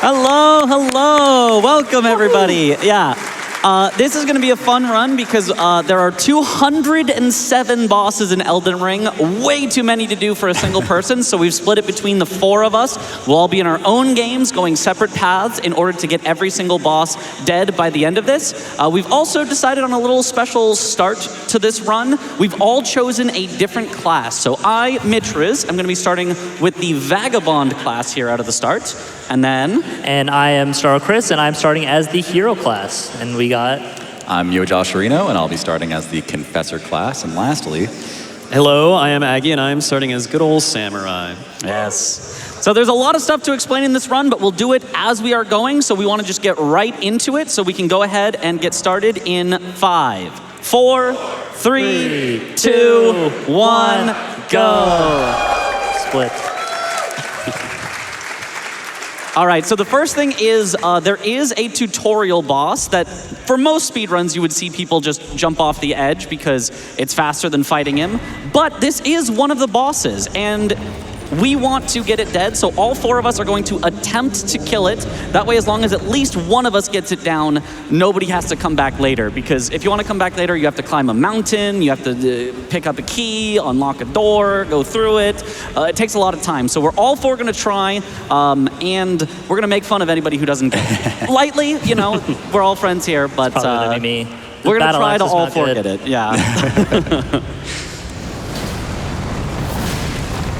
Hello, hello. Welcome, everybody. Yeah. This is going to be a fun run because there are 207 bosses in Elden Ring. Way too many to do for a single person, so we've split it between the 4 of us. We'll all be in our own games, going separate paths in order to get every single boss dead by the end of this. We've also decided on a little special start to this run. We've all chosen a different class. So I, Mitchriz, I'm going to be starting with the Vagabond class here out of the start. And then... And I am star0chris, and I'm starting as the hero class. And we got... I'm YoJosherino, and I'll be starting as the Confessor class. And lastly... Hello, I am Aggie, and I'm starting as good old Samurai. Yes. So there's a lot of stuff to explain in this run, but we'll do it as we are going, so we want to just get right into it, so we can go ahead and get started in 5, 4, 3, 2, 1, go. Split. All right, so the first thing is there is a tutorial boss that for most speedruns you would see people just jump off the edge because it's faster than fighting him. But this is one of the bosses, and we want to get it dead, so all 4 of us are going to attempt to kill it. That way, as long as at least one of us gets it down, nobody has to come back later. Because if you want to come back later, you have to climb a mountain, you have to pick up a key, unlock a door, go through it. It takes a lot of time. So we're all 4 going to try, and we're going to make fun of anybody who doesn't get it. Lightly, you know, we're all friends here, but Probably me. We're going to try to all not 4 good. get it. Yeah.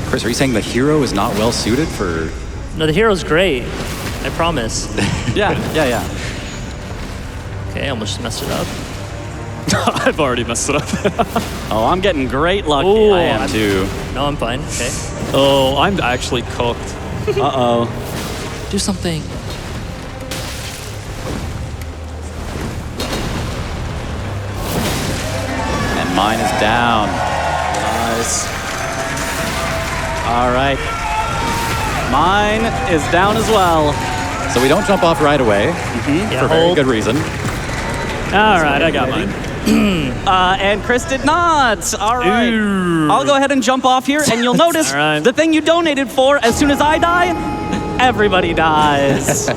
Chris, are you saying the hero is not well suited for... No, the hero's great. I promise. Yeah. Okay, I almost messed it up. I've already messed it up. Oh, I'm getting great luck. Ooh, I am too. No, I'm fine. Okay. Oh, I'm actually cooked. Uh-oh. Do something. And mine is down. Nice. All right. Mine is down as well. So we don't jump off right away, Yeah, for very hold. good reason. All right, I got mine. And Chris did not. All right. Ooh. I'll go ahead and jump off here, and you'll notice All right. the thing you donated for, as soon as I die, everybody dies.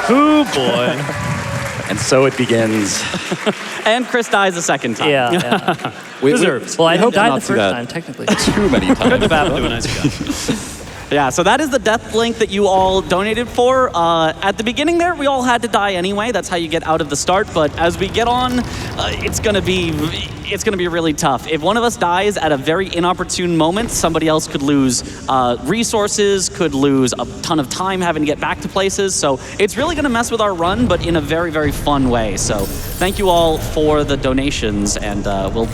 Oh, boy. And so it begins. And Chris dies a second time. Yeah. Deserved. Well, I hope died not the see first that time, technically. too many times. The bad do a nice job. Yeah, so that is the death link that you all donated for. At the beginning there, we all had to die anyway. That's how you get out of the start. But as we get on, it's gonna be really tough. If one of us dies at a very inopportune moment, somebody else could lose resources, could lose a ton of time having to get back to places. So it's really gonna mess with our run, but in a very, very fun way. So thank you all for the donations, and we'll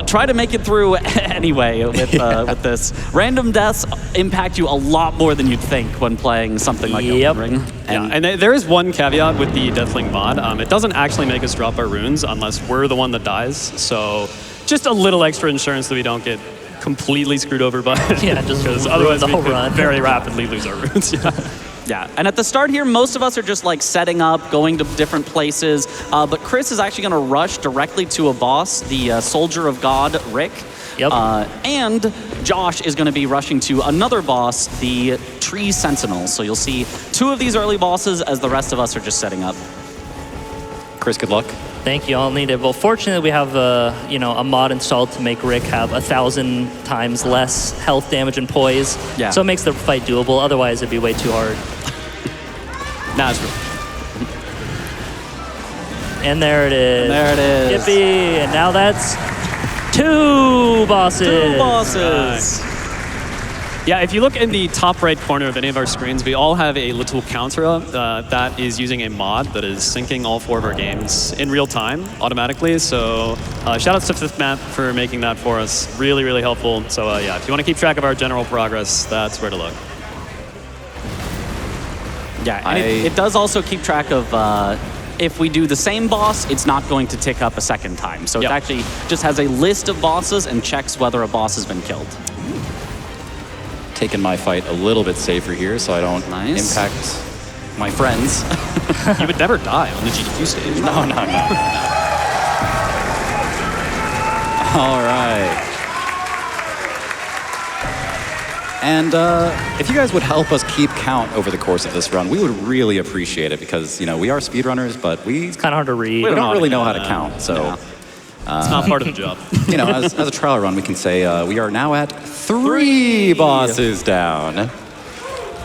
try to make it through anyway with this. Random deaths impact you a lot more than you'd think when playing something like Elden Ring. Yeah, and there is one caveat with the Deathlink mod. It doesn't actually make us drop our runes unless we're the one that dies. So just a little extra insurance that we don't get completely screwed over by it. Yeah, just because ruins otherwise the we whole could run. very rapidly lose our runes. Yeah. Yeah, and at the start here, most of us are just like setting up, going to different places, but Chris is actually going to rush directly to a boss, the Soldier of God, Rick. Yep. And Josh is going to be rushing to another boss, the Tree Sentinel. So you'll see 2 of these early bosses as the rest of us are just setting up. Chris, good luck. Thank you. I'll need it. Well, fortunately, we have a mod installed to make Rick have 1,000 times less health damage and poise. Yeah. So it makes the fight doable. Otherwise, it'd be way too hard. Nah, it's real. And there it is. And there it is. Yippee! And now that's 2 bosses. 2 bosses. Yeah, if you look in the top right corner of any of our screens, we all have a little counter that is using a mod that is syncing all 4 of our games in real time automatically. So shout out to Fifth Map for making that for us. Really, really helpful. So yeah, if you want to keep track of our general progress, that's where to look. Yeah, and it does also keep track of if we do the same boss, it's not going to tick up a second time. So it actually just has a list of bosses and checks whether a boss has been killed. Taking my fight a little bit safer here so I don't impact my friends. You would never die on the GDQ stage. No. All right. And if you guys would help us keep count over the course of this run, we would really appreciate it because, you know, we are speedrunners, but It's kind of hard to read. we don't really know how to count. So, It's not part of the job. you know, as a trial run, we can say we are now at 3 bosses down.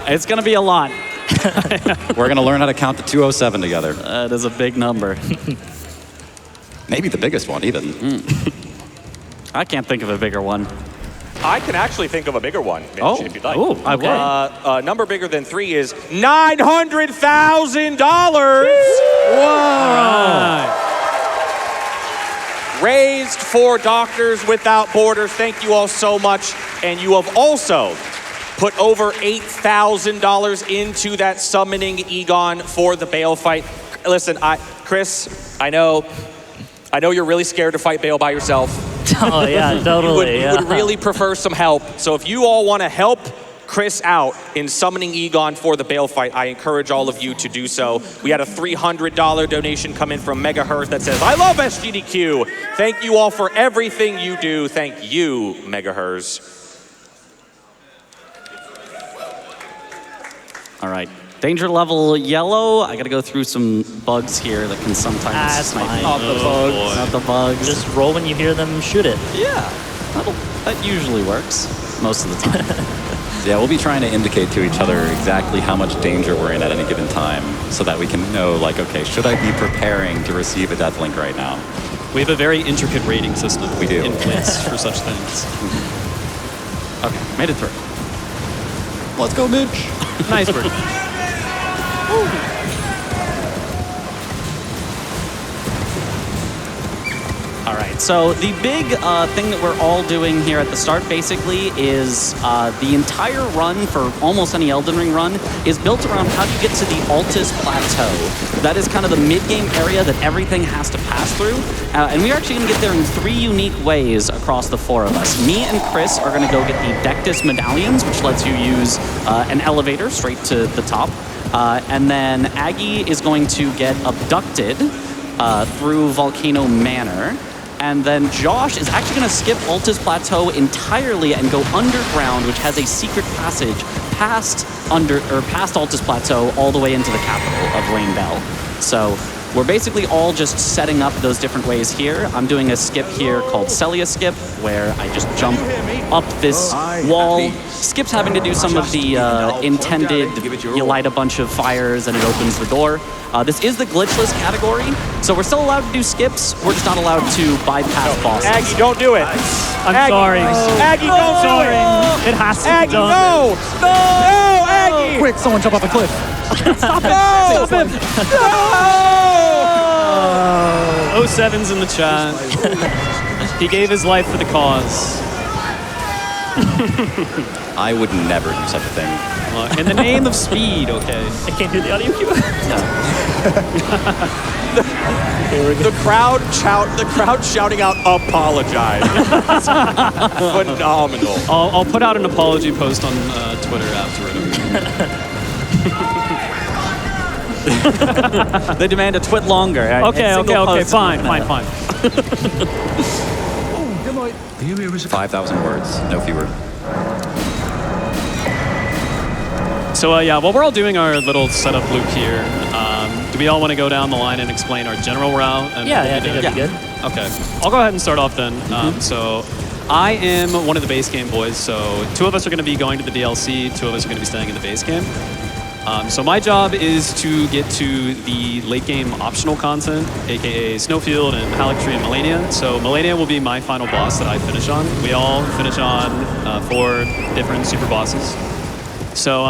It's going to be a lot. We're going to learn how to count to 207 together. That is a big number. Maybe the biggest one, even. I can't think of a bigger one. I can actually think of a bigger one, Mitch, Oh, if you'd like. okay. A number bigger than 3 is $900,000. Whoa! Raised for Doctors Without Borders. Thank you all so much. And you have also put over $8,000 into that summoning Egon for the Bale fight. Listen, Chris, I know you're really scared to fight Bale by yourself. Oh, yeah, totally. You would really prefer some help. So if you all want to help Chris out in summoning Egon for the Bale fight, I encourage all of you to do so. We had a $300 donation come in from Megahertz that says, I love SGDQ. Thank you all for everything you do. Thank you, Megahertz. All right. Danger level yellow. I got to go through some bugs here that can sometimes That's snipe fine. me. Not the bugs. Not the bugs. Just roll when you hear them, shoot it. Yeah. That usually works most of the time. Yeah, we'll be trying to indicate to each other exactly how much danger we're in at any given time so that we can know, like, okay, should I be preparing to receive a death link right now? We have a very intricate rating system We do. in place for such things. Okay, made it through. Let's go, Mitch. Nice work. All right, so the big thing that we're all doing here at the start basically is the entire run for almost any Elden Ring run is built around how do you get to the Altus Plateau. That is kind of the mid-game area that everything has to pass through. And we're actually going to get there in 3 unique ways across the 4 of us. Me and Chris are going to go get the Dectus Medallions, which lets you use an elevator straight to the top. And then Aggie is going to get abducted through Volcano Manor. And then Josh is actually going to skip Altus Plateau entirely and go underground, which has a secret passage past Altus Plateau all the way into the capital of Lane Bell. So we're basically all just setting up those different ways here. I'm doing a skip here called Celia Skip, where I just jump up this wall. Skip's having to do some of the intended, you light a bunch of fires and it opens the door. This is the glitchless category, so we're still allowed to do skips. We're just not allowed to bypass bosses. Aggie, don't do it. I'm Aggie, sorry. Aggie, don't do Sorry. it. It has to Aggie, be done. no. No, Aggie. Quick, someone jump off a cliff. Stop him. No. 07's in the chat. He gave his life for the cause. I would never do such a thing. Look, in the name of speed, okay. I can't hear the audio cue. The crowd shouting out apologize. Phenomenal. I'll put out an apology post on Twitter after it. They demand a twit longer. Okay, fine. 5,000 words, no fewer. So yeah, while we're all doing our little setup loop here, do we all want to go down the line and explain our general route? And Yeah, what I we think did? that'd be good. Okay, I'll go ahead and start off then. So I am one of the base game boys, so 2 of us are going to be going to the DLC, 2 of us are going to be staying in the base game. So my job is to get to the late game optional content, aka Snowfield and Halictree and Melania. So Melania will be my final boss that I finish on. We all finish on 4 different super bosses. So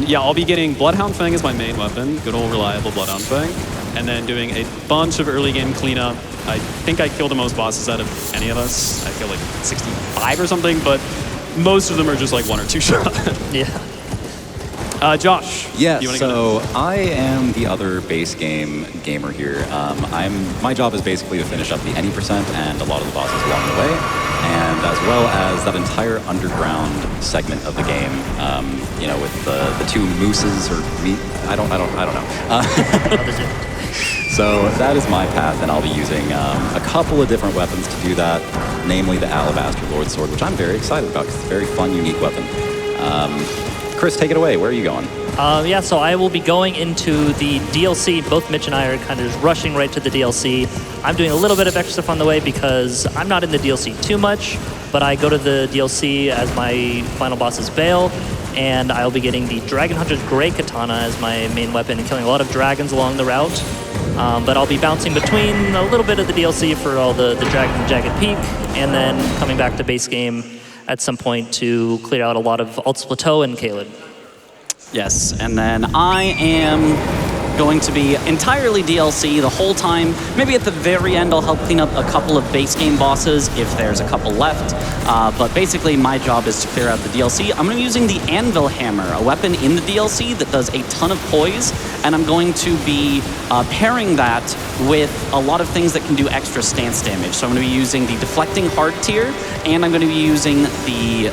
yeah, I'll be getting Bloodhound Fang as my main weapon, good old reliable Bloodhound Fang, and then doing a bunch of early game cleanup. I think I killed the most bosses out of any of us. I feel like 65 or something, but most of them are just like 1 or 2 shots. Yeah. Josh. Yes, you wanna so I am the other base game gamer here. My job is basically to finish up the any percent and a lot of the bosses along the way, and as well as that entire underground segment of the game. You know, with the 2 mooses or meat. I don't know. So that is my path, and I'll be using a couple of different weapons to do that, namely the Alabaster Lord Sword, which I'm very excited about because it's a very fun, unique weapon. Chris, take it away. Where are you going? Yeah, so I will be going into the DLC. Both Mitch and I are kind of just rushing right to the DLC. I'm doing a little bit of extra stuff on the way because I'm not in the DLC too much, but I go to the DLC as my final boss is Bale, and I'll be getting the Dragon Hunter's Grey Katana as my main weapon and killing a lot of dragons along the route. But I'll be bouncing between a little bit of the DLC for all the Dragon Jagged Peak, and then coming back to base game at some point to clear out a lot of Alts Plateau and Caleb. Yes, and then I am going to be entirely DLC the whole time. Maybe at the very end I'll help clean up a couple of base game bosses if there's a couple left. But basically my job is to clear out the DLC. I'm going to be using the Anvil Hammer, a weapon in the DLC that does a ton of poise, and I'm going to be pairing that with a lot of things that can do extra stance damage. So I'm going to be using the Deflecting Hard tier, and I'm going to be using the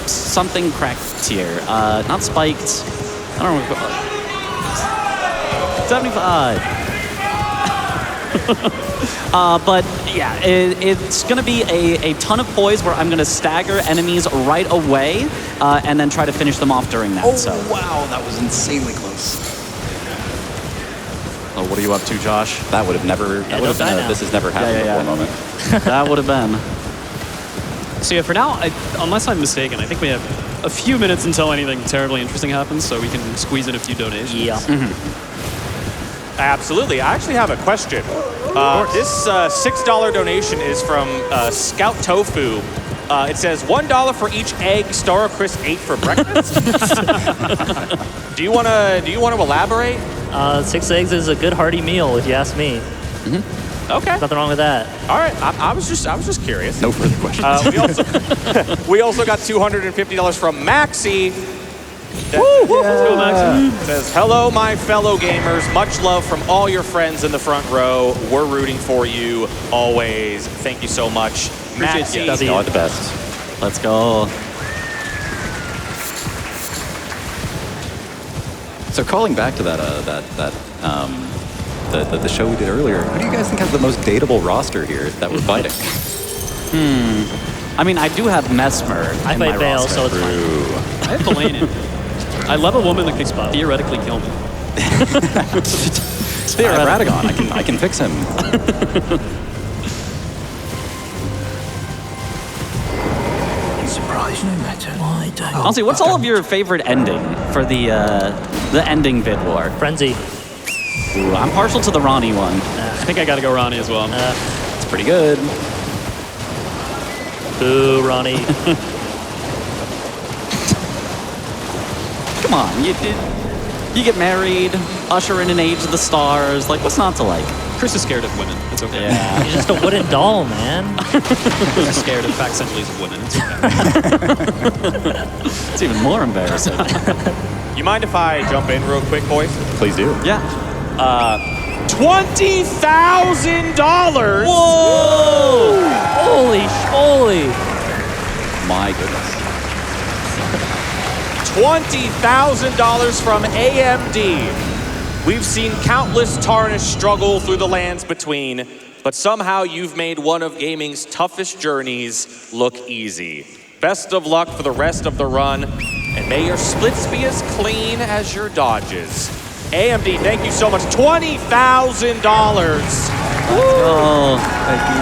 something cracked tier. Not spiked. I don't know. 75. But yeah, it's going to be a ton of poise where I'm going to stagger enemies right away and then try to finish them off during that. Wow, that was insanely close. Oh, what are you up to, Josh? That would have never, that would have been a, this has never happened before moment. That would have been. So yeah, for now, unless I'm mistaken, I think we have a few minutes until anything terribly interesting happens, so we can squeeze in a few donations. Yeah. Absolutely. I actually have a question. This $6 donation is from Scout Tofu. It says $1 for each egg star0chris ate for breakfast. Do you want to elaborate? 6 eggs is a good hearty meal, if you ask me. Okay. Nothing wrong with that. All right. I was just curious. No further questions. We also got $250 from Maxi. Says, hello, my fellow gamers. Much love from all your friends in the front row. We're rooting for you always. Thank you so much. Maxi. You are the best. Let's go. So calling back to the show we did earlier, who do you guys think has the most dateable roster here that we're fighting? I mean, I do have Mesmer. I fight Bale, so it's fine. I have Belanin. I love a woman that can theoretically kill me. Radagon, I can fix him. Surprise no matter why don't. Honestly, what's all of your favorite ending for the ending bid war? Frenzy. Ooh, I'm partial to the Ronnie one. I think I gotta go Ronnie as well. It's pretty good. Boo, Ronnie. Come on, you get married, usher in an age of the stars. Like, what's not to like? Chris is scared of women. It's okay. Yeah. He's just a wooden doll, man. Chris is scared of facsimiles of women. It's okay. It's even more embarrassing. You mind if I jump in real quick, boys? Please do. Yeah. $20,000. Whoa! Holy. My goodness. $20,000 from AMD. We've seen countless Tarnish struggle through the lands between, but somehow you've made one of gaming's toughest journeys look easy. Best of luck for the rest of the run, and may your splits be as clean as your dodges. AMD, thank you so much. $20,000. Oh, thank you.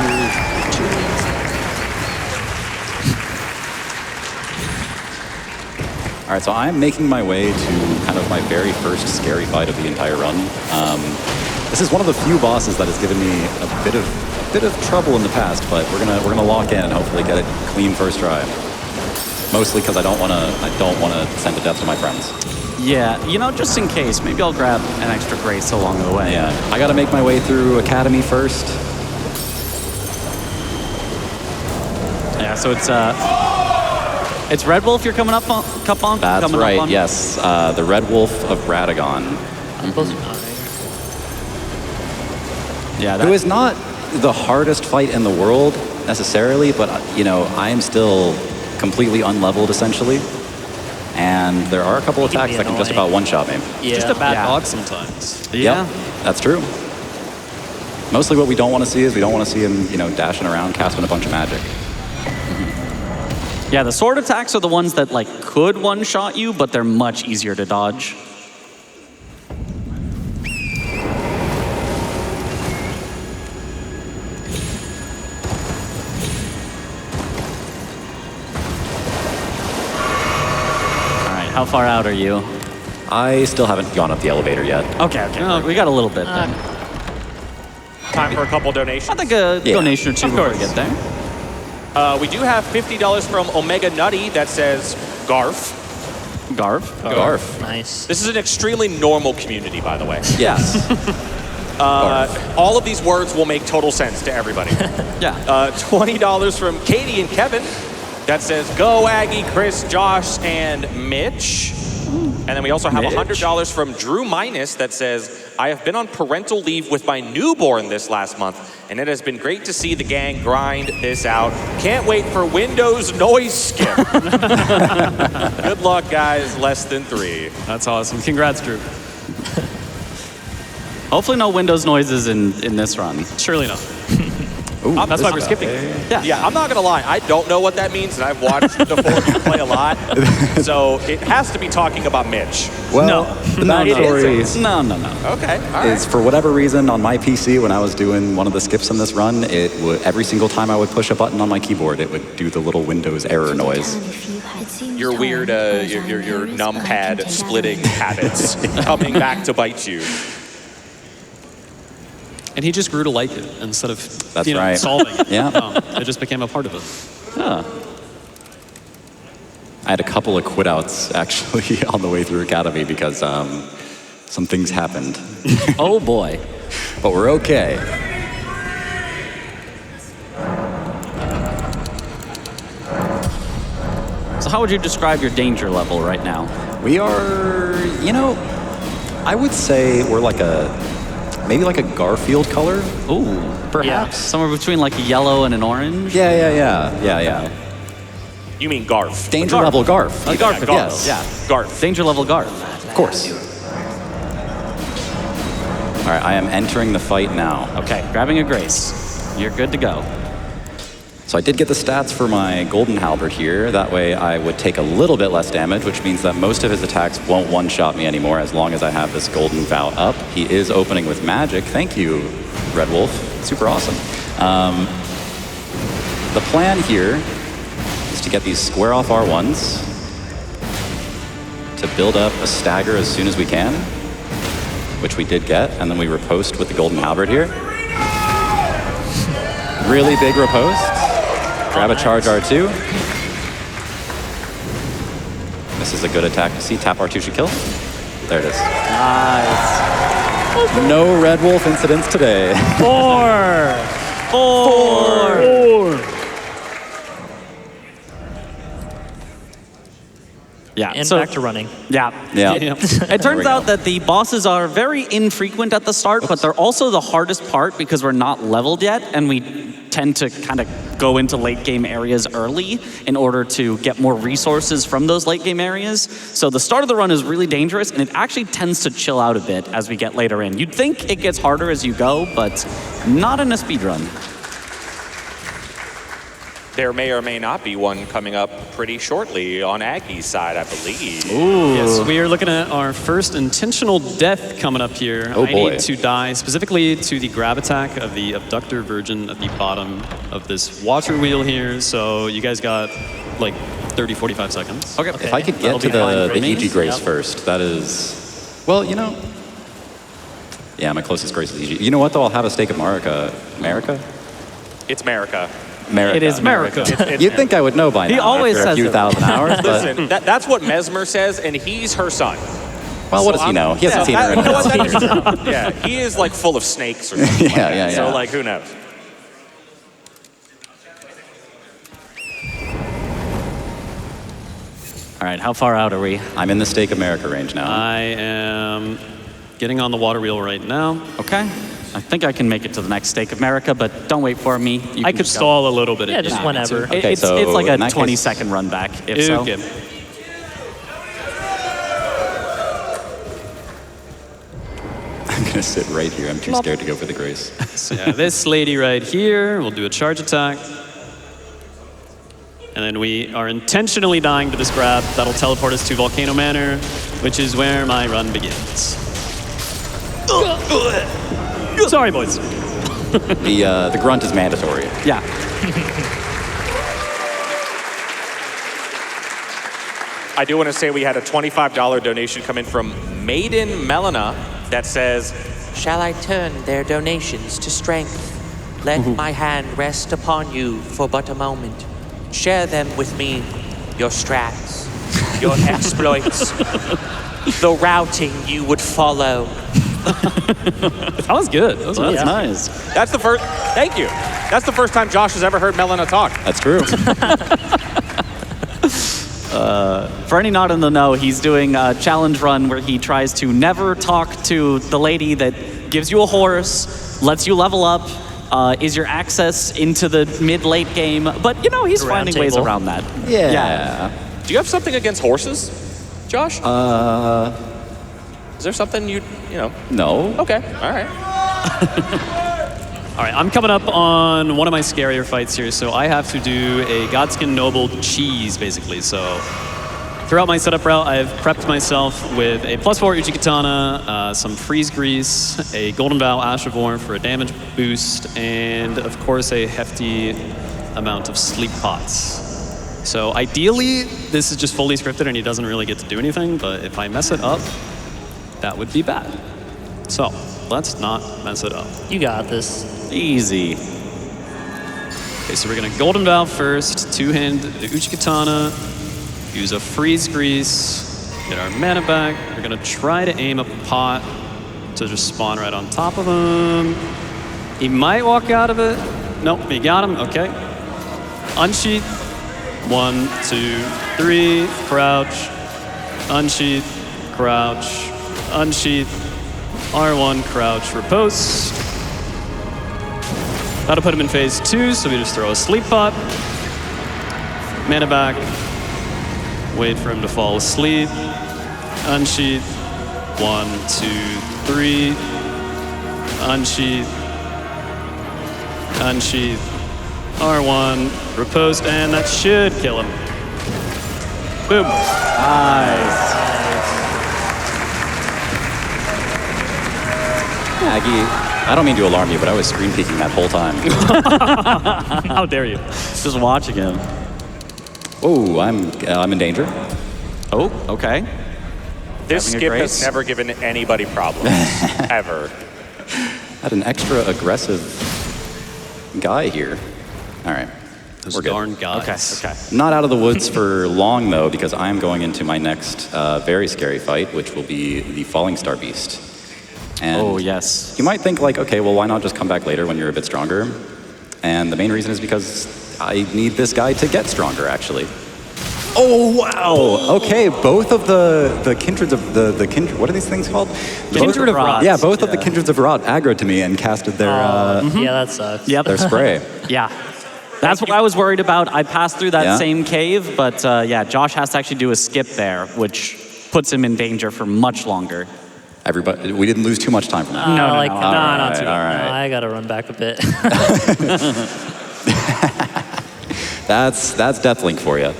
All right, so I'm making my way to kind of my very first scary fight of the entire run. This is one of the few bosses that has given me a bit of trouble in the past, but we're gonna lock in and hopefully get it clean first try. Mostly because I don't want to send to death to my friends. Yeah, you know, just in case, maybe I'll grab an extra grace along the way. Yeah, I got to make my way through Academy first. Yeah, so it's Red Wolf you're coming up on? That's coming right, up on? yes. The Red Wolf of Radagon. Yeah, Who is not the hardest fight in the world, necessarily, but, you know, I am still completely unleveled, essentially. And there are a couple attacks that can just about one-shot me. Yeah. Just a bad dog sometimes. Yeah. Yep, that's true. Mostly what we don't want to see is we don't want to see him, you know, dashing around, casting a bunch of magic. Yeah, the sword attacks are the ones that like could one-shot you, but they're much easier to dodge. All right, how far out are you? I still haven't gone up the elevator yet. Okay, we got a little bit then. Time for a couple donations. I think a donation or two before we get there. We do have $50 from Omega Nutty that says Garf. Garf. Nice. This is an extremely normal community, by the way. Yes. All of these words will make total sense to everybody. Yeah. $20 from Katie and Kevin that says Go Aggie, Chris, Josh, and Mitch. And then we also have $100 from Drew Minus that says, I have been on parental leave with my newborn this last month, and it has been great to see the gang grind this out. Can't wait for Windows noise skip. Good luck, guys. Less than 3. That's awesome. Congrats, Drew. Hopefully no Windows noises in this run. Surely not. Ooh, That's why we're skipping. Yeah, I'm not gonna lie. I don't know what that means, and I've watched the 4 play a lot. So it has to be talking about Mitch. Well, the backstory No. Okay, all right. is for whatever reason on my PC when I was doing one of the skips in this run, it would every single time I would push a button on my keyboard, it would do the little Windows error noise. Your weird, your numpad splitting habits coming back to bite you. And he just grew to like it instead of That's right. solving it. Yeah. It just became a part of it. I had a couple of quit outs actually on the way through Academy because some things happened. Oh boy. But we're okay. So how would you describe your danger level right now? We are, I would say we're maybe like a Garfield color. Ooh, perhaps. Somewhere between like a yellow and an orange? Yeah. You mean Garf? Danger level Garf. Garf, yes. Yeah. Garf. Danger level Garf. Of course. All right, I am entering the fight now. Okay, grabbing a Grace. You're good to go. So I did get the stats for my Golden Halberd here. That way I would take a little bit less damage, which means that most of his attacks won't one-shot me anymore as long as I have this Golden Vow up. He is opening with magic. Thank you, Red Wolf. Super awesome. The plan here is to get these square off R1s, to build up a stagger as soon as we can, which we did get, and then we riposte with the Golden Halberd here. Really big riposte. Grab a charge R2. This is a good attack to see. Tap R2 should kill. There it is. Nice. No Red Wolf incidents today. 4. Yeah. And so, back to running. Yeah. Yeah. It turns out that the bosses are very infrequent at the start, but they're also the hardest part because we're not leveled yet, and we tend to kind of go into late game areas early in order to get more resources from those late game areas. So the start of the run is really dangerous, and it actually tends to chill out a bit as we get later in. You'd think it gets harder as you go, but not in a speed run. There may or may not be one coming up pretty shortly on Aggie's side, I believe. Ooh. Yes, we are looking at our first intentional death coming up here. Oh, boy. I need to die specifically to the grab attack of the Abductor Virgin at the bottom of this water wheel here. So you guys got like 30, 45 seconds. Okay. If I could get to the EG Grace first, that is... Well, Yeah, my closest Grace is EG. You know what, though? I'll have a stake of America. America? It's America. America. It is America. You'd think I would know by now. He always after a says few it. thousand hours. But, Listen, that's what Mesmer says, and he's her son. well, what does he know? He hasn't seen her in You know what, a that million is true. Yeah, he is like full of snakes or something. Yeah. So like, who knows? All right, how far out are we? I'm in the Stake America range now. I am getting on the water wheel right now. Okay. I think I can make it to the next Stake of America, but don't wait for me. You I can could just go. stall a little bit. Yeah, if just you whenever. want to. Okay, It's so like a in that 20-second run back, if so. Okay. I'm going to sit right here. I'm too scared to go for the Grace. So yeah, this lady right here will do a charge attack. And then we are intentionally dying to this grab. That'll teleport us to Volcano Manor, which is where my run begins. Sorry, boys. The grunt is mandatory. Yeah. I do want to say we had a $25 donation come in from Maiden Melina that says, "Shall I turn their donations to strength? Let my hand rest upon you for but a moment. Share them with me, your strats, your exploits, the routing you would follow." That was good. That was That's nice. That's the first, thank you. That's the first time Josh has ever heard Melina talk. That's true. For any not in the know, he's doing a challenge run where he tries to never talk to the lady that gives you a horse, lets you level up, is your access into the mid-late game. But, you know, he's finding ways around that. Yeah. Do you have something against horses, Josh? Is there something you know? No. Okay, all right. All right, I'm coming up on one of my scarier fights here, so I have to do a Godskin Noble cheese, basically. So throughout my setup route, I've prepped myself with a +4 Uchikatana, some Freeze Grease, a Golden Vow Ashivorn for a damage boost, and of course a hefty amount of Sleep Pots. So ideally, this is just fully scripted and he doesn't really get to do anything, but if I mess it up, that would be bad. So let's not mess it up. You got this. Easy. Okay, so we're gonna Golden Vow first, two-hand the Uchikatana, use a Freeze Grease, get our mana back. We're gonna try to aim a pot to just spawn right on top of him. He might walk out of it. Nope, he got him, okay. Unsheath, 1, 2, 3, crouch, unsheath, crouch, unsheath, R1, crouch, riposte. That'll put him in phase 2, so we just throw a Sleep Pot. Mana back. Wait for him to fall asleep. Unsheath. 1, 2, 3. Unsheath. Unsheath. R1. Riposte, and that should kill him. Boom. Nice. Aggie, I don't mean to alarm you, but I was screen peeking that whole time. How dare you? Just watching him. Oh, I'm in danger. Oh, okay. This Having a skip has grace. never given anybody problems, ever. Had an extra aggressive guy here. All right. Those We're good. darn guys. Okay. Not out of the woods for long, though, because I'm going into my next very scary fight, which will be the Falling Star Beast. And Oh, yes. you might think, like, okay, well, why not just come back later when you're a bit stronger? And the main reason is because I need this guy to get stronger, actually. Oh, wow! Okay, both of the kindreds of the kindred, what are these things called? Kindred of Rot. Yeah, both of the kindreds of Rot aggroed to me and casted their Yeah, that sucks. Yep. their spray. Yeah. That's what I was worried about. I passed through that Yeah. same cave, but yeah, Josh has to actually do a skip there, which puts him in danger for much longer. Everybody, we didn't lose too much time from that. No, not all too. all right. No, I gotta run back a bit. That's Deathlink for you.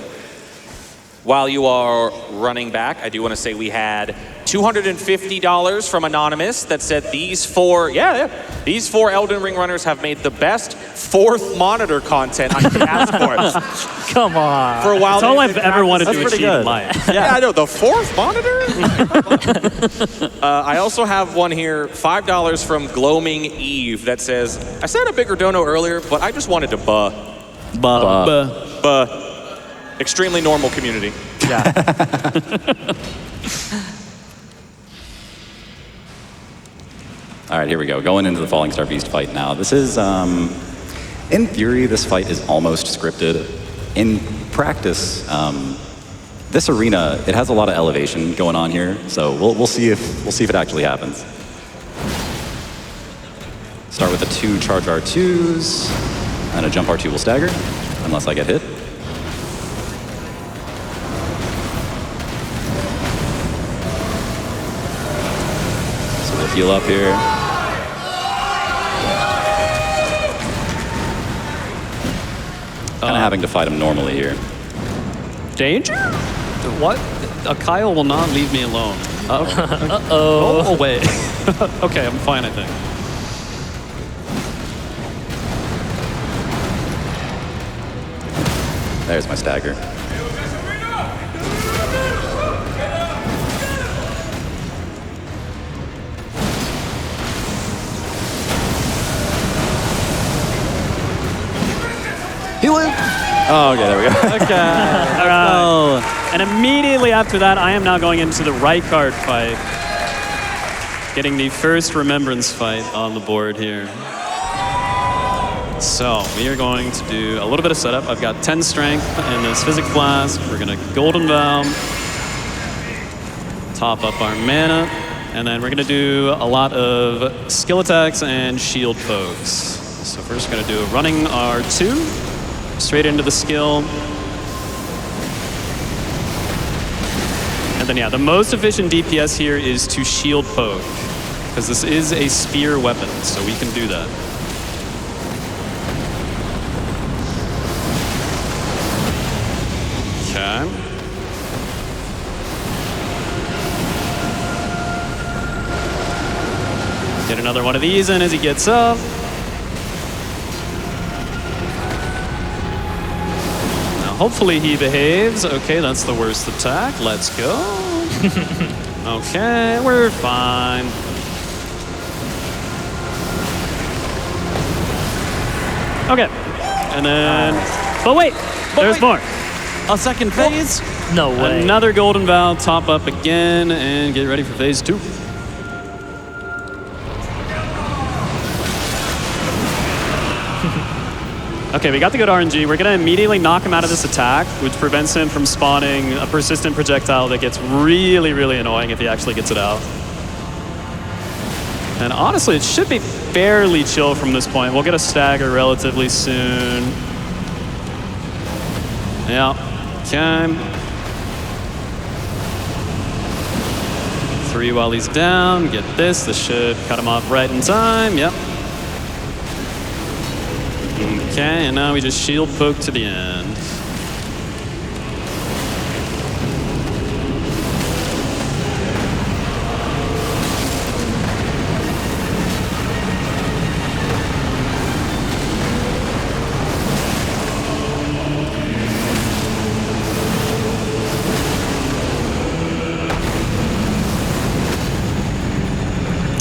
While you are running back, I do want to say we had $250 from Anonymous that said these four Elden Ring runners have made the best fourth monitor content I could ask for. Come on. For a while, That's all they've I've been ever wanted to That's pretty achieve good. in life. Yeah, I know, the fourth monitor? I also have one here, $5 from Gloaming Eve that says, I said a bigger dono earlier, but I just wanted to buh. Extremely normal community. Yeah. All right, here we go. Going into the Falling Star Beast fight now. This is, in theory, this fight is almost scripted. In practice, this arena, it has a lot of elevation going on here, so we'll see if it actually happens. Start with the 2 charge R2s, and a jump R2 will stagger, unless I get hit. So we'll heal up here. Kind of having to fight him normally here. Danger? What? Kyle will not leave me alone. Uh-oh. Go away. Okay, I'm fine, I think. There's my stagger. He lived. Oh, okay, there we go. Okay. All right. And immediately after that, I am now going into the right card fight. Getting the first remembrance fight on the board here. So we are going to do a little bit of setup. I've got 10 strength in this physic flask. We're gonna Golden Vow, top up our mana, and then we're gonna do a lot of skill attacks and shield pokes. So first gonna do a running R2. Straight into the skill. And then, yeah, the most efficient DPS here is to shield poke, because this is a spear weapon, so we can do that. Okay. Get another one of these in as he gets up. Hopefully he behaves. Okay, that's the worst attack. Let's go. Okay, we're fine. Okay, and then, but wait, there's more. A second phase. No way. Another Golden Vow, top up again, and get ready for phase 2. Okay, we got the good RNG. We're gonna immediately knock him out of this attack, which prevents him from spawning a persistent projectile that gets really, really annoying if he actually gets it out. And honestly, it should be fairly chill from this point. We'll get a stagger relatively soon. Yeah, okay. 3 while he's down, get this. This should cut him off right in time, yep. Okay, and now we just shield poke to the end.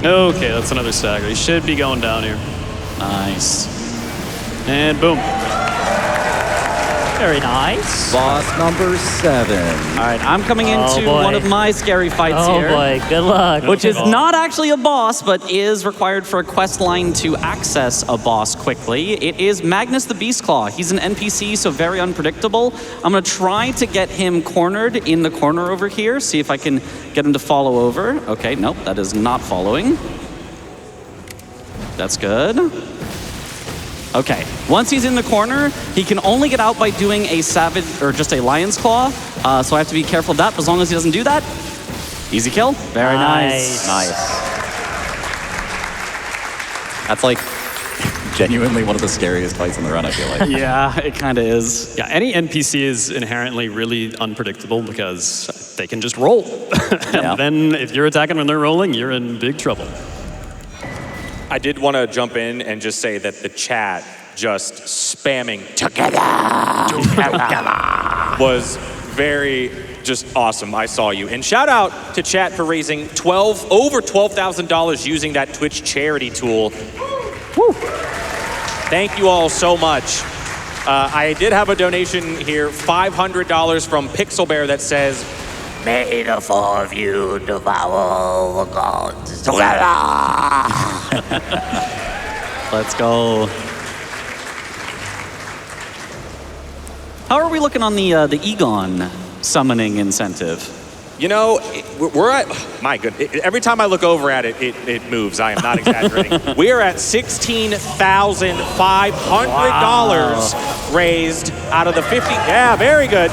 Okay, that's another stagger. He should be going down here. Nice. And boom. Very nice. Boss number 7. All right, I'm coming into boy. one of my scary fights Oh here. boy, good luck. Which is not actually a boss, but is required for a quest line to access a boss quickly. It is Magnus the Beastclaw. He's an NPC, so very unpredictable. I'm gonna try to get him cornered in the corner over here, see if I can get him to follow over. Okay, nope, that is not following. That's good. Okay, once he's in the corner, he can only get out by doing a savage, or just a lion's claw. So I have to be careful of that, but as long as he doesn't do that, easy kill. Very nice. Nice. That's like genuinely one of the scariest fights in the run, I feel like. Yeah, it kind of is. Yeah, any NPC is inherently really unpredictable because they can just roll. Yeah. And then if you're attacking when they're rolling, you're in big trouble. I did want to jump in and just say that the chat just spamming together was very just awesome. I saw you. And shout out to chat for raising over $12,000 using that Twitch charity tool. Woo. Thank you all so much. I did have a donation here, $500 from Pixel Bear that says, "May the four of you devour the gods together." Let's go. How are we looking on the Egon summoning incentive? You know, we're at, my goodness, every time I look over at it, it moves. I am not exaggerating. We are at $16,500 raised out of the 50, yeah, very good.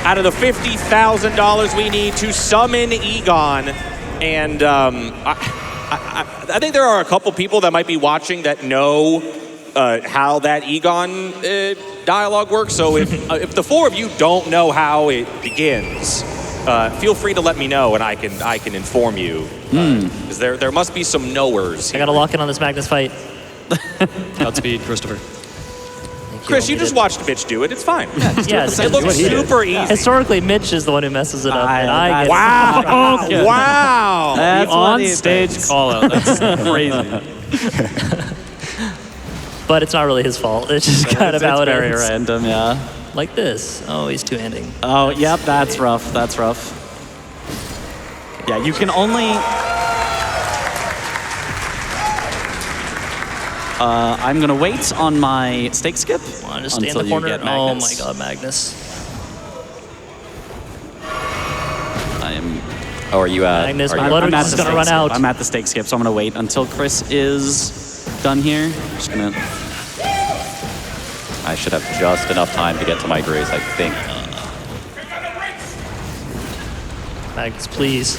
Out of the $50,000 we need to summon Egon. And I think there are a couple people that might be watching that know how that Egon dialogue works. So if the four of you don't know how it begins, feel free to let me know, and I can inform you. Because there must be some knowers I gotta lock in on this Magnus fight. Godspeed, Christopher. Chris, you just watched Mitch do it. It's fine. Yes, It looks super easy. historically, Mitch is the one who messes it up, and I get Wow! Yeah. Wow! That's The what he on-stage thinks. call-out. That's crazy. But it's not really his fault. It's just kind of It's how it very is. random, yeah. Like this. Oh, he's two-handing. Oh, yep, that's rough. That's rough. Yeah, you can only... I'm gonna wait on my stake skip Want to stay in until the you corner? get Oh Magnus. my God, Magnus. I am. Oh, are you at? Magnus, are my you, blood I'm at is the gonna stake run skip. out. I'm at the stake skip, so I'm gonna wait until Chris is done here. Just gonna... I should have just enough time to get to my grace, I think. Magnus, please.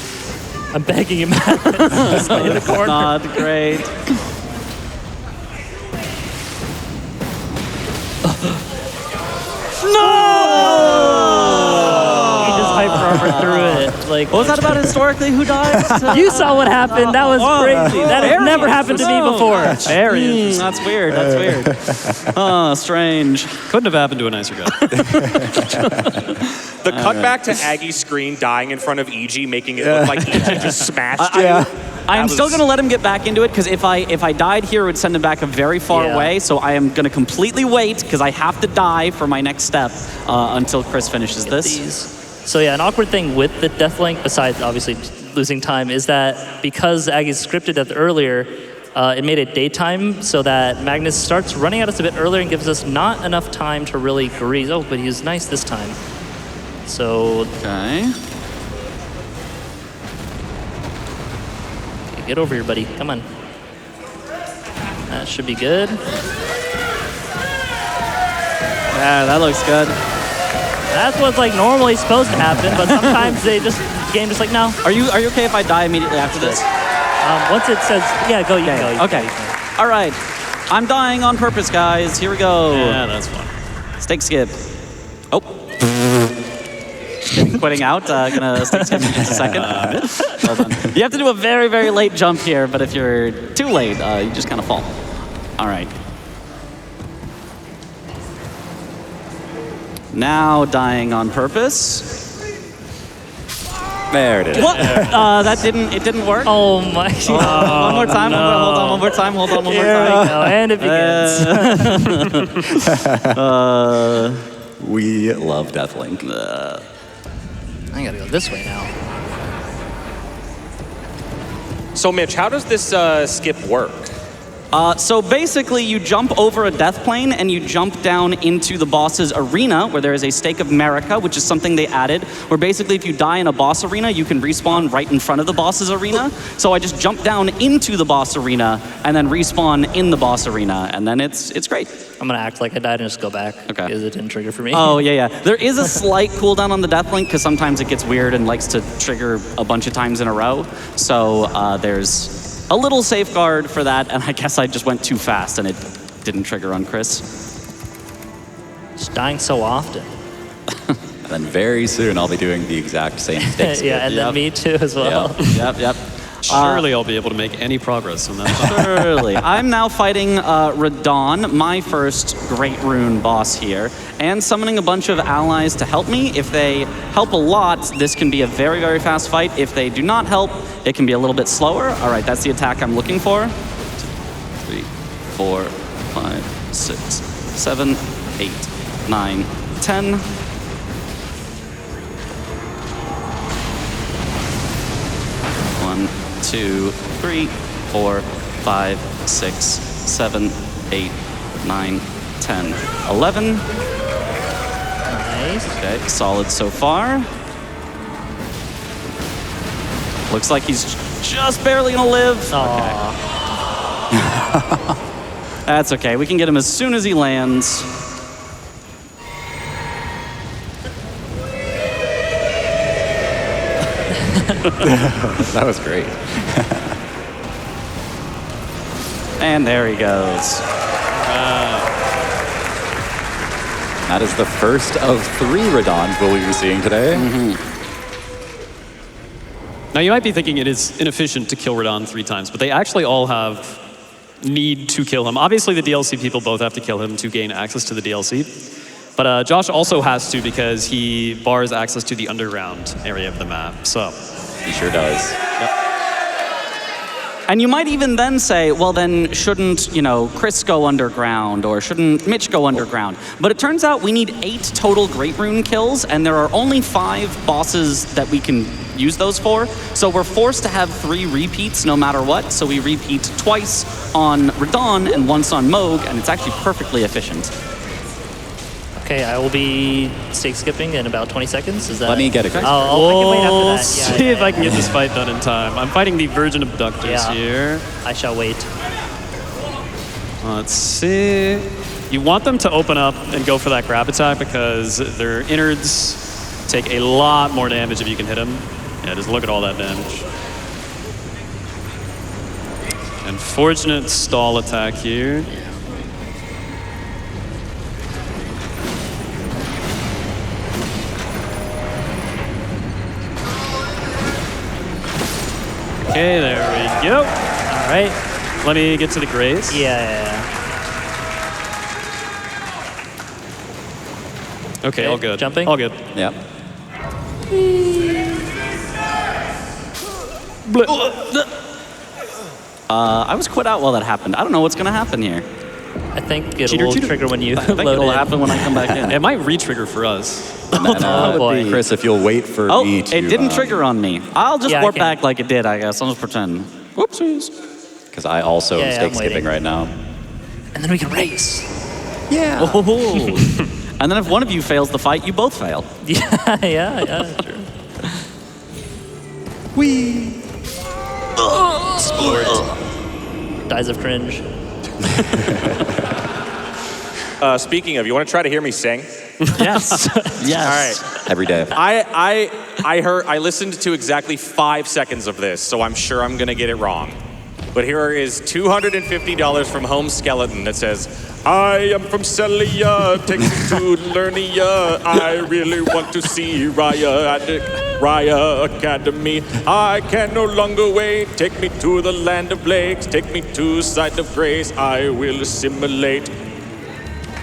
I'm begging you, Magnus. Stay in the corner. Not great. He just hyper-armored through it. Like, What was that about historically? Who died? you saw what happened. That was crazy. That has never happened to me before. Very interesting. That's weird. That's weird. Oh, strange. Couldn't have happened to a nicer guy. The cutback to Aggie's screen dying in front of EG, making it look like EG just smashed you. I'm That still was- gonna let him get back into it because if I died here, it would send him back a very far Yeah. away. So I am gonna completely wait because I have to die for my next step until Chris finishes this. These. So yeah, an awkward thing with the Deathlink, besides obviously losing time, is that because Aggie's scripted death earlier, it made it daytime so that Magnus starts running at us a bit earlier and gives us not enough time to really grease. Oh, but he was nice this time. So Okay. get over here, buddy. Come on. That should be good. Yeah, that looks good. That's what's like normally supposed to happen, but sometimes the game just like, no. Are you okay if I die immediately after this? Once it says, yeah, go, you can go. You can Okay. go, you can go. All right. I'm dying on purpose, guys. Here we go. Yeah, that's fun. Stake skip. Oh. Quitting out. Gonna stake skip in just a second. Well done. You have to do a very, very late jump here, but if you're too late, you just kind of fall. All right. Now dying on purpose. There it is. What? That didn't work. Oh my God. One more time. Hold on. One more time. Hold on. One more time. No, and it begins. We love Deathlink. I gotta go this way now. So Mitch, how does this skip work? So basically, you jump over a death plane and you jump down into the boss's arena, where there is a stake of America, which is something they added, where basically if you die in a boss arena, you can respawn right in front of the boss's arena. So I just jump down into the boss arena and then respawn in the boss arena, and then it's great. I'm gonna act like I died and just go back. Okay. Because it didn't trigger for me. Oh, yeah. There is a slight cooldown on the death link, because sometimes it gets weird and likes to trigger a bunch of times in a row. So there's a little safeguard for that, and I guess I just went too fast and it didn't trigger on Chris. Just dying so often. And then very soon I'll be doing the exact same stakes. Yeah, and then me too as well. Yep. Surely I'll be able to make any progress on that. Surely. I'm now fighting Radon, my first Great Rune boss here, and summoning a bunch of allies to help me. If they help a lot, this can be a very, very fast fight. If they do not help, it can be a little bit slower. All right, that's the attack I'm looking for. 2, 3, 4, 5, 6, 7, 8, 9, 10. One, 2, 3, 4, 5, 6, 7, 8, 9, 10, 11. Nice. Okay, solid so far. Looks like he's just barely gonna live. Aw. That's okay, we can get him as soon as he lands. That was great. And there he goes. That is the first of 3 Radons we'll be seeing today. Now, you might be thinking it is inefficient to kill Radon 3 times, but they actually all need to kill him. Obviously, the DLC people both have to kill him to gain access to the DLC. But Josh also has to because he bars access to the underground area of the map. So He sure does. And you might even then say, well, then shouldn't, Chris go underground or shouldn't Mitch go underground? But it turns out we need 8 total Great Rune kills, and there are only 5 bosses that we can use those for. So we're forced to have 3 repeats no matter what. So we repeat twice on Radon and once on Moog, and it's actually perfectly efficient. Okay, I will be stake skipping in about 20 seconds. Is that? Let me get it. Chris. I can wait after that. see if I can get this fight done in time. I'm fighting the Virgin Abductors here. I shall wait. Let's see. You want them to open up and go for that grab attack because their innards take a lot more damage if you can hit them. Yeah, just look at all that damage. Unfortunate stall attack here. Okay, there we go. All right. Let me get to the grace. Yeah. Okay, all good. Jumping? All good. Yep. I was quit out while that happened. I don't know what's going to happen here. I think it Cheater, will cheater. trigger when you I think load it'll in. happen when I come back in. It might re-trigger for us. And, Oh, boy. Chris, if you'll wait for Oh, me to... it didn't trigger on me. I'll just Yeah, I warp can. back like it did, I guess. I'll just pretend. Whoopsies. Because I also am Yeah, stake I'm waiting. skipping right now. And then we can race. Yeah. And then if one of you fails the fight, you both fail. Yeah, true. Whee! Dies of cringe. Speaking of, you want to try to hear me sing? Yes. Yes. All right. Every day. I listened to exactly 5 seconds of this, so I'm sure I'm gonna get it wrong. But here is $250 from Home Skeleton that says, I am from Celia, take me to Lernia. I really want to see Raya Academy. I can no longer wait. Take me to the land of lakes. Take me to site of grace. I will assimilate.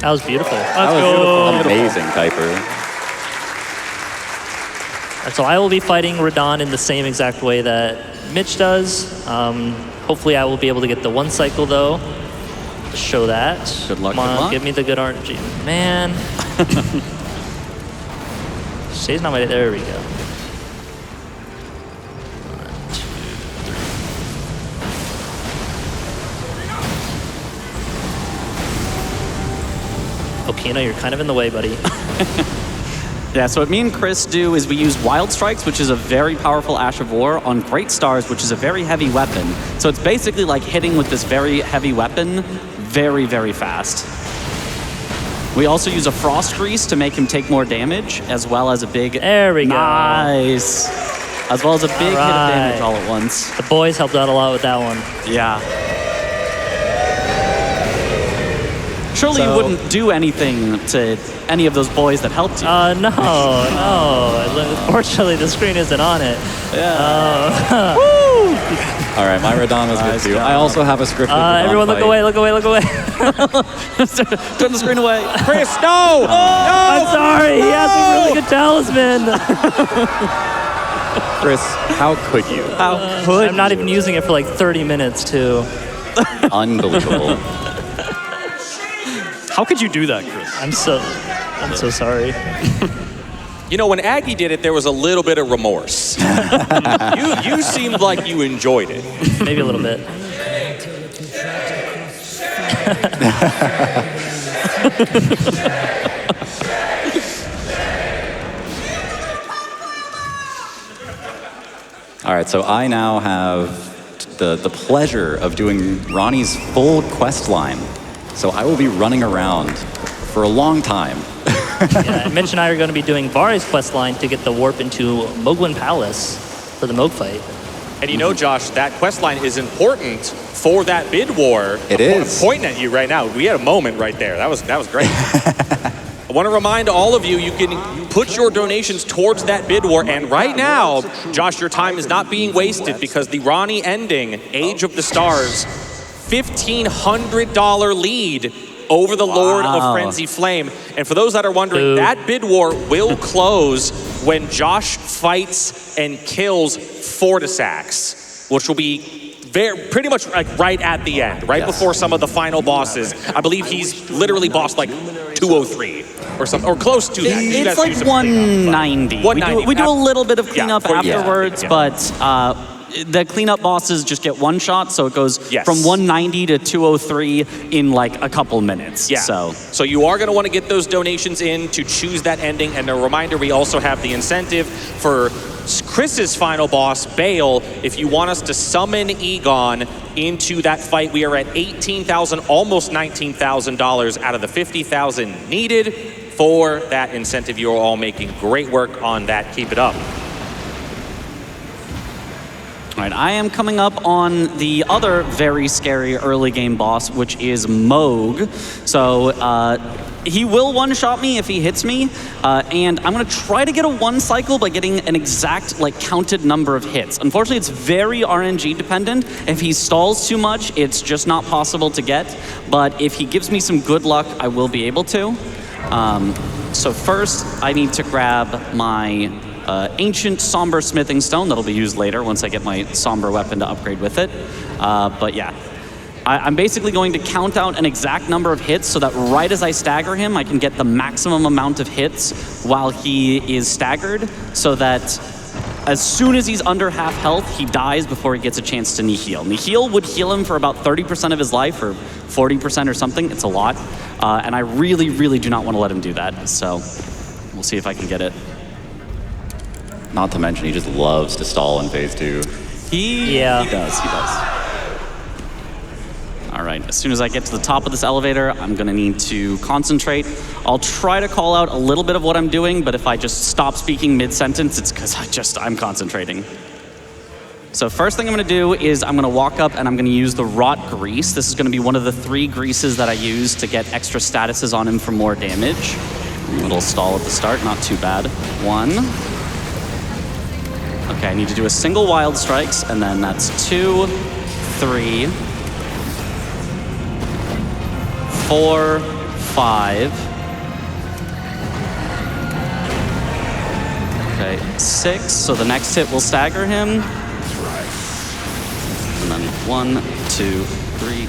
That was beautiful. That was amazing, Kuiper. So I will be fighting Radon in the same exact way that Mitch does. Hopefully I will be able to get the 1 cycle though. Show that. Good luck, Come on, good luck. give me the good RNG. Man. Shay's not my, there we go. 1, 2, 3. Okina, you're kind of in the way, buddy. Yeah, so what me and Chris do is we use Wild Strikes, which is a very powerful Ash of War, on Great Stars, which is a very heavy weapon. So it's basically like hitting with this very heavy weapon very, very fast. We also use a Frost Grease to make him take more damage, as well as a big... There we go. Nice. As well as a big hit of damage All all at once. The boys helped out a lot with that one. Yeah. Surely you wouldn't do anything to any of those boys that helped you. No. Fortunately, the screen isn't on it. Yeah. All right, my Radon was good too. job. I also have a scripted Radon Everyone look fight. away, look away, look away. Turn the screen away. Chris, no! I'm sorry, he has a really good talisman. Chris, how could you? How could I'm not even using it for like 30 minutes too. Unbelievable. How could you do that, Chris? I'm so sorry. You know, when Aggie did it, there was a little bit of remorse. You seemed like you enjoyed it. Maybe a little bit. All right, so I now have the pleasure of doing Ronnie's full quest line. So I will be running around for a long time. Yeah, and Mitch and I are going to be doing Vari's quest line to get the warp into Mogwin Palace for the Moog fight. And you know, Josh, that quest line is important for that bid war. It is. I'm pointing at you right now. We had a moment right there. That was great. I want to remind all of you, you can put your donations towards that bid war. And right now, Josh, your time is not being wasted because the Ronnie ending, Age of the Stars, $1,500 lead over the Lord of Frenzy Flame. And for those that are wondering, that bid war will close when Josh fights and kills Fortisax, which will be pretty much like right at the end, right before some of the final bosses. I believe he's literally bossed like 203 or something, or close to that. It's like 190. 190. We do a little bit of cleanup afterwards, yeah. but the cleanup bosses just get one shot, so it goes Yes. from 190 to 203 in like a couple minutes. Yeah. So you are going to want to get those donations in to choose that ending. And a reminder, we also have the incentive for Chris's final boss, Bale. If you want us to summon Egon into that fight, we are at $18,000, almost $19,000 out of the $50,000 needed for that incentive. You are all making great work on that. Keep it up. all right, I am coming up on the other very scary early game boss, which is Moog. So he will one-shot me if he hits me, and I'm gonna try to get a one cycle by getting an exact like counted number of hits. Unfortunately, it's very RNG dependent. If he stalls too much, it's just not possible to get. But if he gives me some good luck, I will be able to. So first, I need to grab my ancient somber smithing stone that'll be used later once I get my somber weapon to upgrade with it. But yeah, I'm basically going to count out an exact number of hits so that right as I stagger him, I can get the maximum amount of hits while he is staggered, so that as soon as he's under half health, he dies before he gets a chance to Nihil. Nihil would heal him for about 30% of his life, or 40% or something. It's a lot. And I really, really do not want to let him do that. So we'll see if I can get it. Not to mention, he just loves to stall in phase 2. He does. All right, as soon as I get to the top of this elevator, I'm gonna need to concentrate. I'll try to call out a little bit of what I'm doing, but if I just stop speaking mid-sentence, it's because I'm concentrating. So first thing I'm gonna do is I'm gonna walk up and I'm gonna use the Rot Grease. This is gonna be one of the 3 greases that I use to get extra statuses on him for more damage. A little stall at the start, not too bad. 1. Okay, I need to do a single wild strikes, and then that's 2, 3, 4, 5. Okay, 6. So the next hit will stagger him. And then 1, 2, 3,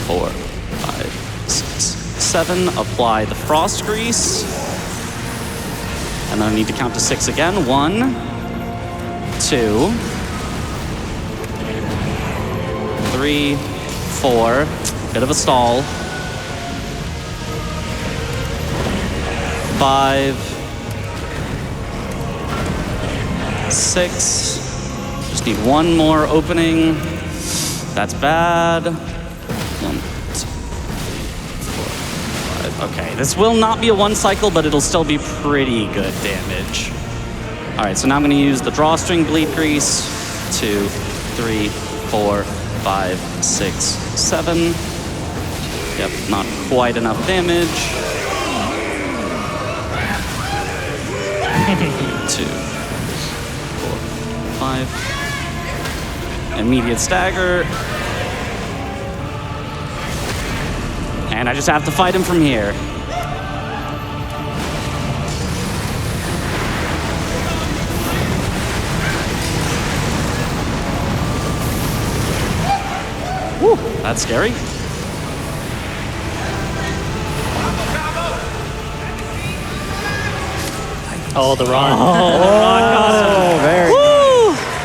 4, 5, 6, 7. Apply the frost grease. And then I need to count to 6 again. 1, 2, 3, 4. Bit of a stall. 5, 6. Just need one more opening. That's bad. 1, 2, 3, 4, 5. Okay, this will not be a one cycle, but it'll still be pretty good damage. All right, so now I'm gonna use the drawstring bleed grease. 2, 3, 4, 5, 6, 7. Yep, not quite enough damage. 2, 4, 5. Immediate stagger. And I just have to fight him from here. Whew, that's scary. Oh, the run. Oh, very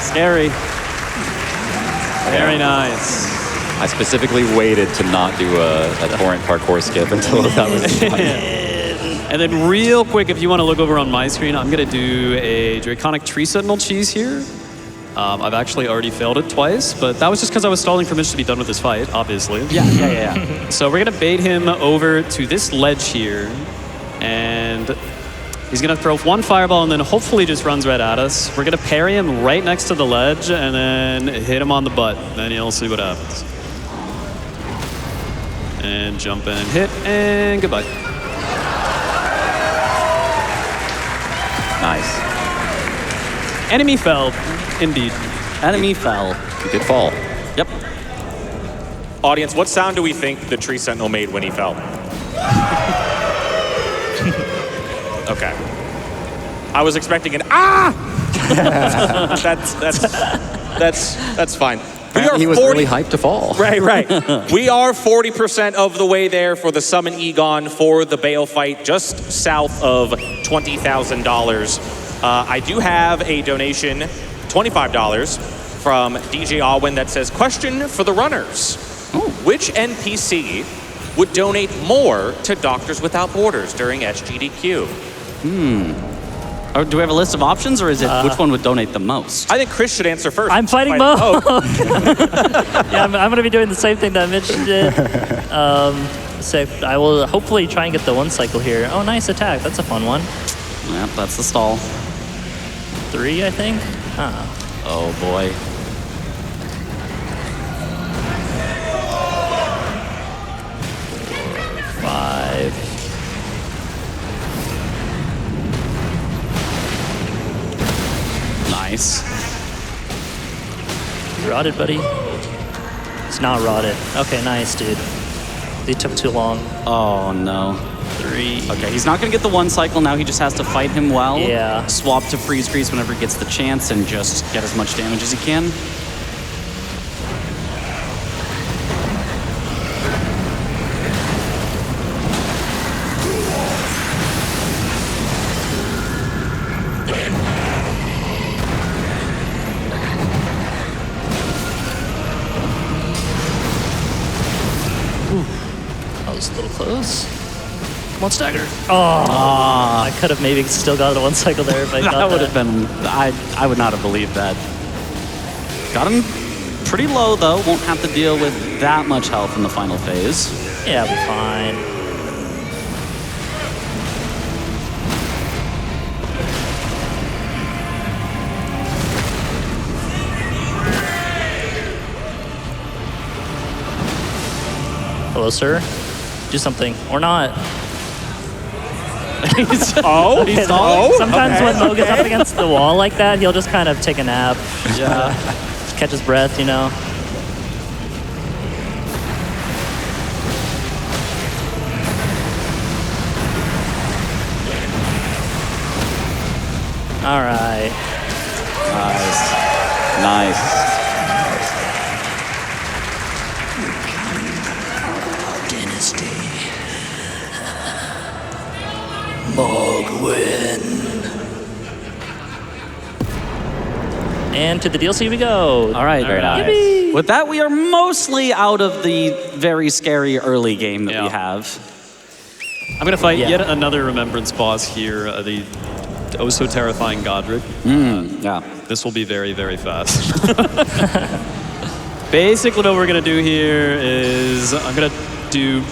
scary. Very nice. I specifically waited to not do a torrent parkour skip until that was done. And then real quick, if you want to look over on my screen, I'm going to do a Draconic Tree Sentinel cheese here. I've actually already failed it twice, but that was just because I was stalling for Mitch to be done with this fight, obviously. Yeah. So we're going to bait him over to this ledge here, and he's going to throw one fireball and then hopefully just runs right at us. We're going to parry him right next to the ledge and then hit him on the butt. Then you'll see what happens. And jump in and hit, and goodbye. Nice. Enemy fell, indeed. Enemy fell. He did fall. Yep. Audience, what sound do we think the tree sentinel made when he fell? Okay. I was expecting an ah. That's fine. He was really hyped to fall. Right. We are 40% of the way there for the Summon Egon for the Bale fight, just south of $20,000. I do have a donation, $25 from DJ Alwyn that says, question for the runners. Which NPC would donate more to Doctors Without Borders during SGDQ? Or do we have a list of options, or is it which one would donate the most? I think Chris should answer first. I'm fighting Mo. Yeah, I'm going to be doing the same thing that Mitch did. So I will hopefully try and get the 1 cycle here. Oh, nice attack. That's a fun one. Yep, that's the stall. 3, I think. Oh boy. Five. Nice. Rotted, buddy. It's not rotted. Okay, nice, dude. They took too long. Oh no. 3. Okay, he's not gonna get the 1 cycle now. He just has to fight him well. Yeah. Swap to freeze grease whenever he gets the chance and just get as much damage as he can. That was a little close. Come on, stagger. Oh, I could have maybe still got the 1 cycle there if I got That would have been, I would not have believed that. Got him pretty low though, won't have to deal with that much health in the final phase. Yeah, I'll be fine. Hello, sir. Do something. Or not. Sometimes when Mo gets up against the wall like that, he'll just kind of take a nap. Yeah. Catch his breath, you know. All right. Nice. And to the DLC we go. All right, very nice. Yippee. With that, we are mostly out of the very scary early game that we Yeah. have. I'm gonna fight Yeah. yet another remembrance boss here, the oh so terrifying Godric. Yeah. This will be very, very fast. Basically what we're gonna do here is I'm gonna do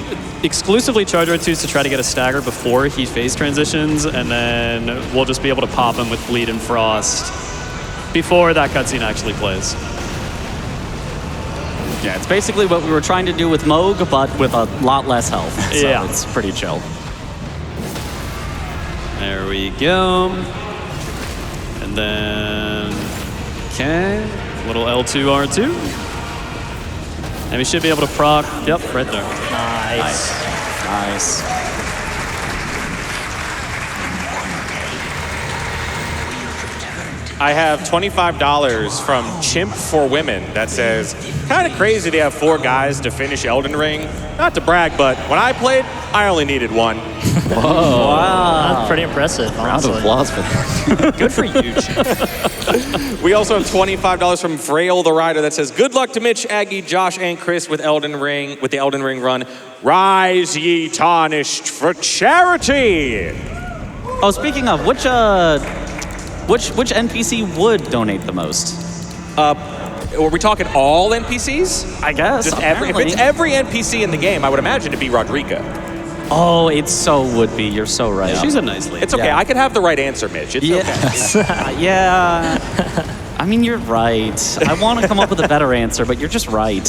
exclusively charge R2s to try to get a stagger before he phase transitions, and then we'll just be able to pop him with Bleed and Frost before that cutscene actually plays. Yeah, it's basically what we were trying to do with Moog, but with a lot less health. So Yeah. it's pretty chill. There we go. And then, okay, little L2 R2. And we should be able to proc, yep, right there. Nice. Nice. I have $25 from Chimp for Women that says, kind of crazy to have 4 guys to finish Elden Ring. Not to brag, but when I played, I only needed 1. That's pretty impressive, Round of honestly. applause for that. Good for you, Chip. We also have $25 from Frail the Rider that says, good luck to Mitch, Aggie, Josh, and Chris with the Elden Ring run. Rise ye tarnished for charity. Oh, speaking of, which NPC would donate the most? Were we talking all NPCs? I guess. Just if it's every NPC in the game, I would imagine it'd be Rodrika. Oh, it so would be. You're so right. She's a nice lady. It's okay. Yeah. I could have the right answer, Mitch. It's okay. Yeah. I mean, you're right. I want to come up with a better answer, but you're just right.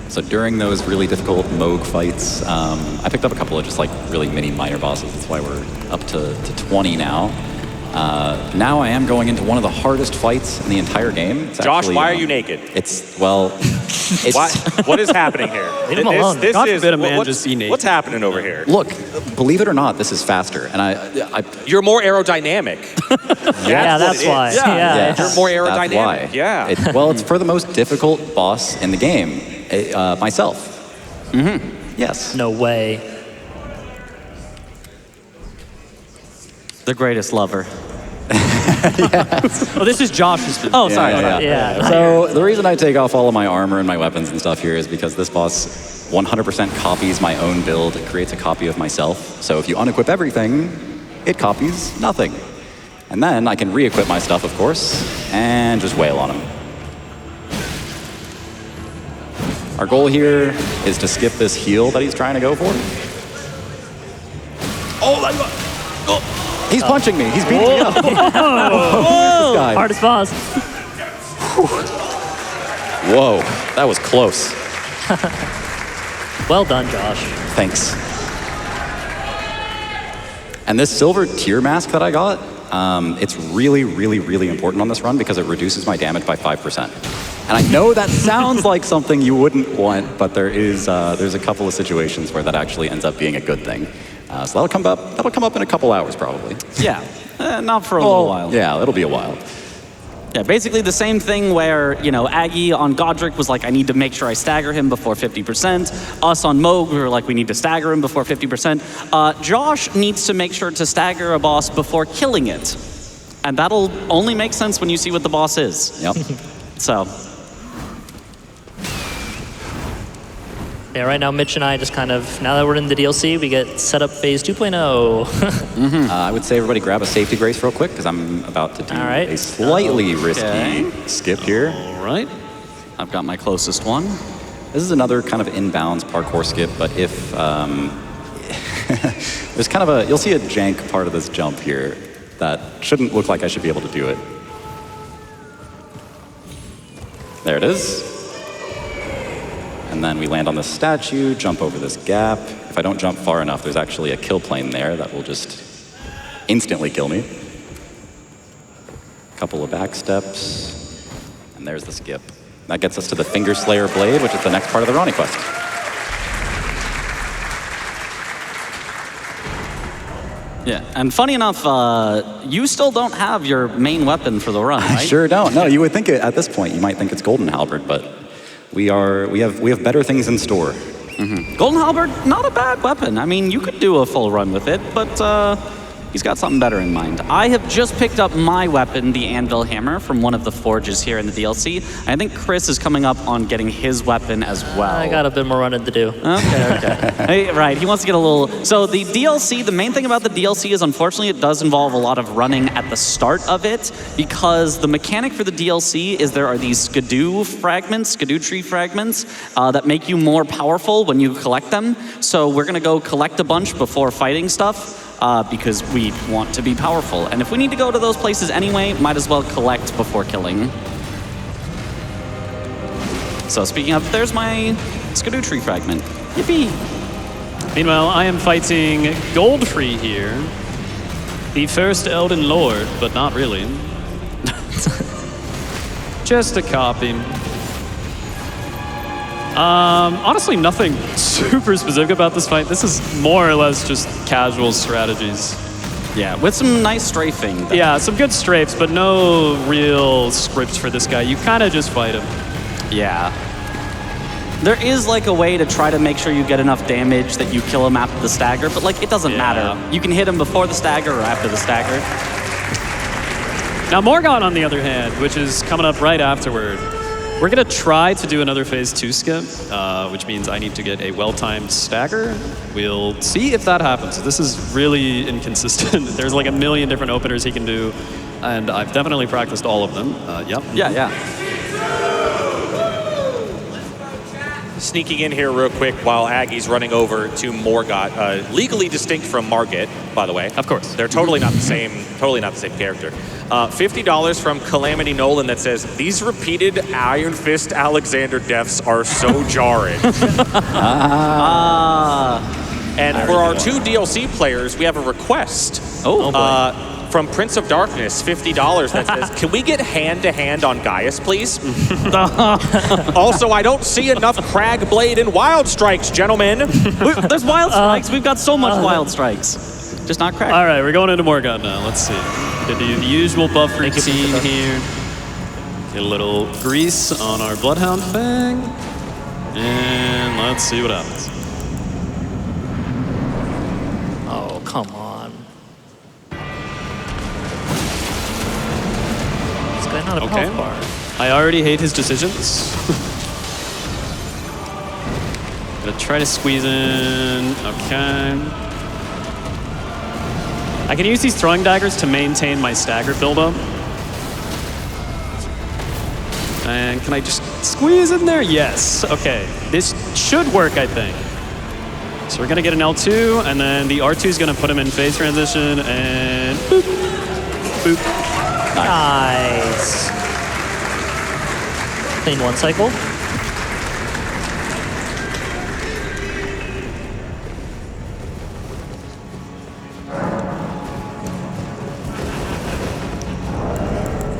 So during those really difficult Moog fights, I picked up a couple of just like really mini minor bosses. That's why we're up to 20 now. Now I am going into one of the hardest fights in the entire game. It's Josh, actually, why are you naked? It's, well, it's... What is happening here? Leave him alone. God forbid a man just be naked. What's happening over here? Look, believe it or not, this is faster. And You're more aerodynamic. Yeah, that's why. Yes, You're more that's aerodynamic. why. Yeah. It's for the most difficult boss in the game. Myself. Yes. No way. The greatest lover. Oh, this is Josh's business. Oh, sorry. Yeah. So the reason I take off all of my armor and my weapons and stuff here is because this boss 100% copies my own build. It creates a copy of myself. So if you unequip everything, it copies nothing. And then I can re-equip my stuff, of course, and just wail on him. Our goal here is to skip this heal that he's trying to go for. He's punching me. He's beating me up. This guy. Hardest boss. Whoa, that was close. Well done, Josh. Thanks. And this silver tier mask that I got, it's really, really, really important on this run because it reduces my damage by 5%. And I know that sounds like something you wouldn't want, but there's a couple of situations where that actually ends up being a good thing. So that'll come up in a couple hours probably. Yeah, not for a little while. Yeah, it'll be a while. Yeah, basically the same thing where, you know, Aggie on Godric was like, I need to make sure I stagger him before 50%. Us on Moog, we were like, we need to stagger him before 50%. Josh needs to make sure to stagger a boss before killing it. And that'll only make sense when you see what the boss is. Yep. So. Yeah, right now Mitch and I just kind of, now that we're in the DLC, we get set up phase 2.0. I would say everybody grab a safety grace real quick because I'm about to do a slightly risky skip here. All right. I've got my closest one. This is another kind of inbounds parkour skip, but if there's kind of you'll see a jank part of this jump here that shouldn't look like I should be able to do it. There it is. And then we land on the statue, jump over this gap. If I don't jump far enough, there's actually a kill plane there that will just instantly kill me. Couple of back steps, and there's the skip. That gets us to the Finger Slayer Blade, which is the next part of the Ronnie quest. Yeah, and funny enough, you still don't have your main weapon for the run, right? I sure don't. No, you would think at this point you might think it's Golden Halberd, but we have better things in store. Golden Halberd, not a bad weapon. I mean, you could do a full run with it, but he's got something better in mind. I have just picked up my weapon, the Anvil Hammer, from one of the forges here in the DLC. I think Chris is coming up on getting his weapon as well. I got a bit more running to do. Okay. Hey, right, he wants to get a little... So the DLC, the main thing about the DLC is unfortunately it does involve a lot of running at the start of it because the mechanic for the DLC is there are these skidoo tree fragments that make you more powerful when you collect them. So we're gonna go collect a bunch before fighting stuff. Because we want to be powerful. And if we need to go to those places anyway, might as well collect before killing. So speaking of, there's my skidoo tree fragment. Yippee! Meanwhile, I am fighting Goldfree here. The first Elden Lord, but not really. Just a copy. Honestly, nothing super specific about this fight. This is more or less just casual strategies. Yeah, with some nice strafing. Yeah, some good strafes, but no real script for this guy. You kind of just fight him. Yeah. There is like a way to try to make sure you get enough damage that you kill him after the stagger, but like it doesn't matter. You can hit him before the stagger or after the stagger. Now Morgon, on the other hand, which is coming up right afterward, we're gonna try to do another phase 2 skip, which means I need to get a well-timed stagger. We'll see if that happens. This is really inconsistent. There's like a million different openers he can do, and I've definitely practiced all of them. Yep. Yeah. Sneaking in here real quick while Aggie's running over to Morgott, legally distinct from Margit, by the way. Of course. They're totally not the same character. $50 from Calamity Nolan that says, these repeated Iron Fist Alexander deaths are so jarring. And for our 2 DLC players, we have a request. Oh, boy. from Prince of Darkness, $50 that says, can we get hand-to-hand on Gaius, please? Also, I don't see enough Crag Blade and Wild Strikes, gentlemen. There's Wild Strikes. We've got so much Wild Strikes. Just not Crag. All right, we're going into Morgoth now. Let's see. Gonna do the usual buff routine here. Get a little grease on our Bloodhound Fang. And let's see what happens. Oh, come on. This guy not a Okay. health bar. I already hate his decisions. Gonna try to squeeze in. Okay. I can use these throwing daggers to maintain my staggered buildup. And can I just squeeze in there? Yes. Okay. This should work, I think. So we're gonna get an L2, and then the R2 is gonna put him in phase transition, and boop, boop. Nice. Clean one cycle.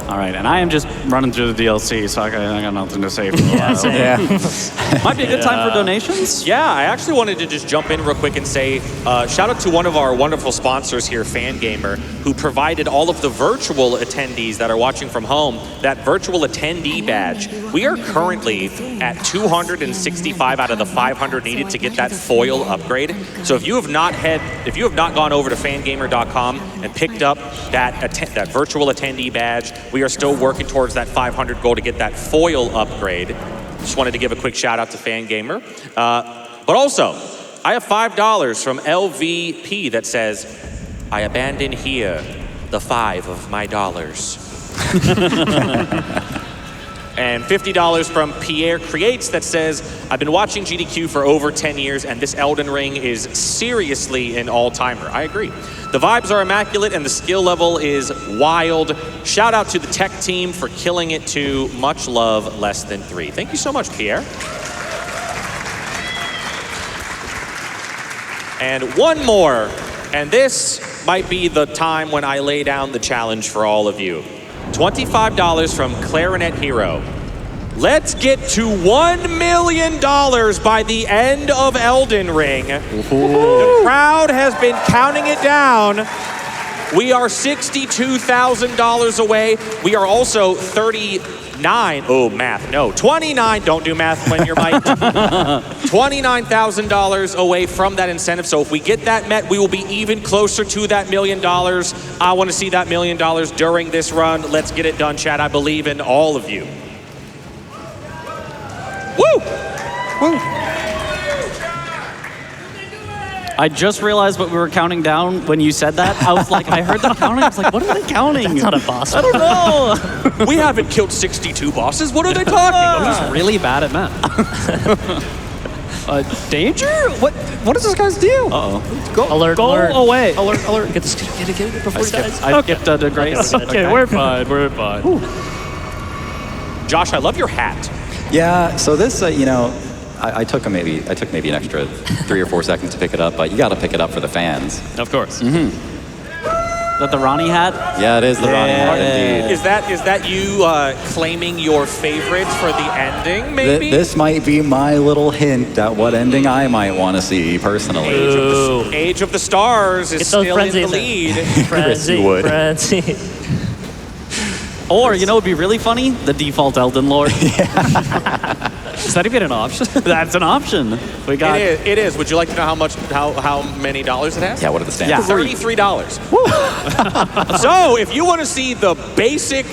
All right, and I am just running through the DLC, so I got nothing to say for a while. Might be a good time for donations. Yeah, I actually wanted to just jump in real quick and say shout out to one of our wonderful sponsors here, Fangamer, who provided all of the virtual attendees that are watching from home that virtual attendee badge. We are currently at 265 out of the 500 needed to get that foil upgrade. So if you have not gone over to fangamer.com and picked up that virtual attendee badge, we are still working towards that 500 goal to get that foil upgrade. Just wanted to give a quick shout out to Fangamer. But also, I have $5 from LVP that says, I abandon here the 5 of my dollars. And $50 from Pierre Creates that says, I've been watching GDQ for over 10 years and this Elden Ring is seriously an all-timer. I agree. The vibes are immaculate and the skill level is wild. Shout out to the tech team for killing it too. Much love, less than 3. Thank you so much, Pierre. And one more, and this might be the time when I lay down the challenge for all of you. $25 from Clarinet Hero. Let's get to $1 million by the end of Elden Ring. The crowd has been counting it down. We are $62,000 away. We are also 29, don't do math when you're Mike. $29,000 away from that incentive. So if we get that met, we will be even closer to that $1 million. I want to see that $1 million during this run. Let's get it done, Chad. I believe in all of you. Woo! Woo! I just realized what we were counting down when you said that. I was like, I heard them counting. I was like, what are they counting? That's not a boss. I don't know. We haven't killed 62 bosses. What are they talking about? He's really bad at math. Danger? What does this guy's do? Uh-oh. Go Alert. away. Alert. Get it before he dies. I skipped a grace. Okay, we're fine. We're fine. Josh, I love your hat. Yeah, so this, I took maybe an extra 3 or 4 seconds to pick it up, but you got to pick it up for the fans. Of course. Is that the Ronnie hat? Yeah, it is the Ronnie hat, indeed. Is that you claiming your favorites for the ending, maybe? This might be my little hint at what ending I might want to see personally. Age of the Stars is still in the lead. Frenzy would. Frenzy. Or, you know, it'd be really funny? The default Elden Lord. Is that even an option? That's an option. We got It is. Would you like to know how many dollars it has? Yeah, what are the stats? Yeah. $33. So if you want to see the basic,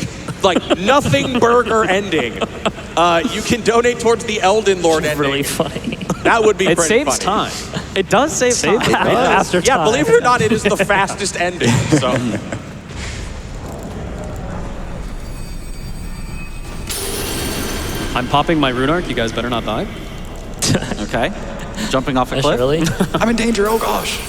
nothing burger ending, you can donate towards the Elden Lord ending. Really funny. That would be It pretty saves funny. time. It does save time. After time. Yeah, believe it or not, it is the fastest ending. So. I'm popping my rune arc. You guys better not die. Okay. Jumping off a cliff. Really? I'm in danger, oh gosh.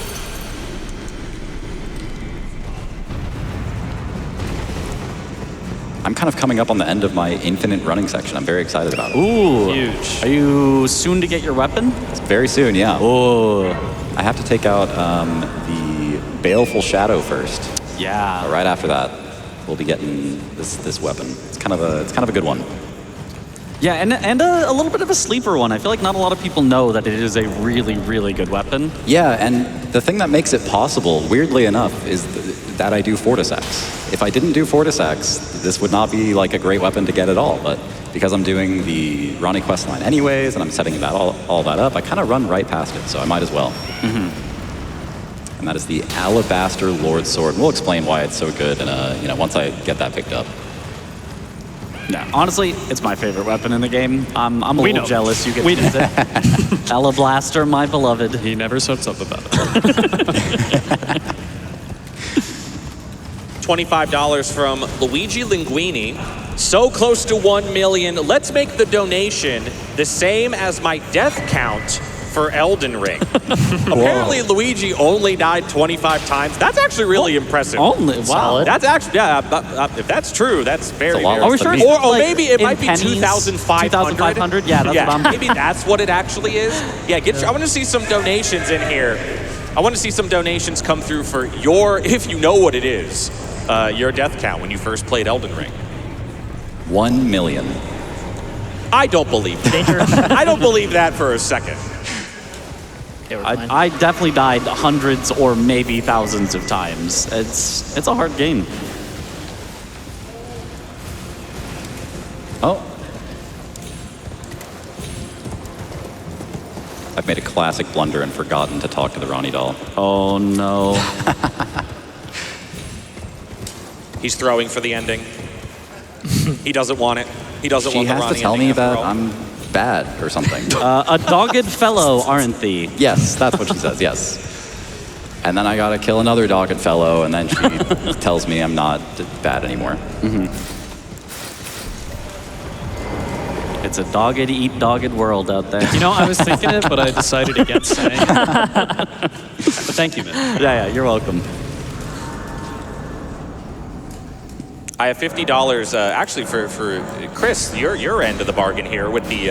I'm kind of coming up on the end of my infinite running section. I'm very excited about it. Ooh. Huge. Are you soon to get your weapon? It's very soon, yeah. Oh. I have to take out the Baleful Shadow first. Yeah. But right after that, we'll be getting this weapon. It's kind of a good one. Yeah, and a little bit of a sleeper one. I feel like not a lot of people know that it is a really, really good weapon. Yeah, and the thing that makes it possible, weirdly enough, is that I do Fortis X. If I didn't do Fortis X, this would not be like a great weapon to get at all. But because I'm doing the Ronnie questline anyways, and I'm setting that all that up, I kind of run right past it, so I might as well. And that is the Alabaster Lord Sword. We'll explain why it's so good, and once I get that picked up. Yeah, honestly, it's my favorite weapon in the game. I'm a little jealous you get to use it. Alablaster, my beloved. He never shuts up about it. $25 from Luigi Linguini. So close to 1 million. Let's make the donation the same as my death count for Elden Ring. Apparently, Luigi only died 25 times. That's actually really impressive. Only? Wow. Solid. That's actually, if that's true, that's very, It's a lot very less than me. Or Like, maybe it in might be pennies? 2,500. 2,500? Yeah, that's what I'm... Maybe that's what it actually is. Yeah, I want to see some donations in here. I want to see some donations come through for your, if you know what it is, your death count when you first played Elden Ring. 1 million. I don't believe that. I don't believe that for a second. Okay, we're fine. I definitely died hundreds or maybe thousands of times. It's a hard game. Oh. I've made a classic blunder and forgotten to talk to the Ronnie doll. Oh no. He's throwing for the ending. He doesn't want it. He doesn't She want the has Ronnie to tell ending me after that all. I'm bad or something. A dogged fellow, aren't thee? Yes, that's what she says, yes. And then I gotta kill another dogged fellow, and then she tells me I'm not bad anymore. It's a dogged eat dogged world out there. You know, I was thinking it, but I decided against saying it. But thank you, man. Yeah, you're welcome. I have $50 actually for Chris, your end of the bargain here with the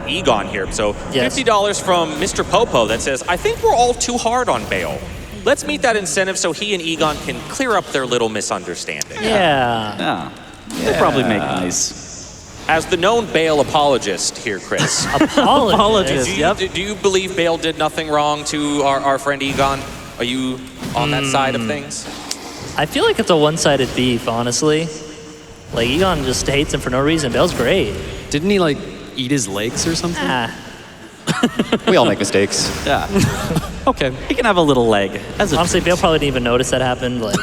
Egon here. So Yes. $50 from Mr. Popo that says, I think we're all too hard on Bale. Let's meet that incentive so he and Egon can clear up their little misunderstanding. Yeah. Yeah. They probably make nice. As the known Bale apologist here, Chris, Apologist. do you believe Bale did nothing wrong to our friend Egon? Are you on that side of things? I feel like it's a one-sided beef, honestly. Like, Egon just hates him for no reason. Bale's great. Didn't he, like, eat his legs or something? Ah. We all make mistakes. Yeah. Okay. He can have a little leg. As a Honestly, Bale probably didn't even notice that happened. Like,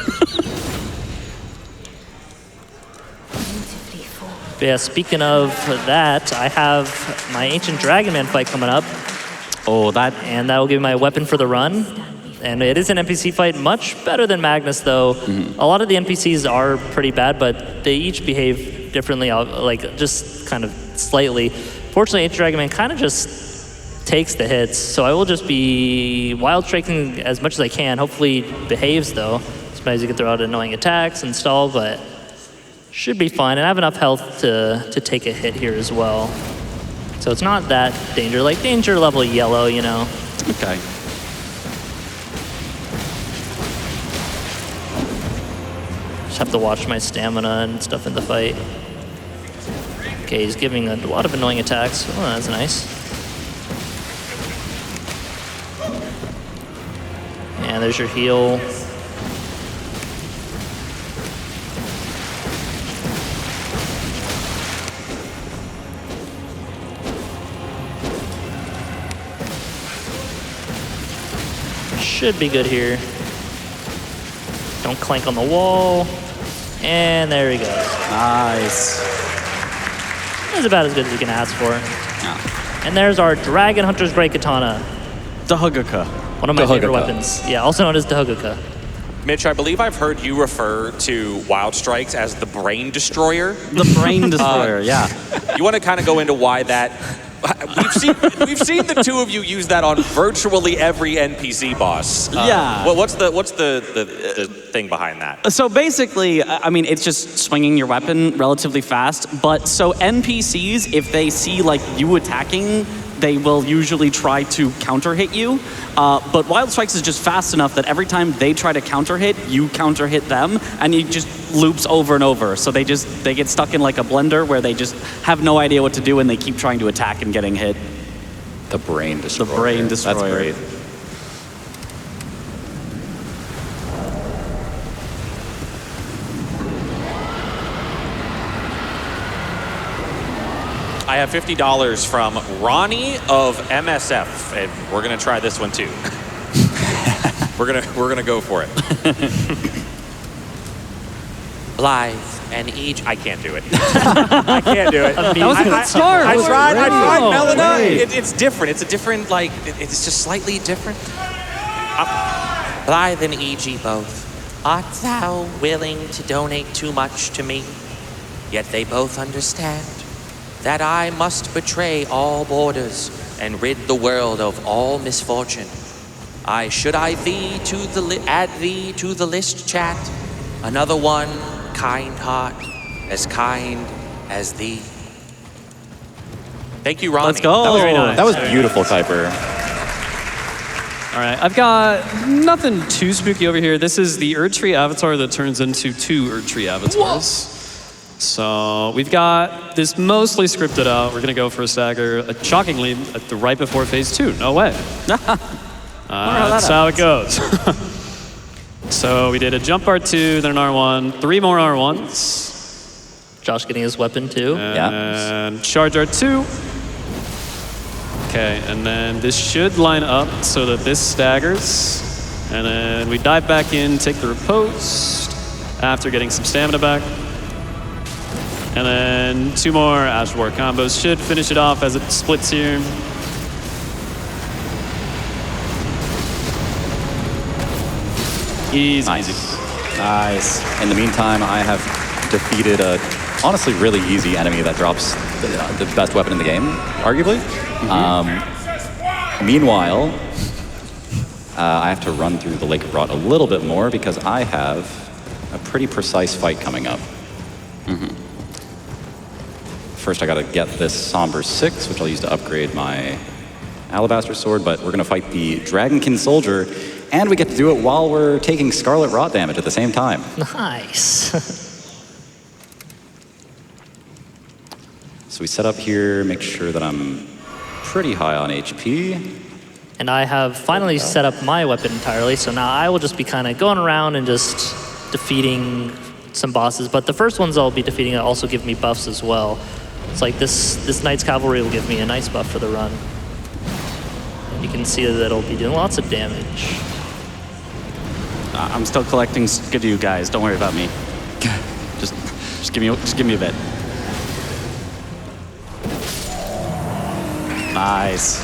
but yeah, speaking of that, I have my Ancient Dragon Man fight coming up, Oh, that. and that will give me my weapon for the run. And it is an NPC fight, much better than Magnus, though. A lot of the NPCs are pretty bad, but they each behave differently, like just kind of slightly. Fortunately, Ancient Dragon Man kind of just takes the hits, so I will just be wild striking as much as I can. Hopefully behaves, though. Sometimes you can throw out annoying attacks and stall, but should be fine. And I have enough health to take a hit here as well. So it's not that danger, like danger level yellow, you know. Okay. Just have to watch my stamina and stuff in the fight. Okay, he's giving a lot of annoying attacks. Oh, that's nice. And there's your heal. Should be good here. Don't clank on the wall. And there he goes. Nice. That's about as good as you can ask for. Yeah. And there's our Dragon Hunter's Great Katana. Dahuguka. One of my favorite Dahuguka. weapons. Yeah, also known as Dahuguka. Mitch, I believe I've heard you refer to Wild Strikes as the Brain Destroyer. The Brain Destroyer, yeah. You want to kind of go into why that? We've seen the two of you use that on virtually every NPC boss. Yeah. What's the thing behind that? So basically, I mean, it's just swinging your weapon relatively fast. But so NPCs, if they see like you attacking they will usually try to counter hit you. But Wild Strikes is just fast enough that every time they try to counter hit, you counter hit them, and it just loops over and over. So they get stuck in like a blender where they just have no idea what to do, and they keep trying to attack and getting hit. The Brain Destroyer. The Brain Destroyer. That's great. I have $50 from Ronnie of MSF, and we're gonna try this one too. we're gonna go for it. Blythe and each. I can't do it. I can't do it. That was a good start. I tried Melina. Great. It's different. It's a different, like, it's just slightly different. Blythe and E.G. both. Art thou willing to donate too much to me? Yet they both understand that I must betray all borders and rid the world of all misfortune. Should I add thee to the list, chat? Another one, kind heart, as kind as thee. Thank you, Ronnie. Let's go. That was very nice. That was beautiful, Keiper. All right, I've got nothing too spooky over here. This is the Erdtree avatar that turns into 2 Erdtree avatars. Whoa. So we've got this mostly scripted out. We're gonna go for a stagger, shockingly, right before phase 2. No way. That's how it goes. So we did a jump R2, then an R1, 3 more R1s. Josh getting his weapon too. And charge R2. Okay, and then this should line up so that this staggers. And then we dive back in, take the riposte after getting some stamina back. And then 2 more Ash War combos should finish it off as it splits here. Easy. Nice. In the meantime, I have defeated a honestly really easy enemy that drops the best weapon in the game, arguably. Meanwhile, I have to run through the Lake of Rot a little bit more because I have a pretty precise fight coming up. First, I gotta get this Somber 6, which I'll use to upgrade my Alabaster Sword, but we're gonna fight the Dragonkin Soldier, and we get to do it while we're taking Scarlet Rot damage at the same time. Nice. So we set up here, make sure that I'm pretty high on HP. And I have finally set up my weapon entirely, so now I will just be kind of going around and just defeating some bosses. But the first ones I'll be defeating also give me buffs as well. It's like this Knight's Cavalry will give me a nice buff for the run. And you can see that it'll be doing lots of damage. I'm still collecting Skidoo, guys. Don't worry about me. just give me a bit. Nice.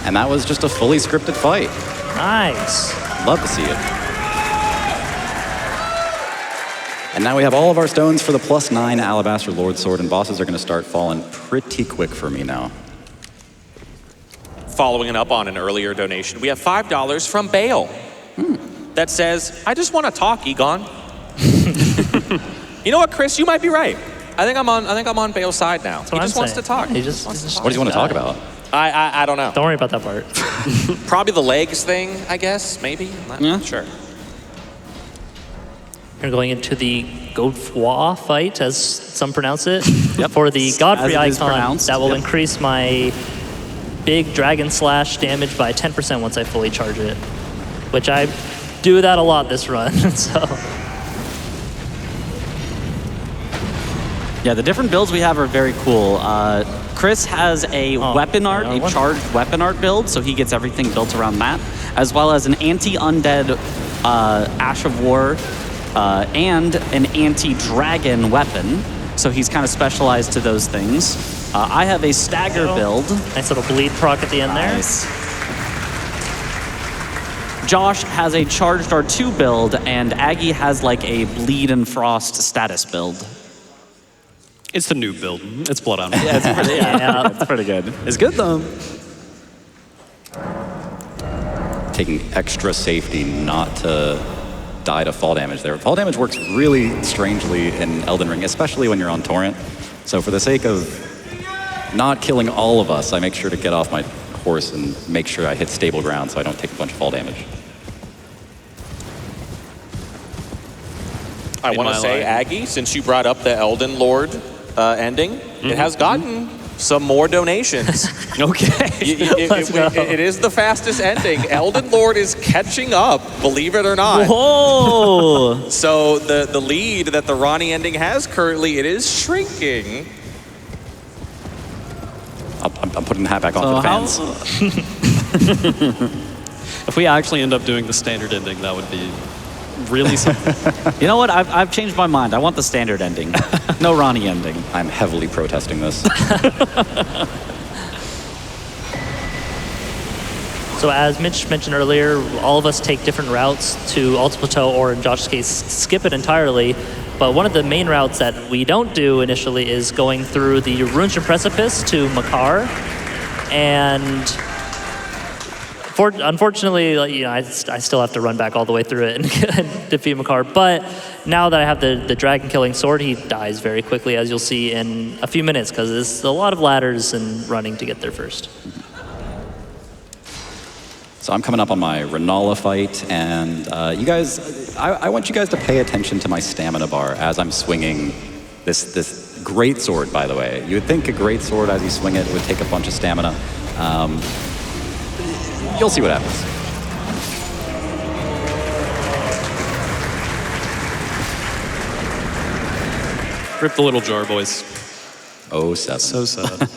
And that was just a fully scripted fight. Nice. Love to see it. And now we have all of our stones for the +9 Alabaster Lord Sword, and bosses are going to start falling pretty quick for me now. Following it up on an earlier donation, we have $5 from Bale that says, I just want to talk, Egon. You know what, Chris? You might be right. I think I'm on Bale's side now. He just wants to talk. He just What does he want to talk about? I don't know. Don't worry about that part. Probably the legs thing, I guess, maybe. Not sure. We're going into the Godefroy fight, as some pronounce it, for the Godfrey icon that will increase my big Dragon Slash damage by 10% once I fully charge it, which I do that a lot this run, so. Yeah, the different builds we have are very cool. Chris has a weapon art, a charged weapon art build, so he gets everything built around that, as well as an anti-undead Ash of War and an anti-dragon weapon. So he's kind of specialized to those things. I have a stagger build. Nice little bleed proc at the end there. Josh has a charged R2 build, and Aggie has like a bleed and frost status build. It's the new build. It's Bloodhound. Yeah, it's pretty, it's pretty good. It's good though. Taking extra safety not to die to fall damage there. Fall damage works really strangely in Elden Ring, especially when you're on Torrent. So for the sake of not killing all of us, I make sure to get off my horse and make sure I hit stable ground so I don't take a bunch of fall damage. I want to say, Aggie, since you brought up the Elden Lord ending, it has gotten some more donations. Okay. It is the fastest ending. Elden Lord is catching up, believe it or not. Whoa! So the lead that the Ronnie ending has currently, it is shrinking. I'm putting the hat back on for the fans. If we actually end up doing the standard ending, that would be really simple. You know what? I've changed my mind. I want the standard ending. No Ronnie ending. I'm heavily protesting this. So as Mitch mentioned earlier, all of us take different routes to Alta Plateau, or in Josh's case, skip it entirely. But one of the main routes that we don't do initially is going through the Ruined Precipice to Makar. And unfortunately, you know, I still have to run back all the way through it and defeat Makar. But now that I have the dragon killing sword, he dies very quickly, as you'll see in a few minutes, because there's a lot of ladders and running to get there first. So I'm coming up on my Renala fight, and you guys, I want you guys to pay attention to my stamina bar as I'm swinging this great sword, by the way. You would think a great sword, as you swing it, would take a bunch of stamina. You'll see what happens. Rip the little jar, boys. Oh, 7. So sad.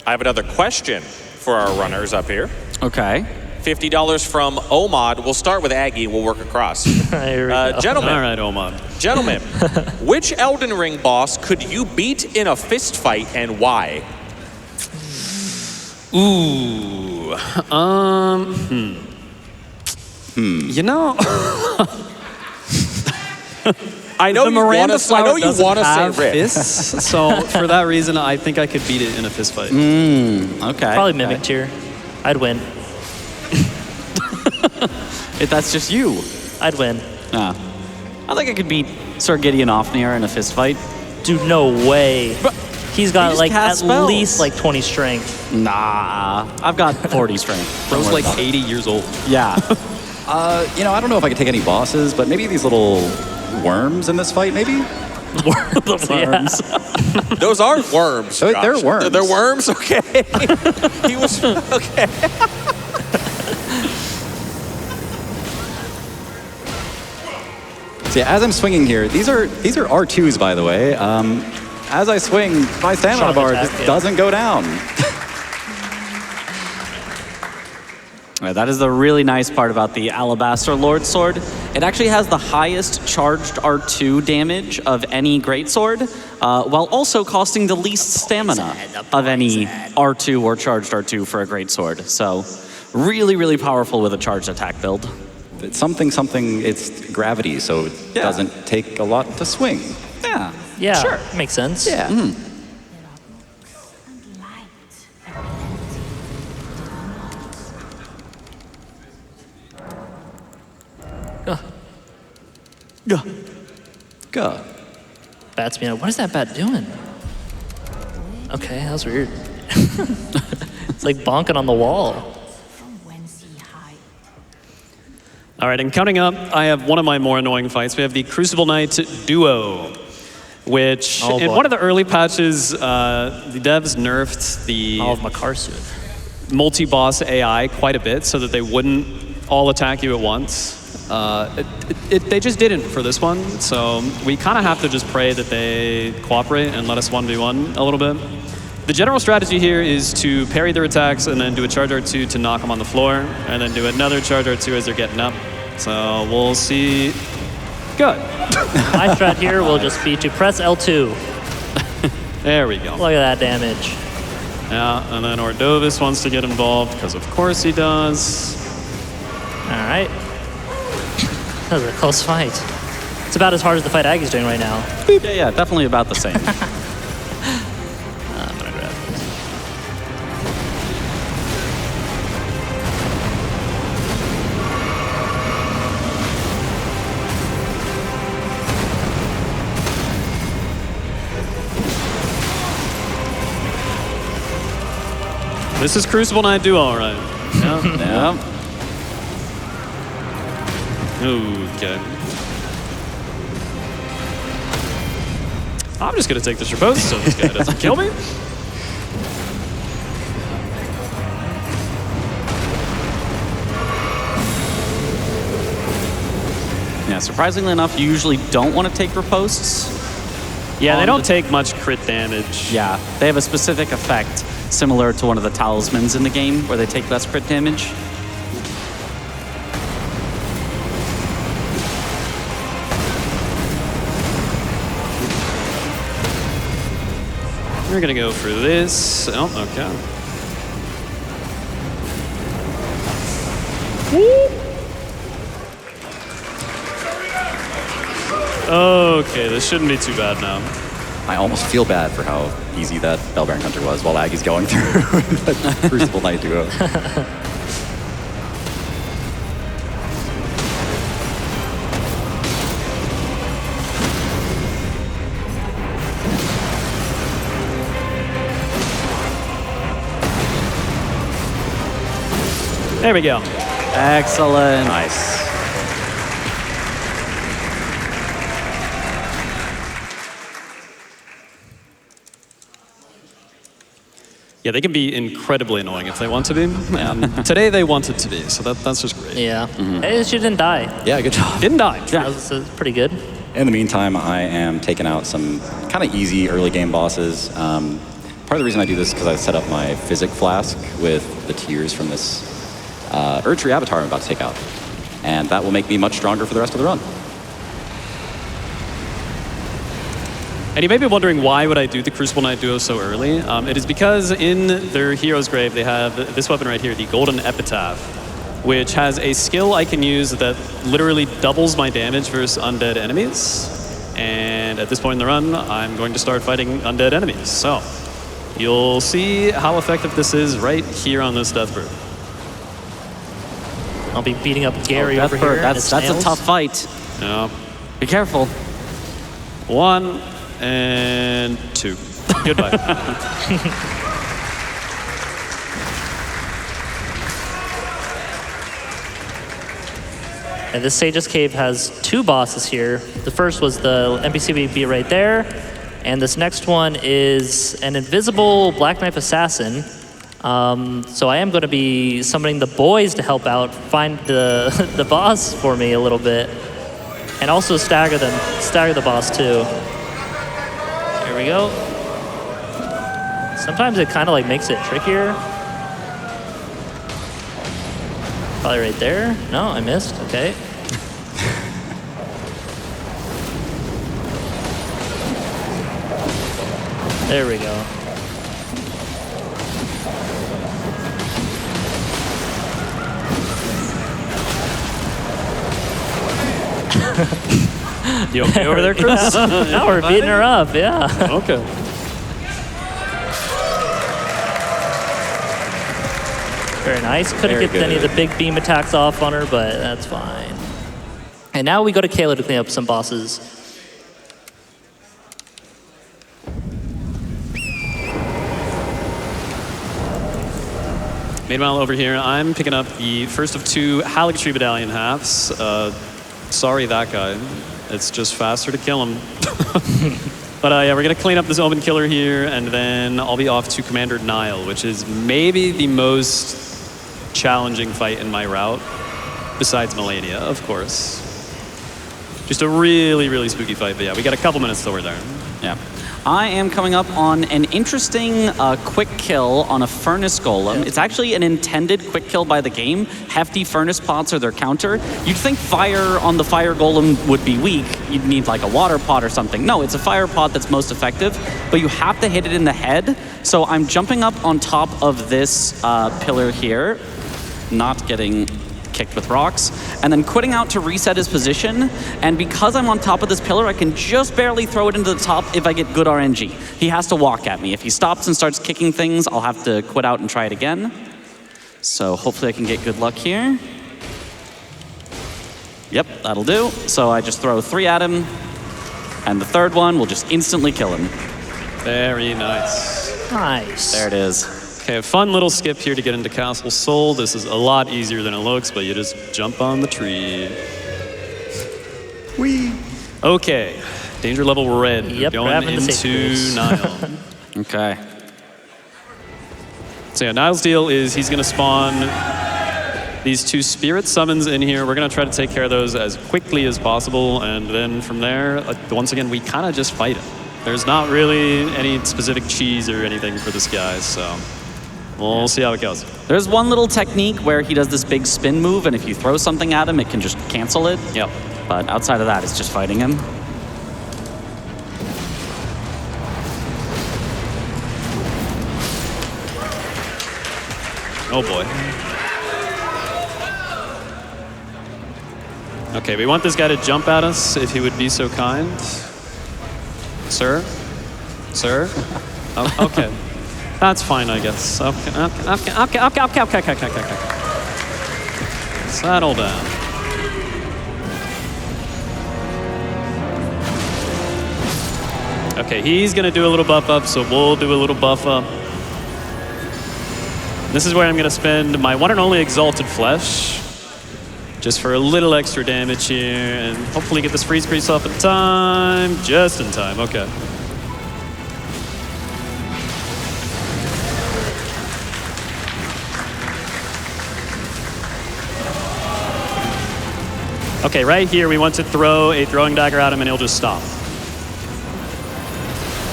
I have another question for our runners up here. Okay. $50 from Omad. We'll start with Aggie. We'll work across. Here we go. Gentlemen. All right, Omad. Gentlemen, which Elden Ring boss could you beat in a fist fight and why? Ooh. You know, I know the you Miranda want flower to doesn't say have Rick. fists, so for that reason, I think I could beat it in a fist fight. Okay. Probably Mimic Tier. I'd win. If that's just you. I'd win. I think I could beat Sir Gideon Ofnir in a fist fight. Dude, no way. He's got just like at cast spells. least like 20 strength. Nah, I've got 40 strength. Bro's like 80 years old. Yeah. You know, I don't know if I could take any bosses, but maybe these little worms in this fight, maybe? Worms. Those aren't worms. They're Josh. worms. They're worms? Okay. He was, okay. So yeah, as I'm swinging here, these are R2s, by the way. As I swing, my stamina Shock bar attack, just yeah. doesn't go down. Right, that is the really nice part about the Alabaster Lord Sword. It actually has the highest charged R2 damage of any greatsword, while also costing the least stamina of any R2 or charged R2 for a greatsword. So really, really powerful with a charged attack build. It's something, it's gravity, so it doesn't take a lot to swing. Yeah. Yeah, Sure. makes sense. Yeah. Go. Bats me out. What is that bat doing? Okay, that was weird. It's like bonking on the wall. All right, and coming up, I have one of my more annoying fights. We have the Crucible Knight duo, which in one of the early patches, the devs nerfed the All of Makar suit. multi-boss AI quite a bit so that they wouldn't all attack you at once. They just didn't for this one, so we kind of have to just pray that they cooperate and let us 1v1 a little bit. The general strategy here is to parry their attacks and then do a charge R2 to knock them on the floor, and then do another charge R2 as they're getting up. So we'll see. Good. My strat here will just be to press L2. There we go. Look at that damage. Yeah, and then Ordovis wants to get involved, because of course he does. All right. That was a close fight. It's about as hard as the fight Aggie's doing right now. Yeah, definitely about the same. I'm gonna grab this. This is Crucible Knight Duo, all right. Yeah. Yeah. Okay. I'm just gonna take this riposte so this guy doesn't kill me. Yeah, surprisingly enough, you usually don't want to take ripostes. Yeah, they don't take much crit damage. Yeah, they have a specific effect similar to one of the talismans in the game where they take less crit damage. We're gonna go for this. Oh, okay. Okay, this shouldn't be too bad now. I almost feel bad for how easy that Bellbearing Hunter was while Aggi's going through that Crucible Knight Duo. There we go. Excellent. Nice. Yeah, they can be incredibly annoying if they want to be. And today they wanted to be, so that's just great. Yeah. Hey, she didn't die. Yeah, good job. Didn't die. That's pretty good. In the meantime, I am taking out some kind of easy early game bosses. Part of the reason I do this is because I set up my Physic Flask with the tears from this Erdtree Avatar I'm about to take out. And that will make me much stronger for the rest of the run. And you may be wondering why would I do the Crucible Knight Duo so early? It is because in their hero's grave they have this weapon right here, the Golden Epitaph, which has a skill I can use that literally doubles my damage versus undead enemies. And at this point in the run, I'm going to start fighting undead enemies. So you'll see how effective this is right here on this Deathbird. I'll be beating up Gary over Deathbird, here. that's a tough fight. Yeah. Be careful. 1 and 2. Goodbye. And this Sage's Cave has 2 bosses here. The first was the NPC we beat right there. And this next one is an invisible Black Knife Assassin. So I am going to be summoning the boys to help out, find the boss for me a little bit. And also stagger the boss too. There we go. Sometimes it kind of like makes it trickier. Probably right there. No, I missed. Okay. There we go. You okay over there, Chris? Yeah. Now we're beating her up, yeah. Okay. Very nice. Couldn't Very get any of good. the big beam attacks off on her, but that's fine. And now we go to Kayla to clean up some bosses. Meanwhile, over here, I'm picking up the first of 2 Haligtree Battalion halves. Sorry, that guy. It's just faster to kill him. But yeah, we're going to clean up this Omen Killer here, and then I'll be off to Commander Nile, which is maybe the most challenging fight in my route, besides Melania, of course. Just a really, really spooky fight, but yeah, we got a couple minutes till we're there. Yeah. I am coming up on an interesting quick kill on a Furnace Golem. It's actually an intended quick kill by the game. Hefty Furnace Pots are their counter. You'd think fire on the Fire Golem would be weak. You'd need like a water pot or something. No, it's a fire pot that's most effective, but you have to hit it in the head. So I'm jumping up on top of this pillar here, not getting kicked with rocks, and then quitting out to reset his position. And because I'm on top of this pillar, I can just barely throw it into the top if I get good RNG. He has to walk at me. If he stops and starts kicking things, I'll have to quit out and try it again. So hopefully I can get good luck here. Yep, that'll do. So I just throw 3 at him, and the third one will just instantly kill him. Very nice. Nice. There it is. Okay, a fun little skip here to get into Castle Soul. This is a lot easier than it looks, but you just jump on the tree. Whee! Okay, danger level red. Yep, going grabbing the safe into place. Nile. Okay. So yeah, Nile's deal is he's gonna spawn these 2 spirit summons in here. We're gonna try to take care of those as quickly as possible, and then from there, once again, we kind of just fight him. There's not really any specific cheese or anything for this guy, so we'll see how it goes. There's one little technique where he does this big spin move, and if you throw something at him, it can just cancel it. Yep. But outside of that, it's just fighting him. Oh boy. Okay, we want this guy to jump at us if he would be so kind. Sir? Sir? Oh, okay. That's fine, I guess. Okay. Settle down. Okay, he's gonna do a little buff up, so we'll do a little buff up. This is where I'm gonna spend my one and only Exalted Flesh, just for a little extra damage here, and hopefully get this freeze crease off in time. Just in time, okay. Okay, right here we want to throw a throwing dagger at him and he'll just stop.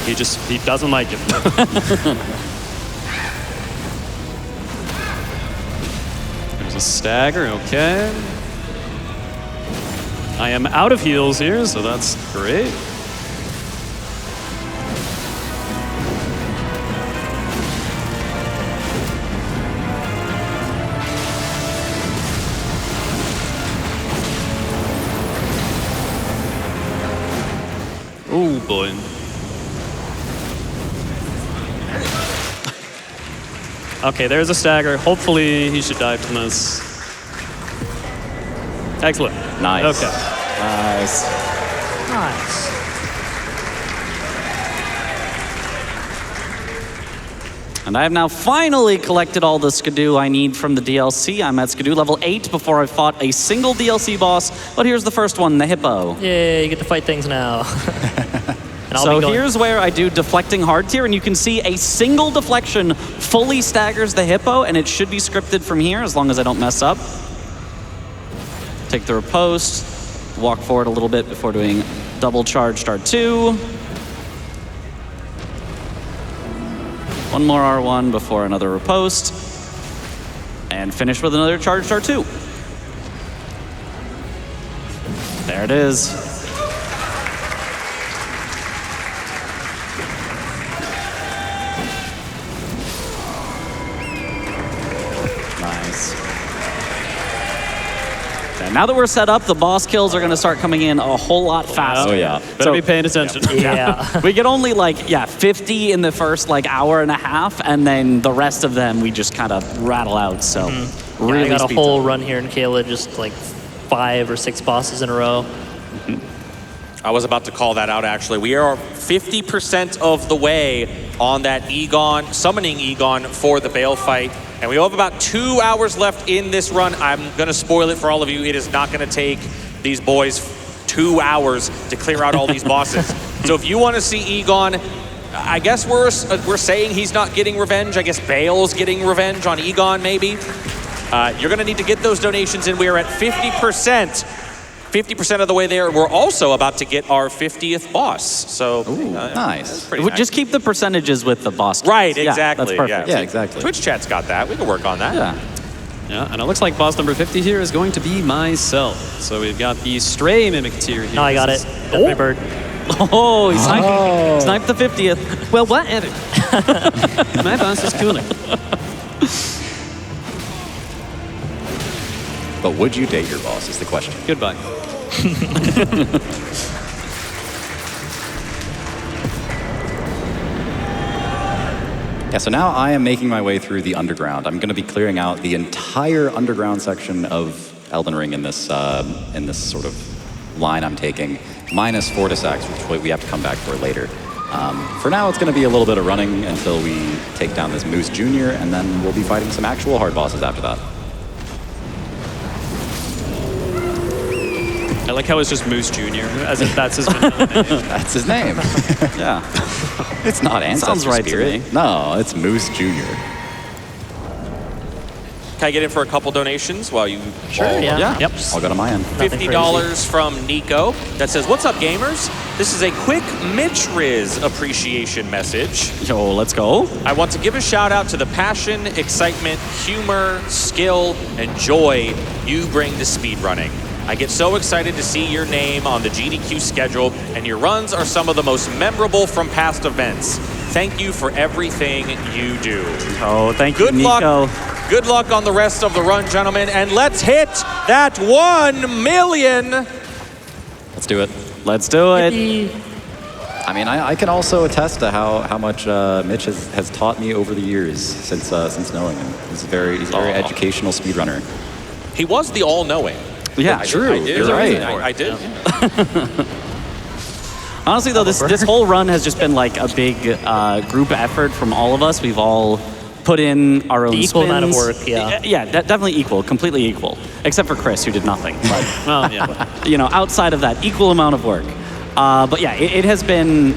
He doesn't like it. There's a stagger, okay. I am out of heals here, so that's great. Oh boy. Okay, there's a stagger. Hopefully he should die from this. Excellent. Nice. Okay. Nice. Nice. And I have now finally collected all the Skidoo I need from the DLC. I'm at Skidoo level 8 before I fought a single DLC boss. But here's the first one, the Hippo. Yay, you get to fight things now. And So here's where I do deflecting hard tier, and you can see a single deflection fully staggers the Hippo, and it should be scripted from here as long as I don't mess up. Take the riposte, walk forward a little bit before doing double charge start 2. One more R1 before another riposte, and finish with another charge start 2. There it is. Now that we're set up, the boss kills are going to start coming in a whole lot faster. Oh, yeah. Better be paying attention. Yeah. We get only 50 in the first hour and a half, and then the rest of them we just kind of rattle out. So really I got a speeds whole up. run here in Kayla, just 5 or 6 bosses in a row. I was about to call that out, actually. We are 50% of the way on that Egon, summoning Egon for the Bale fight. And we have about 2 hours left in this run. I'm going to spoil it for all of you. It is not going to take these boys 2 hours to clear out all these bosses. So if you want to see Egon, I guess we're saying he's not getting revenge. I guess Bale's getting revenge on Egon, maybe. You're going to need to get those donations in. We are at 50%. 50% of the way there. We're also about to get our 50th boss. So Nice. that's pretty nice. Just keep the percentages with the boss. Right, kills. exactly. Yeah, that's perfect. Yeah, exactly. Twitch chat's got that. We can work on that. Yeah. Yeah, and it looks like boss number 50 here is going to be myself. So we've got the Stray Mimic tier here. No, I got it. Got my bird. Oh, he sniped the 50th. Well, whatever. My boss is cooler. But would you date your boss is the question. Goodbye. Yeah, so now I am making my way through the underground. I'm going to be clearing out the entire underground section of Elden Ring in this sort of line I'm taking, minus Fortisax, which we have to come back for later. For now, it's going to be a little bit of running until we take down this Moose Jr., and then we'll be fighting some actual hard bosses after that. I like how it's just Moose Jr., as if that's his vanilla name. That's his name. Yeah. It's not Ancestor Sounds right to Spirit. me. No, it's Moose Jr. Can I get in for a couple donations while you? Sure, all- yeah. Yep. I'll go to my end. Nothing $50 from Nico that says, "What's up, gamers? This is a quick Mitchriz appreciation message. Yo, let's go. I want to give a shout out to the passion, excitement, humor, skill, and joy you bring to speedrunning. I get so excited to see your name on the GDQ schedule, and your runs are some of the most memorable from past events. Thank you for everything you do." Oh, thank you, Good Nico. luck. Good luck on the rest of the run, gentlemen, and let's hit that 1 million. Let's do it. Let's do it. I mean, I can also attest to how much Mitch has taught me over the years since knowing him. He's a very educational speedrunner. He was the all-knowing. Yeah, True. I did. You're right. I did. Honestly, though, this whole run has just been like a big group effort from all of us. We've all put in our own equal amount of spins. work, yeah. Yeah, definitely equal, completely equal. Except for Chris, who did nothing. But, Well, yeah. you know, outside of that, equal amount of work. But yeah, it has been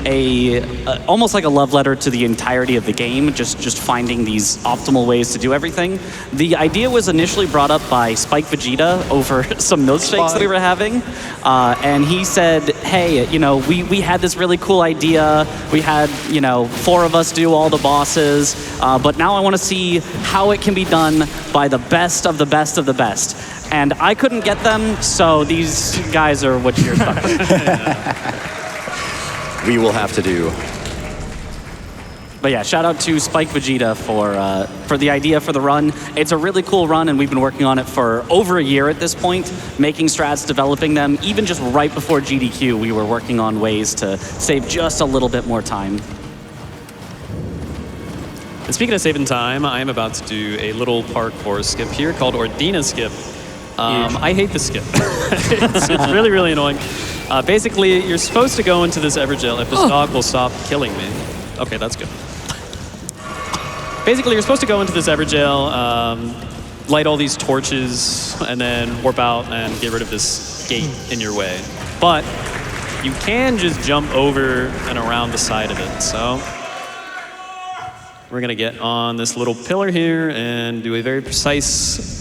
almost like a love letter to the entirety of the game, just finding these optimal ways to do everything. The idea was initially brought up by Spike Vegeta over some milkshakes that we were having. And he said, hey, you know, we had this really cool idea. We had, you know, 4 of us do all the bosses. But now I want to see how it can be done by the best of the best of the best. And I couldn't get them, so these guys are what you're stuck with. We will have to do. But yeah, shout out to Spike Vegeta for the idea for the run. It's a really cool run, and we've been working on it for over a year at this point, making strats, developing them. Even just right before GDQ, we were working on ways to save just a little bit more time. And speaking of saving time, I am about to do a little parkour skip here called Ordina Skip. I hate the skip. it's really, really annoying. Basically, you're supposed to go into this Evergel if this dog will stop killing me. Okay, that's good. Basically, you're supposed to go into this Evergel, light all these torches, and then warp out and get rid of this gate in your way. But you can just jump over and around the side of it, so we're gonna get on this little pillar here and do a very precise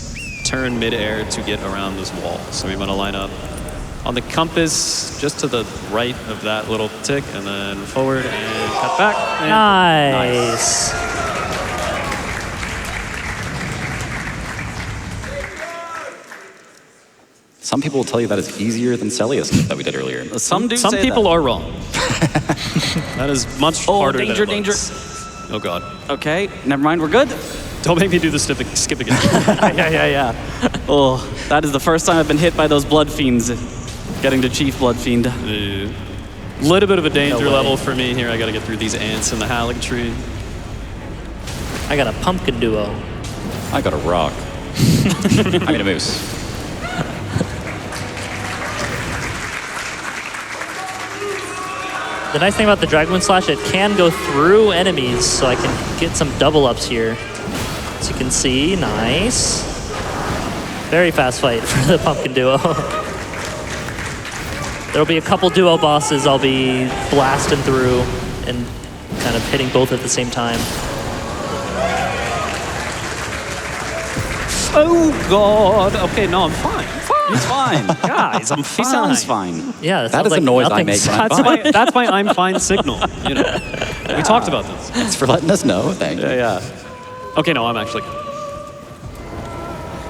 turn mid-air to get around this wall. So we want to line up on the compass just to the right of that little tick, and then forward and cut back. And Nice. Some people will tell you that is easier than Celia's that we did earlier. Some do Some say people that. are wrong. That is much harder danger, than it danger. looks. Oh God. Okay, never mind, we're good. Don't make me do the skip again. Yeah. Oh, that is the first time I've been hit by those blood fiends. Getting to Chief Blood Fiend. Little bit of a danger No way. level for me here. I gotta get through these ants in the Halleck tree. I got a pumpkin duo. I got a rock. I mean a moose. The nice thing about the Dragon Slash, it can go through enemies, so I can get some double ups here. As you can see, nice. Very fast fight for the pumpkin duo. There'll be a couple duo bosses I'll be blasting through and kind of hitting both at the same time. Oh God. Okay, no, I'm fine. He's fine. Guys, I'm fine. He sounds fine. Yeah, That sounds is like the noise I nothing's- make when I'm fine. That's my I'm fine signal. You know, we talked about this. Thanks for letting us know. Thank you. Yeah. Okay, no, I'm actually.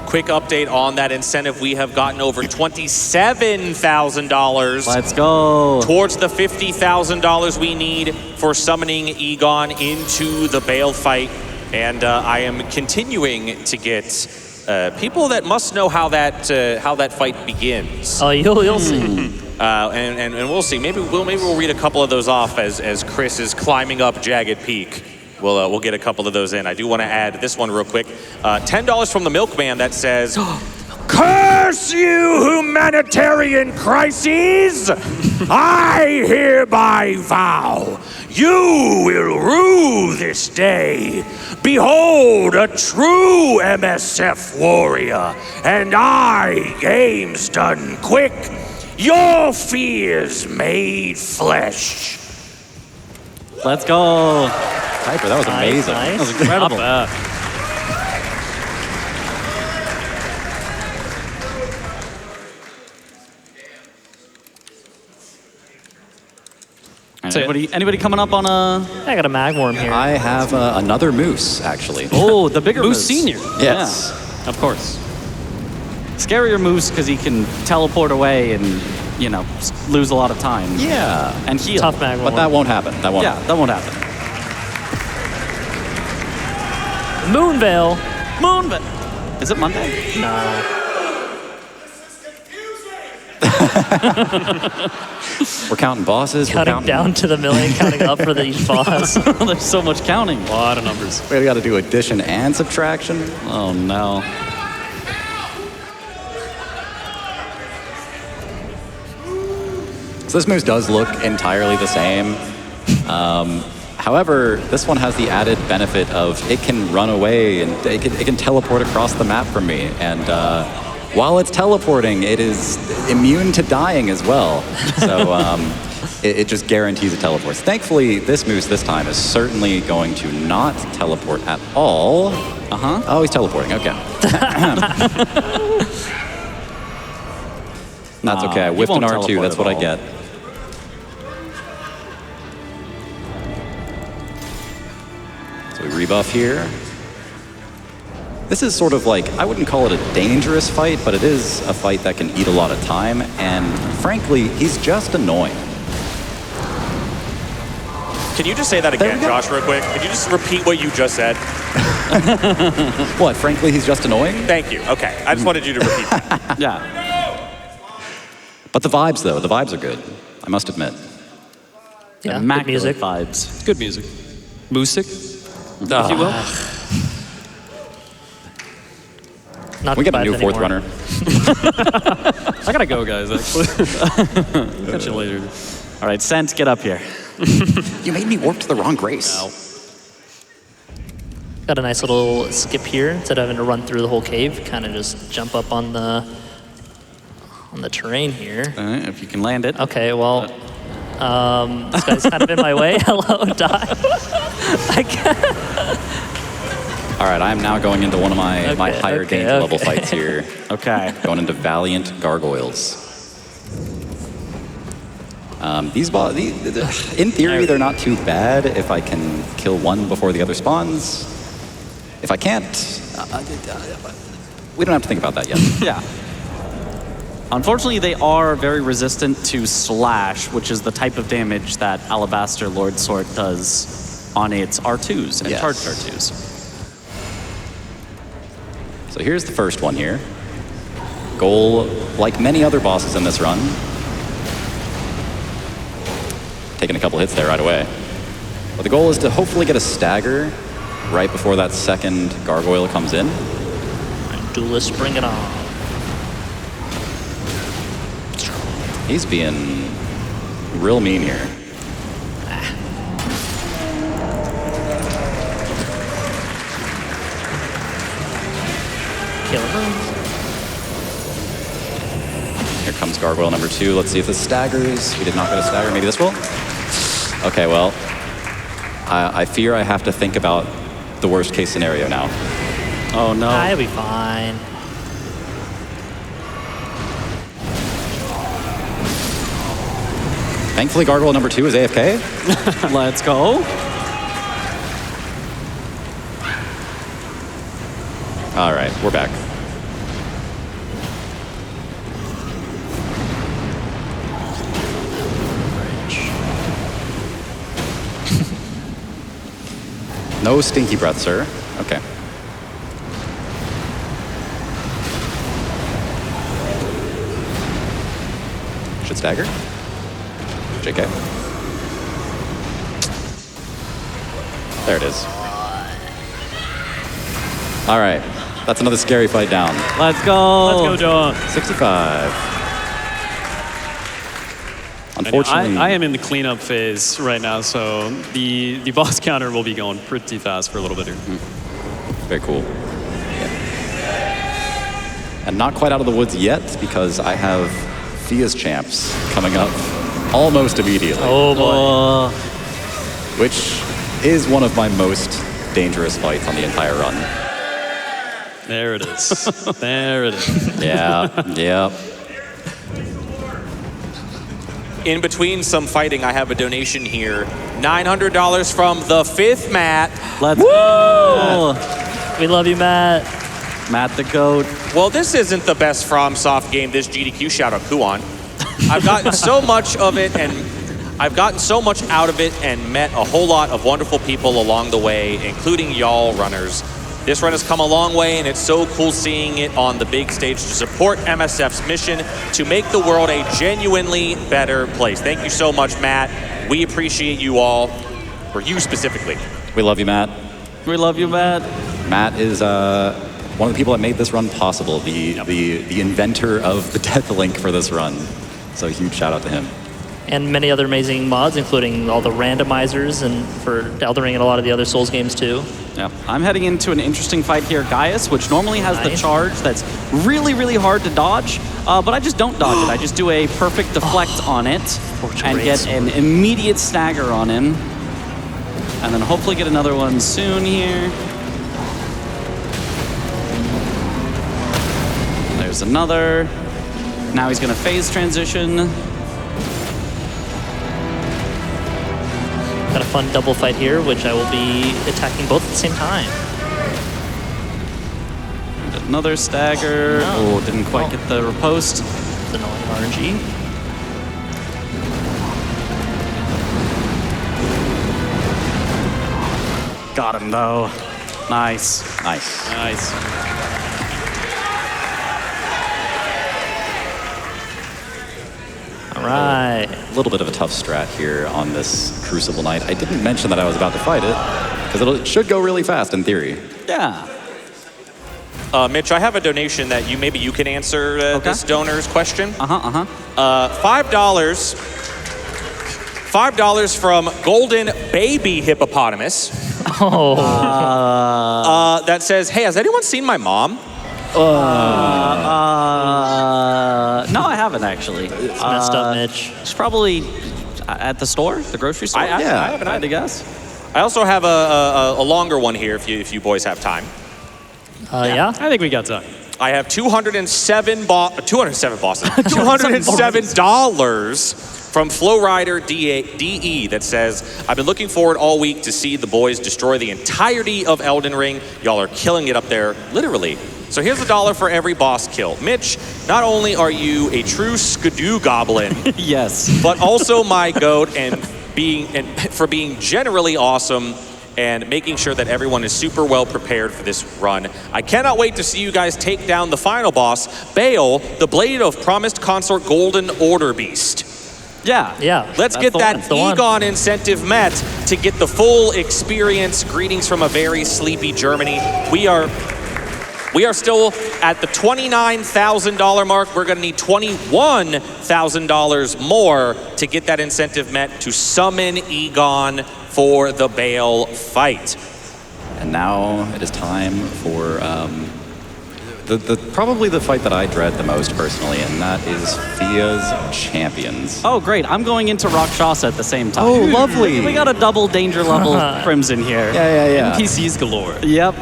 Quick update on that incentive. We have gotten over $27,000 Let's go. towards the $50,000 we need for summoning Egon into the Bale fight. And I am continuing to get people that must know how that fight begins. Oh, you'll see. And we'll see. Maybe we'll read a couple of those off as Chris is climbing up Jagged Peak. We'll get a couple of those in. I do want to add this one real quick. $10 from the Milkman that says, Curse you, humanitarian crises! I hereby vow you will rue this day. Behold, a true MSF warrior, and I, games done quick, your fears made flesh. Let's go. Keiper, that was amazing. Nice. That was incredible. Not bad. Anybody coming up on a... I got a Magworm here. I have another moose, actually. Oh, the bigger Moose moose. Senior. Yes. Yeah, of course. Scarier moose because he can teleport away and, you know, lose a lot of time. Yeah. And heal. Tough Magworm. But that won't happen. That won't Yeah, happen. that won't happen. Moonveil. Moon, is it Monday? No. We're counting bosses. Counting we're counting down to the million, counting up for each boss. There's so much counting. A lot of numbers. We got to do addition and subtraction. Oh, no. So this moose does look entirely the same. However, this one has the added benefit of it can run away and it can teleport across the map from me. And while it's teleporting, it is immune to dying as well. So it just guarantees it teleports. Thankfully, this moose this time is certainly going to not teleport at all. Uh-huh. Oh, he's teleporting. Okay. That's okay. I he whiffed an won't R2. teleport That's at what I all. get. So we rebuff here. This is sort of like, I wouldn't call it a dangerous fight, but it is a fight that can eat a lot of time. And frankly, he's just annoying. Can you just say that again, we go. Josh, real quick? Could you just repeat what you just said? What, frankly, he's just annoying? Thank you. Okay, I just wanted you to repeat that. Yeah. But the vibes, though, the vibes are good, I must admit. Yeah, good Immaculate music. vibes. It's good music. Music, if you will. Not We to got a buy new it fourth anymore. runner. I gotta go, guys, actually. Catch you later. All right, Sent, get up here. You made me warp to the wrong grace. Got a nice little skip here. Instead of having to run through the whole cave, kind of just jump up on the terrain here. All right, if you can land it. Okay, well, this guy's kind of in my way. Hello, die. I can't. All right, I am now going into one of my higher danger level fights here. Okay. Going into Valiant Gargoyles. In theory, they're not too bad if I can kill one before the other spawns. If I can't, we don't have to think about that yet. Yeah. Unfortunately, they are very resistant to slash, which is the type of damage that Alabaster Lord Sword does on its R2s and Yes. charged R2s. So here's the first one here. Goal, like many other bosses in this run, taking a couple hits there right away. But the goal is to hopefully get a stagger right before that second gargoyle comes in. Duelist, bring it on. He's being real mean here. Kill him. Here comes gargoyle number 2. Let's see if this staggers. We did not get a stagger. Maybe this will? Okay, well, I fear I have to think about the worst case scenario now. Oh, no. I'll be fine. Thankfully, gargoyle number 2 is AFK. Let's go. All right, we're back. No stinky breath, sir. Okay. Should stagger. JK. There it is. All right. That's another scary fight down. Let's go. Let's go, John. 65. Unfortunately, I am in the cleanup phase right now, so the boss counter will be going pretty fast for a little bit here. very cool. And not quite out of the woods yet because I have Fia's champs coming up almost immediately. Oh boy. Which is one of my most dangerous fights on the entire run. There it is. There it is. Yeah, yeah. In between some fighting, I have a donation here. $900 from the 5th Matt. Let's go. We love you, Matt. Matt the GOAT. Well, this isn't the best FromSoft game, this GDQ shout-out Kuon. I've gotten so much of it, and I've gotten so much out of it and met a whole lot of wonderful people along the way, including y'all runners. This run has come a long way, and it's so cool seeing it on the big stage to support MSF's mission to make the world a genuinely better place. Thank you so much, Matt. We appreciate you all, or you specifically. We love you, Matt. We love you, Matt. Matt is one of the people that made this run possible, the inventor of the death link for this run. So huge shout out to him. And many other amazing mods, including all the randomizers and for Elden Ring and a lot of the other Souls games too. Yeah, I'm heading into an interesting fight here, Gaius, which normally has the charge that's really, really hard to dodge, but I just don't dodge it. I just do a perfect deflect on it and get an immediate stagger on him. And then hopefully get another one soon here. There's another. Now he's gonna phase transition. Got a fun double fight here, which I will be attacking both at the same time. And another stagger. No. Oh, didn't quite get the riposte. It's annoying RNG. Got him though. Nice. Nice. Nice. All right. A little bit of a tough strat here on this Crucible night. I didn't mention that I was about to fight it, because it should go really fast in theory. Yeah. Mitch, I have a donation that maybe you can answer this donor's question. $5 from Golden Baby Hippopotamus. That says, hey, has anyone seen my mom? No, I haven't actually. It's messed up, Mitch. She's probably at the store, the grocery store. I haven't had to guess. I also have a longer one here if you boys have time. Yeah. I think we got time. I have $207 from Flowrider DE that says, I've been looking forward all week to see the boys destroy the entirety of Elden Ring. Y'all are killing it up there, literally. So here's $1 for every boss kill. Mitch, not only are you a true skidoo goblin, Yes. but also my goat for being generally awesome and making sure that everyone is super well prepared for this run. I cannot wait to see you guys take down the final boss, Baal, the Blade of Promised Consort Golden Order Beast. Yeah. Yeah. Let's that's get the that one. That's the one. Egon incentive met to get the full experience. Greetings from a very sleepy Germany. We are still at the $29,000 mark. We're going to need $21,000 more to get that incentive met to summon Egon for the Baal fight. And now it is time for probably the fight that I dread the most personally, and that is Fia's Champions. Oh, great. I'm going into Rakshasa at the same time. Oh, lovely. We got a double danger level Crimson here. Yeah. NPCs galore. Yep.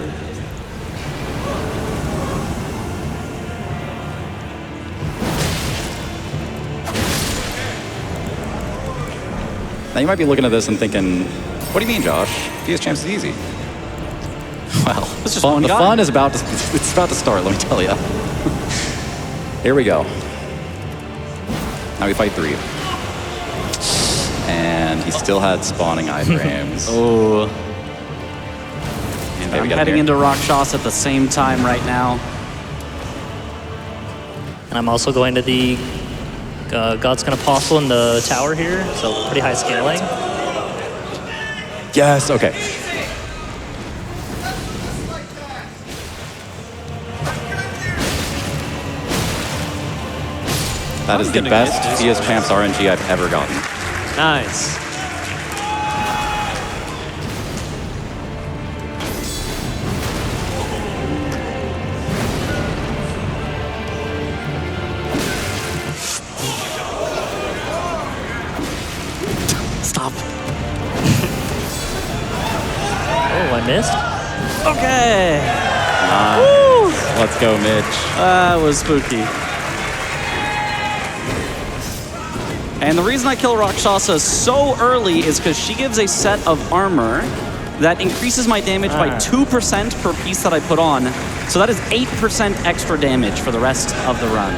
Now you might be looking at this and thinking, what do you mean, Josh? Fia's Champs is easy. Well, It's just the one guy. fun is about to start, let me tell you. Here we go. Now we fight 3. And he still had spawning iframes. Oh. And Okay, we I'm got him heading here. into Rakshasa at the same time right now. And I'm also going to the God's Gonna Apostle in the tower here, so pretty high scaling. Yes, okay. That is the gonna best get this CS one. Champs RNG I've ever gotten. Nice. Stop. Oh, I missed. Okay. Nice. Let's go, Mitch. That was spooky. And the reason I kill Rakshasa so early is because she gives a set of armor that increases my damage by 2% per piece that I put on. So that is 8% extra damage for the rest of the run.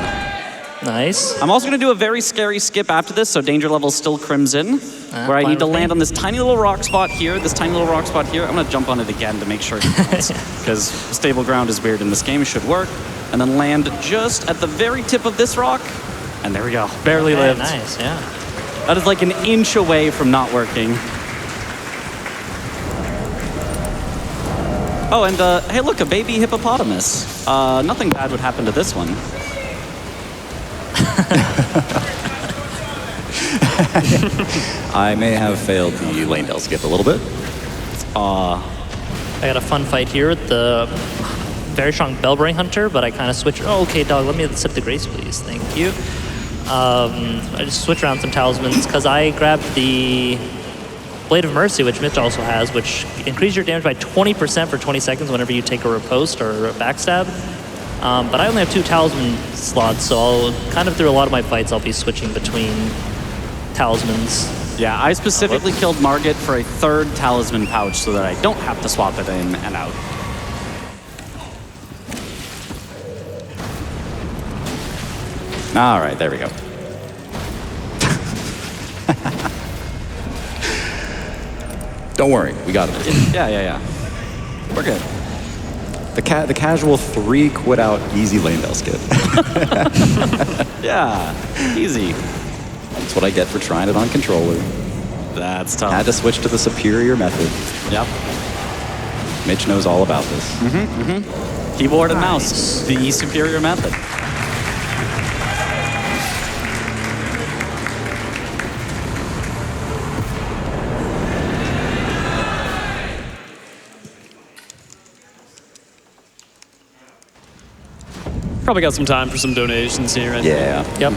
Nice. I'm also going to do a very scary skip after this, so danger level still crimson, where I fine need to with me. land on this tiny little rock spot here, this tiny little rock spot here. I'm going to jump on it again to make sure it counts, because stable ground is weird in this game. It should work. And then land just at the very tip of this rock, and there we go. Barely Okay, lived. nice, yeah. That is like an inch away from not working. Oh, and hey, look, a baby hippopotamus. Nothing bad would happen to this one. I may have failed the lane Dell skip a little bit. I got a fun fight here with the very strong Bellbrain Hunter, but I kind of switched. Oh, okay, dog, let me sip the Grace, please. Thank you. I just switched around some talismans because I grabbed the Blade of Mercy, which Mitch also has, which increases your damage by 20% for 20 seconds whenever you take a riposte or a backstab. But I only have 2 talisman slots, so I'll kind of through a lot of my fights, I'll be switching between talismans. Yeah, I specifically killed Margit for a 3rd talisman pouch so that I don't have to swap it in and out. All right, there we go. Don't worry, we got it. Yeah. We're good. The casual 3 quit out easy lane Dell skip. Yeah, easy. That's what I get for trying it on controller. That's tough. Had to switch to the superior method. Yep. Mitch knows all about this. Keyboard and mouse, the superior method. Probably got some time for some donations here. And Yeah. Yep.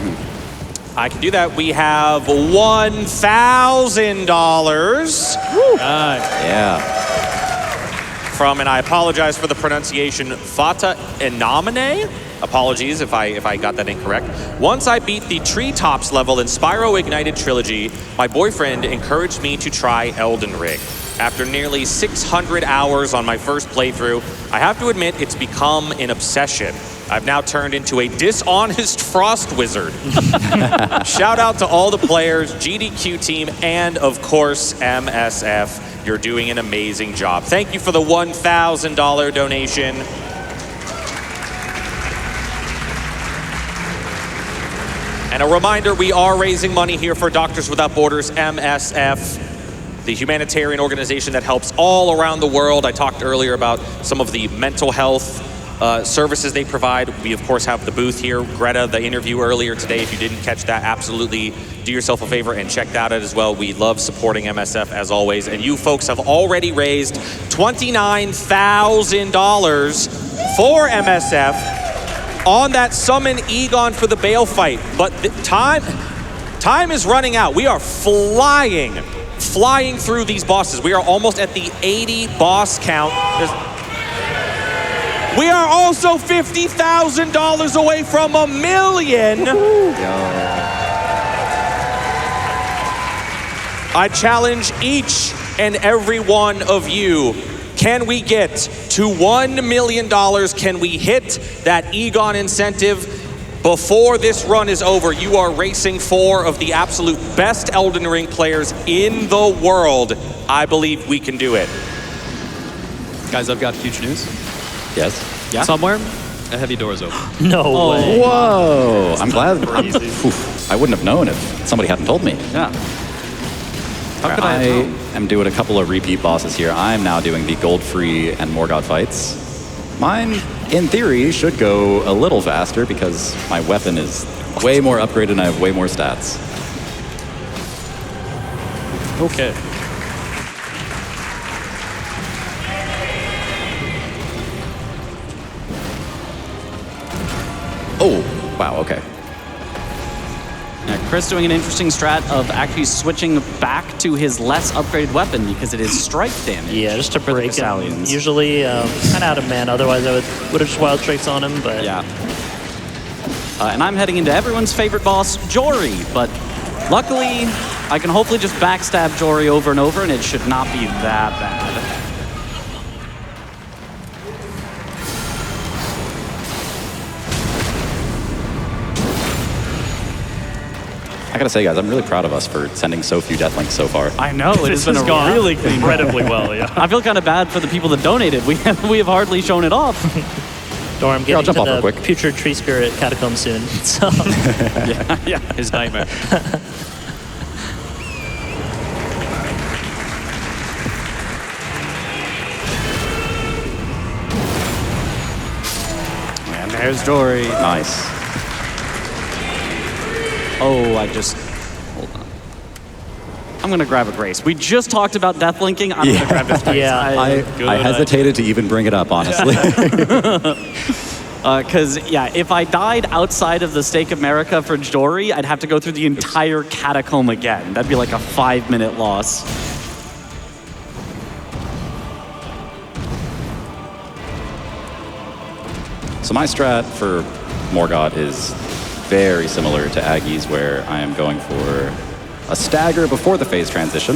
I can do that. We have $1,000 Nice. Yeah. from, and I apologize for the pronunciation, Fata Inamine. Apologies if I got that incorrect. Once I beat the Treetops level in Spyro Ignited Trilogy, my boyfriend encouraged me to try Elden Ring. After nearly 600 hours on my first playthrough, I have to admit it's become an obsession. I've now turned into a dishonest frost wizard. Shout out to all the players, GDQ team, and of course, MSF. You're doing an amazing job. Thank you for the $1,000 donation. And a reminder, we are raising money here for Doctors Without Borders, MSF, the humanitarian organization that helps all around the world. I talked earlier about some of the mental health services they provide. We, of course, have the booth here. Greta, the interview earlier today, if you didn't catch that, absolutely do yourself a favor and check that out as well. We love supporting MSF as always. And you folks have already raised $29,000 for MSF on that summon Egon for the Bale fight. But the time is running out. We are flying through these bosses. We are almost at the 80 boss count. We are also $50,000 away from $1 million. I challenge each and every one of you. Can we get to $1 million? Can we hit that Egon incentive before this run is over? You are racing 4 of the absolute best Elden Ring players in the world. I believe we can do it. Guys, I've got huge news. Yes. Yeah? Somewhere, a heavy door is open. No way. Whoa! I'm glad. I wouldn't have known if somebody hadn't told me. Yeah. How could I I have known? am doing a couple of repeat bosses here. I'm now doing the gold-free and Morgoth fights. Mine in theory, should go a little faster because my weapon is way more upgraded and I have way more stats. Okay. Oh, wow, okay. Yeah, Chris doing an interesting strat of actually switching back to his less upgraded weapon because it is strike damage. Yeah, just to for the break him. Crystallians. Usually, kind of out of mana. Otherwise, I would have just wild strikes on him. But Yeah. And I'm heading into everyone's favorite boss, Jory. But luckily, I can hopefully just backstab Jory over and over, and it should not be that bad. I gotta say, guys, I'm really proud of us for sending so few deathlinks so far. I know, it has been a gone really incredibly well, yeah. I feel kind of bad for the people that donated. We have hardly shown it off. Dorm, I'm Here, I'll getting jump off to real the quick. putrid tree spirit catacomb soon. So Yeah, his nightmare. And there's Jory. Nice. Oh, hold on. I'm gonna grab a Grace. We just talked about deathlinking. I'm gonna grab this Grace. Yeah. I hesitated to even bring it up, honestly. Because, yeah, if I died outside of the Stake of America for Jory, I'd have to go through the entire catacomb again. That'd be like a 5-minute loss. So my strat for Morgoth is very similar to Aggie's, where I am going for a stagger before the phase transition,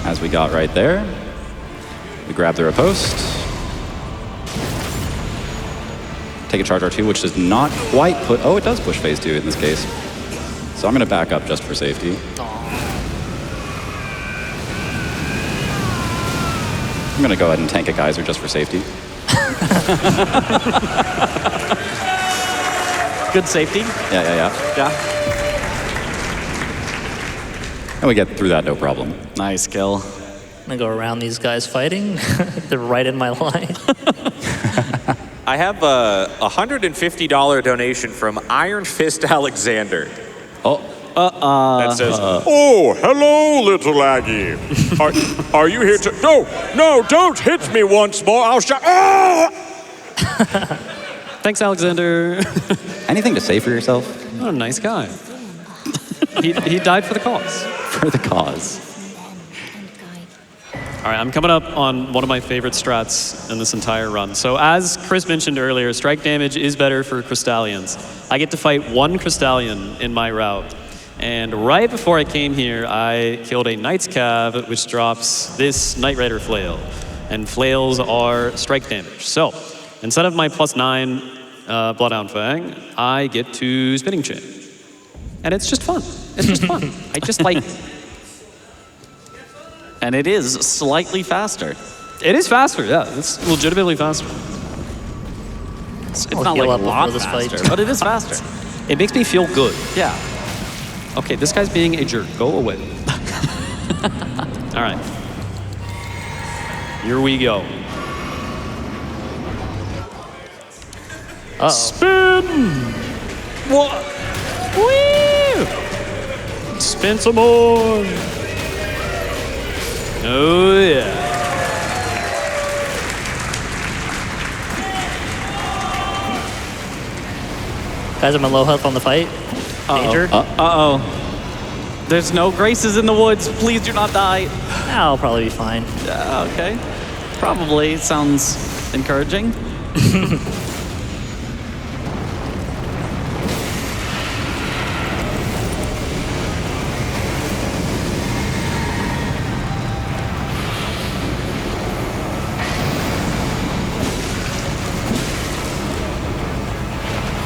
as we got right there. We grab the riposte. Take a charge R2, which does not quite put... Oh, it does push phase 2 in this case. So I'm going to back up just for safety. I'm going to go ahead and tank a geyser just for safety. Good safety. Yeah. Yeah. And we get through that no problem. Nice kill. I'm gonna go around these guys fighting. They're right in my line. I have a $150 donation from Iron Fist Alexander. Oh, That says, "Oh, hello, LilAggy. Are you here to? No, don't hit me once more. I'll shout. Ah! Thanks, Alexander. anything to say for yourself? What a nice guy. He died for the cause. For the cause. All right, I'm coming up on one of my favorite strats in this entire run. So as Chris mentioned earlier, strike damage is better for Crystallians. I get to fight one Crystallian in my route. And right before I came here, I killed a Knight's Cav, which drops this Knight Rider Flail. And flails are strike damage. So instead of my +9 Bloodhound Fang, I get to Spinning Chain. And it's just fun. It's just fun. I just like... And it is slightly faster. It is faster, yeah. It's legitimately faster. It's I'll not heal like up a lot before this faster, fight. but it is faster. It makes me feel good. Yeah. Okay, this guy's being a jerk. Go away. All right. Here we go. Uh-oh. Spin! What? Woo! Spin some more. Oh, yeah. Guys, I'm on low health on the fight. Danger. Uh-oh. There's no graces in the woods. Please do not die. I'll probably be fine. Okay. Probably. Sounds encouraging.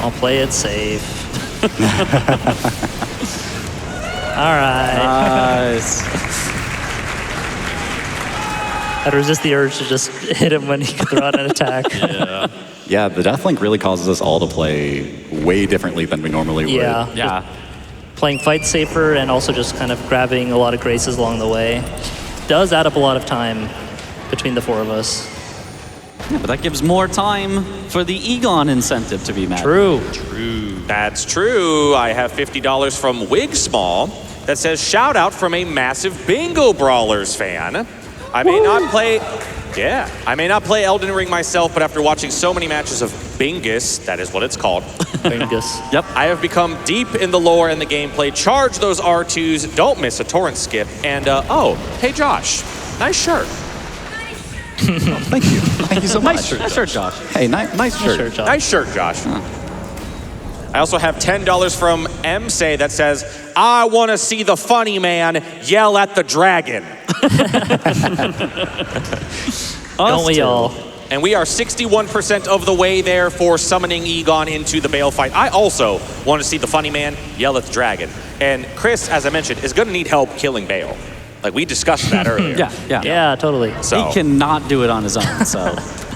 I'll play it safe. All right. Nice. I'd resist the urge to just hit him when he can throw out an attack. Yeah, the Deathlink really causes us all to play way differently than we normally would. Yeah. Yeah. Playing fight safer and also just kind of grabbing a lot of graces along the way. Does add up a lot of time between the four of us. Yeah, but that gives more time for the Egon incentive to be met. True. That's true. I have $50 from Wig Small that says, shout out from a massive Bingo Brawlers fan. I may not play Elden Ring myself, but after watching so many matches of Bingus, that is what it's called. Bingus. Yep. I have become deep in the lore and the gameplay. Charge those R2s, don't miss a torrent skip. And, hey Josh, nice shirt. Thank you. Thank you so much. Nice shirt, Josh. Hey, nice shirt. Sure, Josh. Nice shirt, Josh. I also have $10 from MSay that says, I want to see the funny man yell at the dragon. Don't we all? And we are 61% of the way there for summoning Egon into the Bale fight. I also want to see the funny man yell at the dragon. And Chris, as I mentioned, is going to need help killing Bale. Like, we discussed that earlier. Yeah. Yeah, totally. So, He cannot do it on his own, so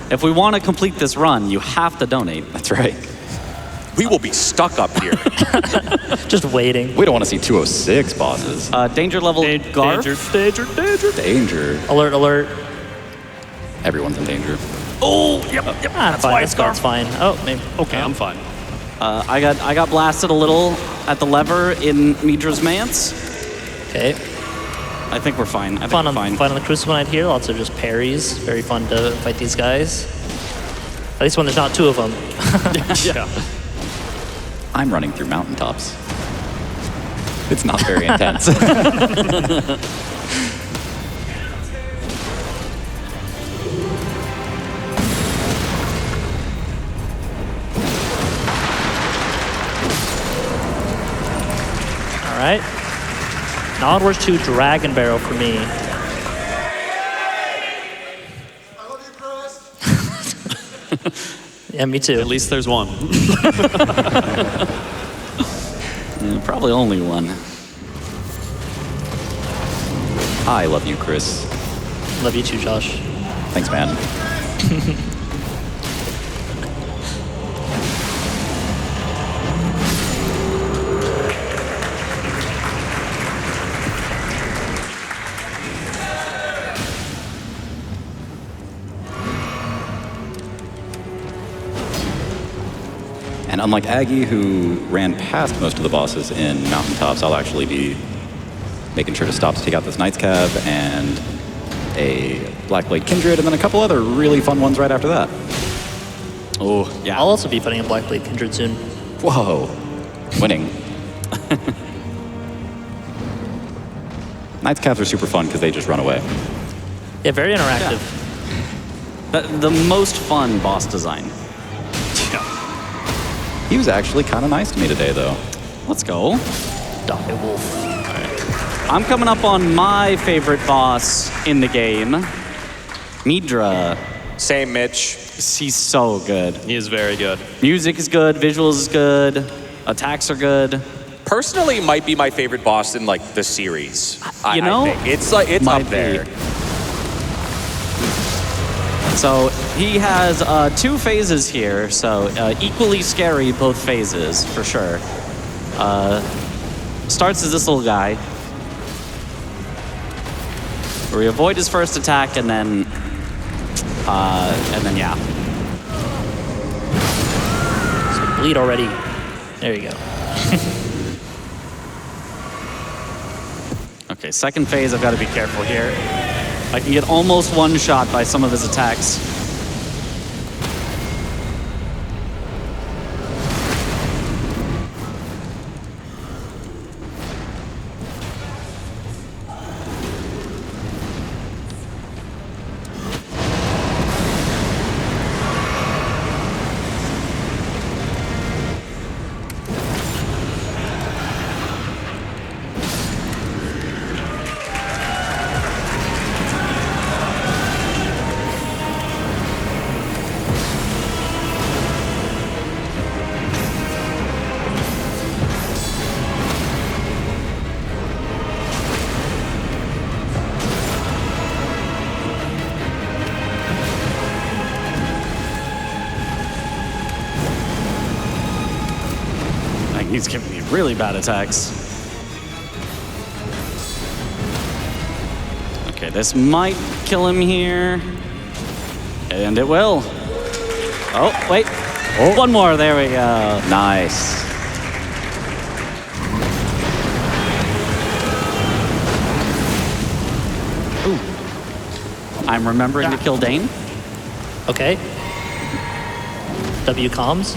if we want to complete this run, you have to donate. That's right. we will be stuck up here. Just waiting. We don't want to see 206 bosses. Danger level Garth. Danger. Alert, alert. Everyone's in danger. Oh, yep. That's fine. That's fine. Oh, maybe. Okay, I'm fine. I got blasted a little at the lever in Mitchriz Mance. Okay. I think we're fine. I think Fun we're on, fine. fun on the Crucible Knight here. Lots of just parries. Very fun to fight these guys. At least when there's not two of them. Yeah. I'm running through mountaintops. It's not very intense. All right. Now onwards to Dragon Barrel for me. Yeah, me too. At least there's one. Yeah, probably only one. I love you, Chris. Love you too, Josh. Thanks, man. And unlike Aggie, who ran past most of the bosses in Mountaintops, I'll actually be making sure to stop to take out this Knight's Cab and a Blackblade Kindred, and then a couple other really fun ones right after that. Oh, yeah. I'll also be fighting a Blackblade Kindred soon. Whoa. Winning. Knight's Cabs are super fun because they just run away. Yeah, very interactive. The most fun boss design. He was actually kind of nice to me today, though. Let's go. Die Wolf. I'm coming up on my favorite boss in the game, Midra. Same, Mitch. He's so good. He is very good. Music is good, visuals is good, attacks are good. Personally, might be my favorite boss in like the series. You know, I think. It's might up there. be. So he has 2 phases here, so equally scary both phases, for sure. Starts as this little guy, where we avoid his first attack, and then yeah. So bleed already. There you go. Okay, second phase, I've got to be careful here. I can get almost one-shot by some of his attacks. He's giving me really bad attacks. Okay, this might kill him here. And it will. Oh, wait. One more. There we go. Nice. I'm remembering to kill Dane. Okay. W comms.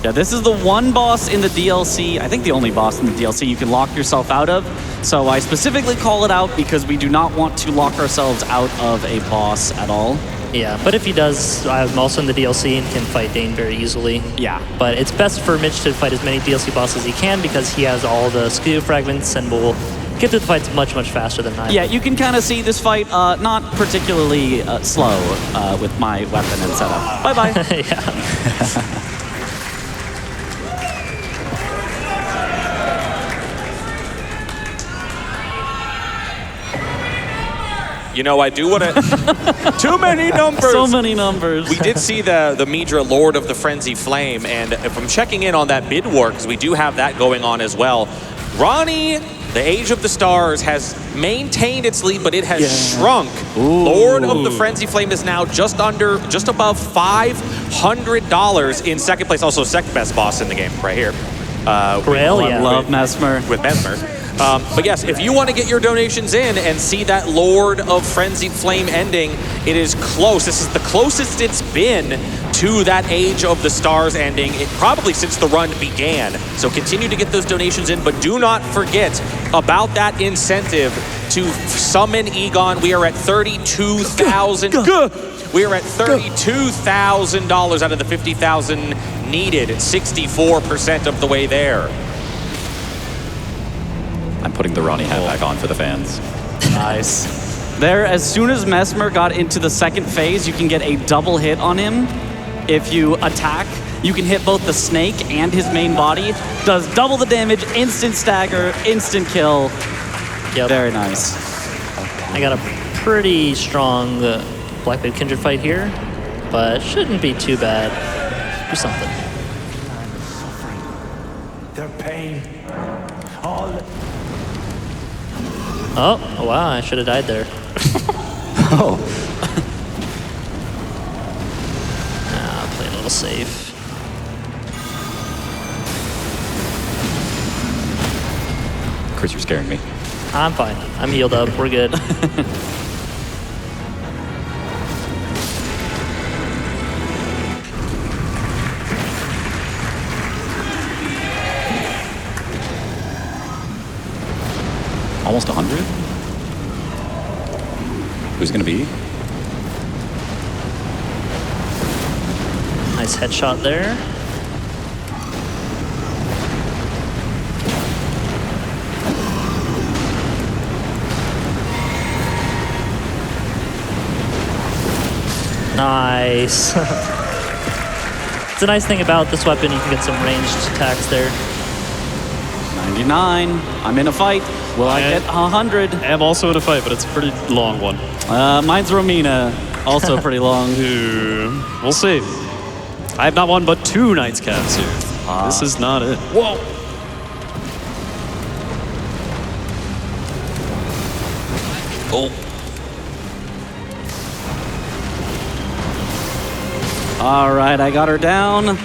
Yeah, this is the one boss in the DLC, I think the only boss in the DLC you can lock yourself out of. So I specifically call it out because we do not want to lock ourselves out of a boss at all. Yeah, but if he does, I'm also in the DLC and can fight Dane very easily. Yeah. But it's best for Mitch to fight as many DLC bosses as he can because he has all the skill fragments and will get to the fights much, much faster than I. Yeah, you can kind of see this fight not particularly slow with my weapon and setup. Bye-bye. Yeah. You know, I do want to... Too many numbers! So many numbers. We did see the Midra Lord of the Frenzy Flame, and if I'm checking in on that bid war, because we do have that going on as well, Ronnie, the Age of the Stars, has maintained its lead, but it has shrunk. Ooh. Lord of the Frenzy Flame is now just above $500 in second place. Also, second best boss in the game right here. Grail, yeah. Love Mesmer. With Mesmer. But yes, if you want to get your donations in and see that Lord of Frenzied Flame ending, it is close. This is the closest it's been to that Age of the Stars ending, probably since the run began. So continue to get those donations in, but do not forget about that incentive to summon Egon. We are at $32,000. We are at $32,000 out of the $50,000 needed. 64% of the way there. I'm putting the Ronnie hat back on for the fans. Nice. There, as soon as Mesmer got into the second phase, you can get a double hit on him. If you attack, you can hit both the snake and his main body. Does double the damage, instant stagger, instant kill. Yep. Very nice. I got a pretty strong Blackblade Kindred fight here, but shouldn't be too bad. Do something. Their pain. All. Oh, wow, I should have died there. Oh. Play a little safe. Chris, you're scaring me. I'm fine. I'm healed up. We're good. Almost 100? Who's gonna be? Nice headshot there. Nice. It's a nice thing about this weapon, you can get some ranged attacks there. 99. I'm in a fight. Will I get 100? I'm also in a fight, but it's a pretty long one. Mine's Romina. Also pretty long. We'll see. I have not one but 2 Knights Cats here. This is not it. Whoa. Oh. All right, I got her down.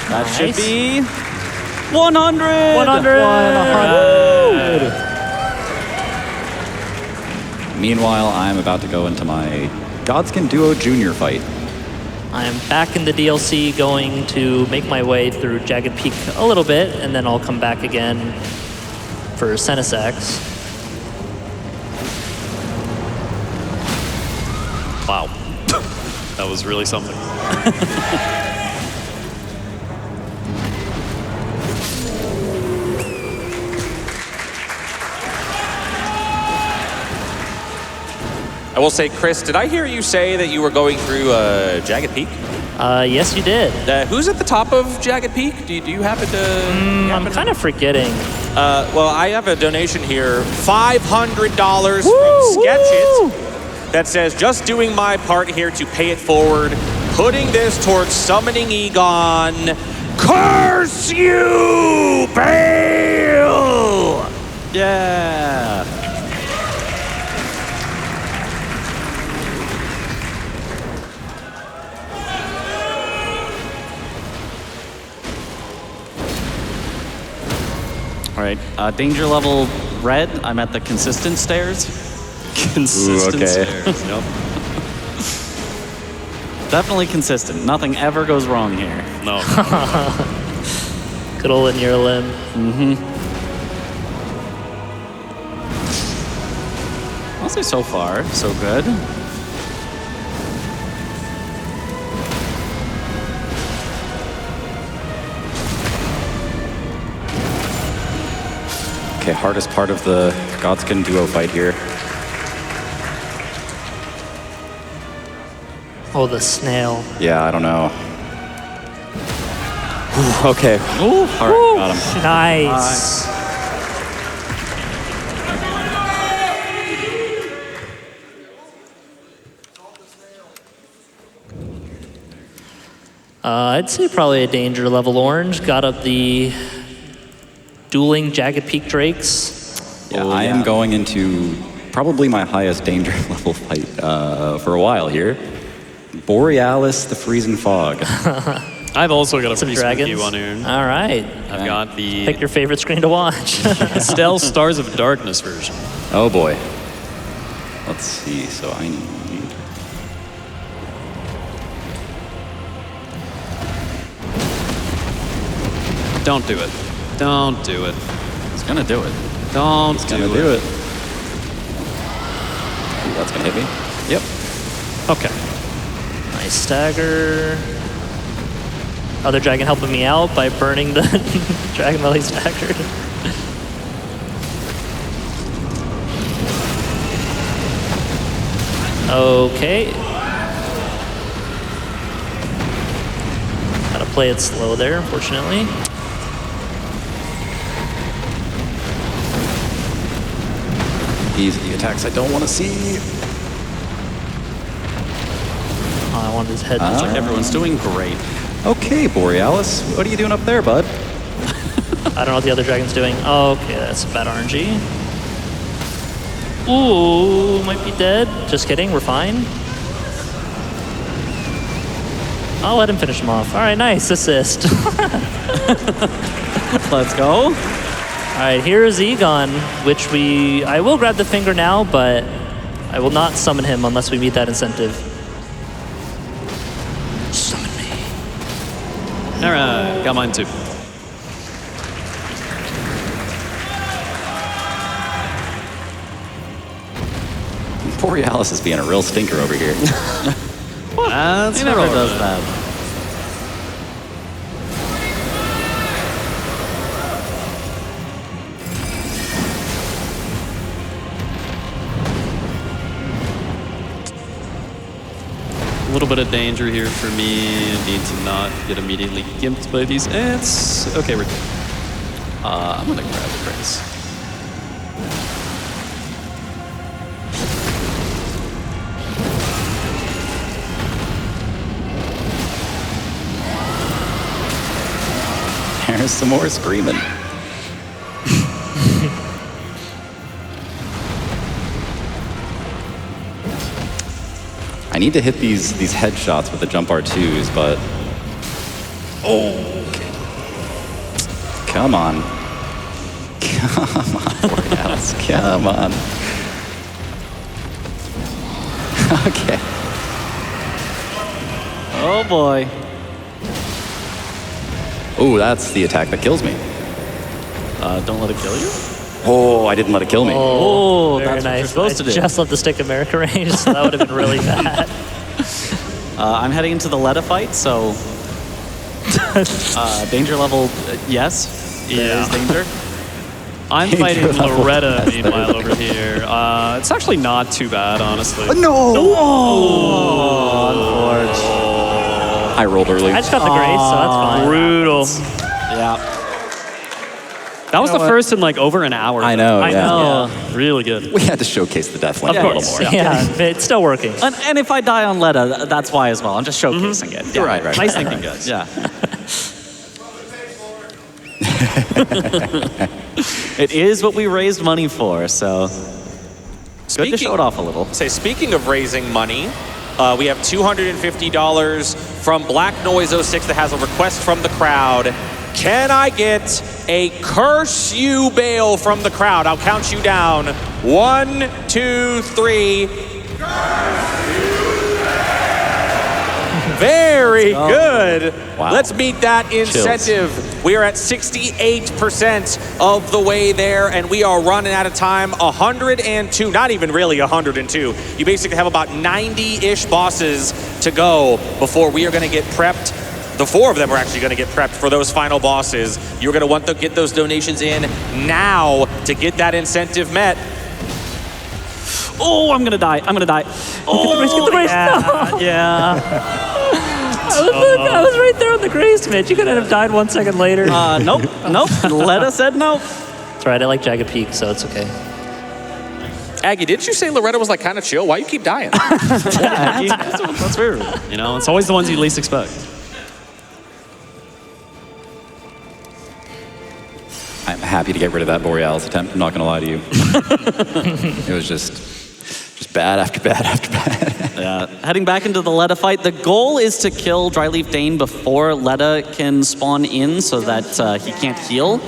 That should Nice. be 100. 100. Meanwhile, I'm about to go into my Godskin Duo Junior fight. I am back in the DLC, going to make my way through Jagged Peak a little bit, and then I'll come back again for Senesax. Wow. That was really something. I will say, Chris, did I hear you say that you were going through Jagged Peak? Yes, you did. Who's at the top of Jagged Peak? Do you happen to... I'm kind of forgetting. Well, I have a donation here. $500 from Sketchit that says, just doing my part here to pay it forward, putting this towards summoning Egon. Curse you, Bale! Yeah. All right, danger level red. I'm at the consistent stairs. Consistent okay. stairs. Yep. Definitely consistent. Nothing ever goes wrong here. No. Good old in your limb. I'll say so far, so good. Okay, hardest part of the Godskin duo fight here. Oh, the snail. Yeah, I don't know. Ooh, okay. Ooh, All right, got him. Nice. I'd say probably a danger level orange. Got up the dueling Jagged Peak Drakes. Yeah, I am going into probably my highest danger level fight for a while here. Borealis, the Freezing Fog. I've also got a Some pretty dragons. spooky one here. All right. I've got the Pick your favorite screen to watch. Stealth Stars of Darkness version. Oh boy. Let's see, so I need... Don't do it. Don't do it. He's gonna do it. Don't Gonna do it. Ooh, that's gonna hit me. Yep. Okay. Nice stagger. Other dragon helping me out by burning the dragon while he's staggered. Okay. Gotta play it slow there, unfortunately. These are the attacks I don't want to see. Oh, I wanted his head to Like everyone's doing great. Okay, Borealis, what are you doing up there, bud? I don't know what the other dragon's doing. Oh, okay, that's bad RNG. Ooh, might be dead. Just kidding, we're fine. I'll let him finish him off. All right, nice assist. Let's go. All right, here is Egon, which I will grab the finger now, but I will not summon him unless we meet that incentive. Summon me. All right, got mine too. Borealis is being a real stinker over here. That's He never heroic. does that. A little bit of danger here for me. I need to not get immediately gimped by these ants. Okay, we're good. I'm gonna grab the Grace. There's some more screaming. I need to hit these headshots with the jump R2s, but... Oh! Okay. Come on. Come on, Borealis. Come on. Okay. Oh boy. Oh, that's the attack that kills me. Don't let it kill you. Oh, I didn't let it kill me. Oh, Very that's what you're nice. supposed to do. Just left the stick America range, so that would have been really bad. I'm heading into the Letta fight, so danger level, yes. There Yeah. is danger. I'm fighting Loretta, meanwhile, over here. It's actually not too bad, honestly. I rolled early. I just got the grace, so that's fine. Brutal. Yeah. That was You know the what? first in like over an hour. I know, I yeah. know. Yeah, really good. We had to showcase the death link Of a little course, more. Yeah, it's still working. And if I die on Letta, that's why as well. I'm just showcasing it. Yeah. Right. Nice thinking, guys. Yeah. It is what we raised money for, so good to show it off a little. Speaking of raising money, we have $250 from Black Noise 06 that has a request from the crowd. Can I get a curse you bail from the crowd? I'll count you down. 1, 2, 3. Very good. Wow. Let's meet that incentive. We are at 68% of the way there, and we are running out of time. 102, not even really 102. You basically have about 90-ish bosses to go before we are going to get prepped. The 4 of them are actually going to get prepped for those final bosses. You're going to want to get those donations in now to get that incentive met. Oh, I'm gonna die. I'm gonna die. Oh, Get the race. yeah. I was right there on the grace, Mitch. You could have died 1 second later. Nope. Letta said no. It's right. I like Jagged Peak, so it's okay. Aggie, didn't you say Loretta was like kind of chill? Why you keep dying? That's weird. You know, it's always the ones you least expect. I'm happy to get rid of that Borealis attempt. I'm not going to lie to you. It was just bad after bad after bad. Yeah. Heading back into the Letta fight, the goal is to kill Dryleaf Dane before Letta can spawn in so that he can't heal.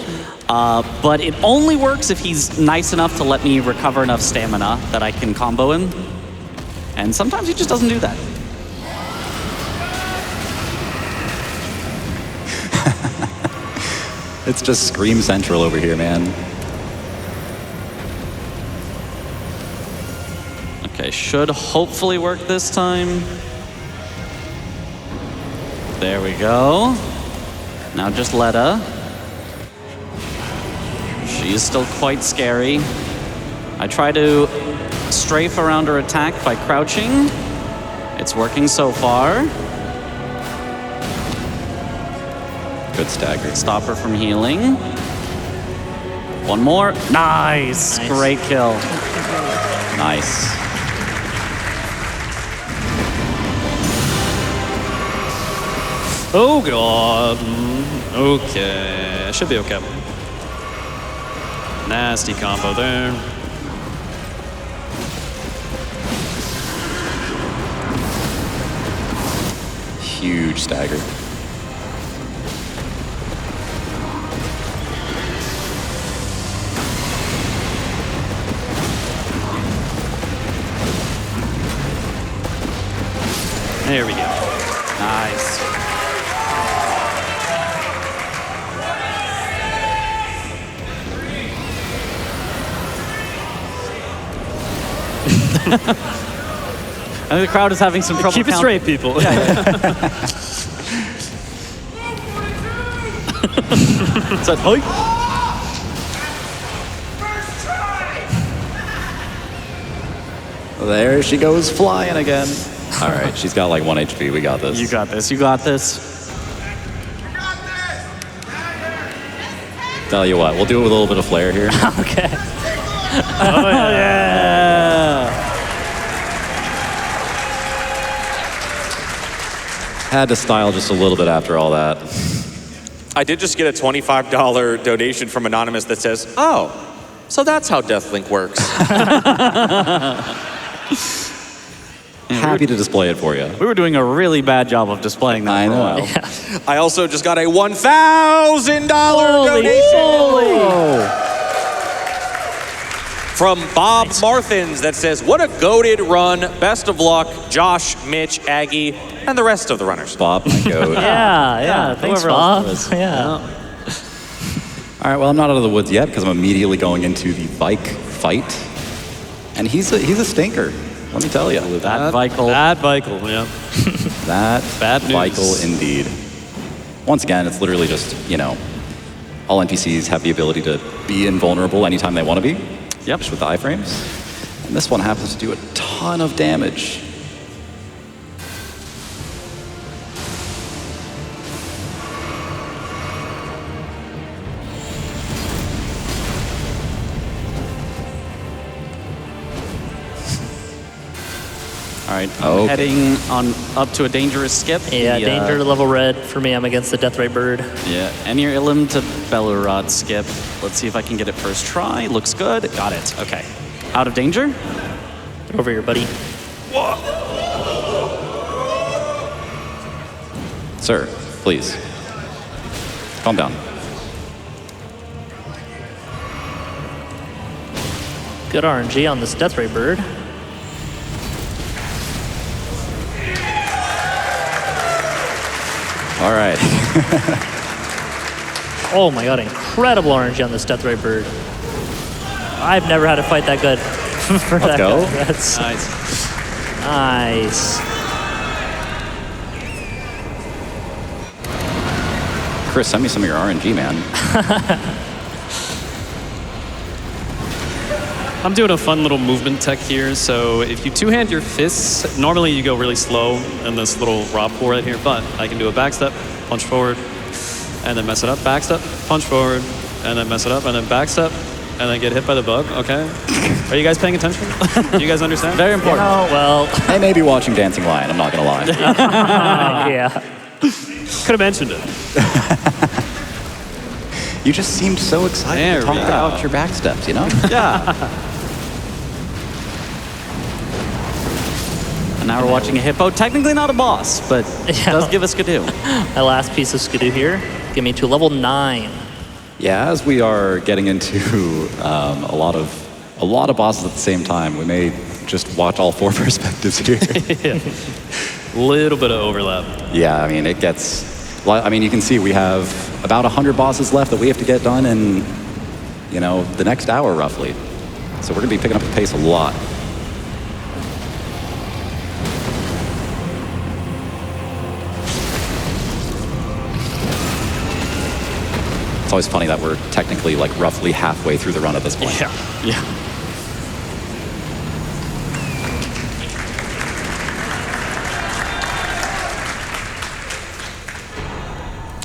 But it only works if he's nice enough to let me recover enough stamina that I can combo him. And sometimes he just doesn't do that. It's just Scream Central over here, man. Okay, should hopefully work this time. There we go. Now just Letta. She's still quite scary. I try to strafe around her attack by crouching. It's working so far. Good stagger. Stop her from healing. One more. Nice. Great kill. Nice. Oh god. Okay, should be okay. Nasty combo there. Huge stagger. There we go. Nice. I think the crowd is having some trouble. Keep it straight, people. So, There she goes flying again. All right, she's got like 1 HP. We got this. you got this. You got this. Tell you what, we'll do it with a little bit of flair here. Okay. Oh yeah. Had to style just a little bit after all that. I did just get a $25 donation from Anonymous that says, oh, so that's how Deathlink works. Happy to display it for you. We were doing a really bad job of displaying that. I for a know. while. I also just got a $1,000 donation from Bob Marthins that says, what a goated run. Best of luck, Josh, Mitch, Aggie, and the rest of the runners. Bob, my goat. Yeah. Thanks, whoever else Bob. it was. Yeah. All right, well, I'm not out of the woods yet because I'm immediately going into the bike fight. And he's a stinker, let me tell you. That Vikel. Bad Vikel, yeah. That Bad news. Vikel indeed. Once again, it's literally just, all NPCs have the ability to be invulnerable anytime they want to be. Yep. Just with the iframes. And this one happens to do a ton of damage. All right, Okay. heading on up to a dangerous skip. Yeah, The, danger level red for me. I'm against the Deathray Bird. Yeah, Emir Illim to Belurod skip. Let's see if I can get it first try. Looks good. Got it. Okay. Out of danger? Over here, buddy. Sir, please. calm down. Good RNG on this Death Ray bird. All right. Oh my god, incredible RNG on this Death Ray bird. I've never had a fight that good. For Let's that go. guy. That's nice. Chris, send me some of your RNG, man. I'm doing a fun little movement tech here. So if you two-hand your fists, normally you go really slow in this little raw pour right here, but I can do a backstep, punch forward, and then mess it up, backstep, punch forward, and then mess it up, and then backstep, and then get hit by the bug, okay? Are you guys paying attention? Do you guys understand? Very important. Oh, well. I may be watching Dancing Lion, I'm not gonna lie. Yeah. Could have mentioned it. You just seemed so excited There to talk we go. about your backsteps, you know? Yeah. And now we're watching a hippo. Technically not a boss, but it does give us Skidoo. My last piece of Skidoo here. Get me to level 9. Yeah, as we are getting into a lot of bosses at the same time, we may just watch all 4 perspectives here. Little bit of overlap. Yeah, I mean, it gets... I mean, you can see we have about 100 bosses left that we have to get done in, you know, the next hour, roughly. So we're going to be picking up the pace a lot. It's always funny that we're technically, like, roughly halfway through the run at this point. Yeah.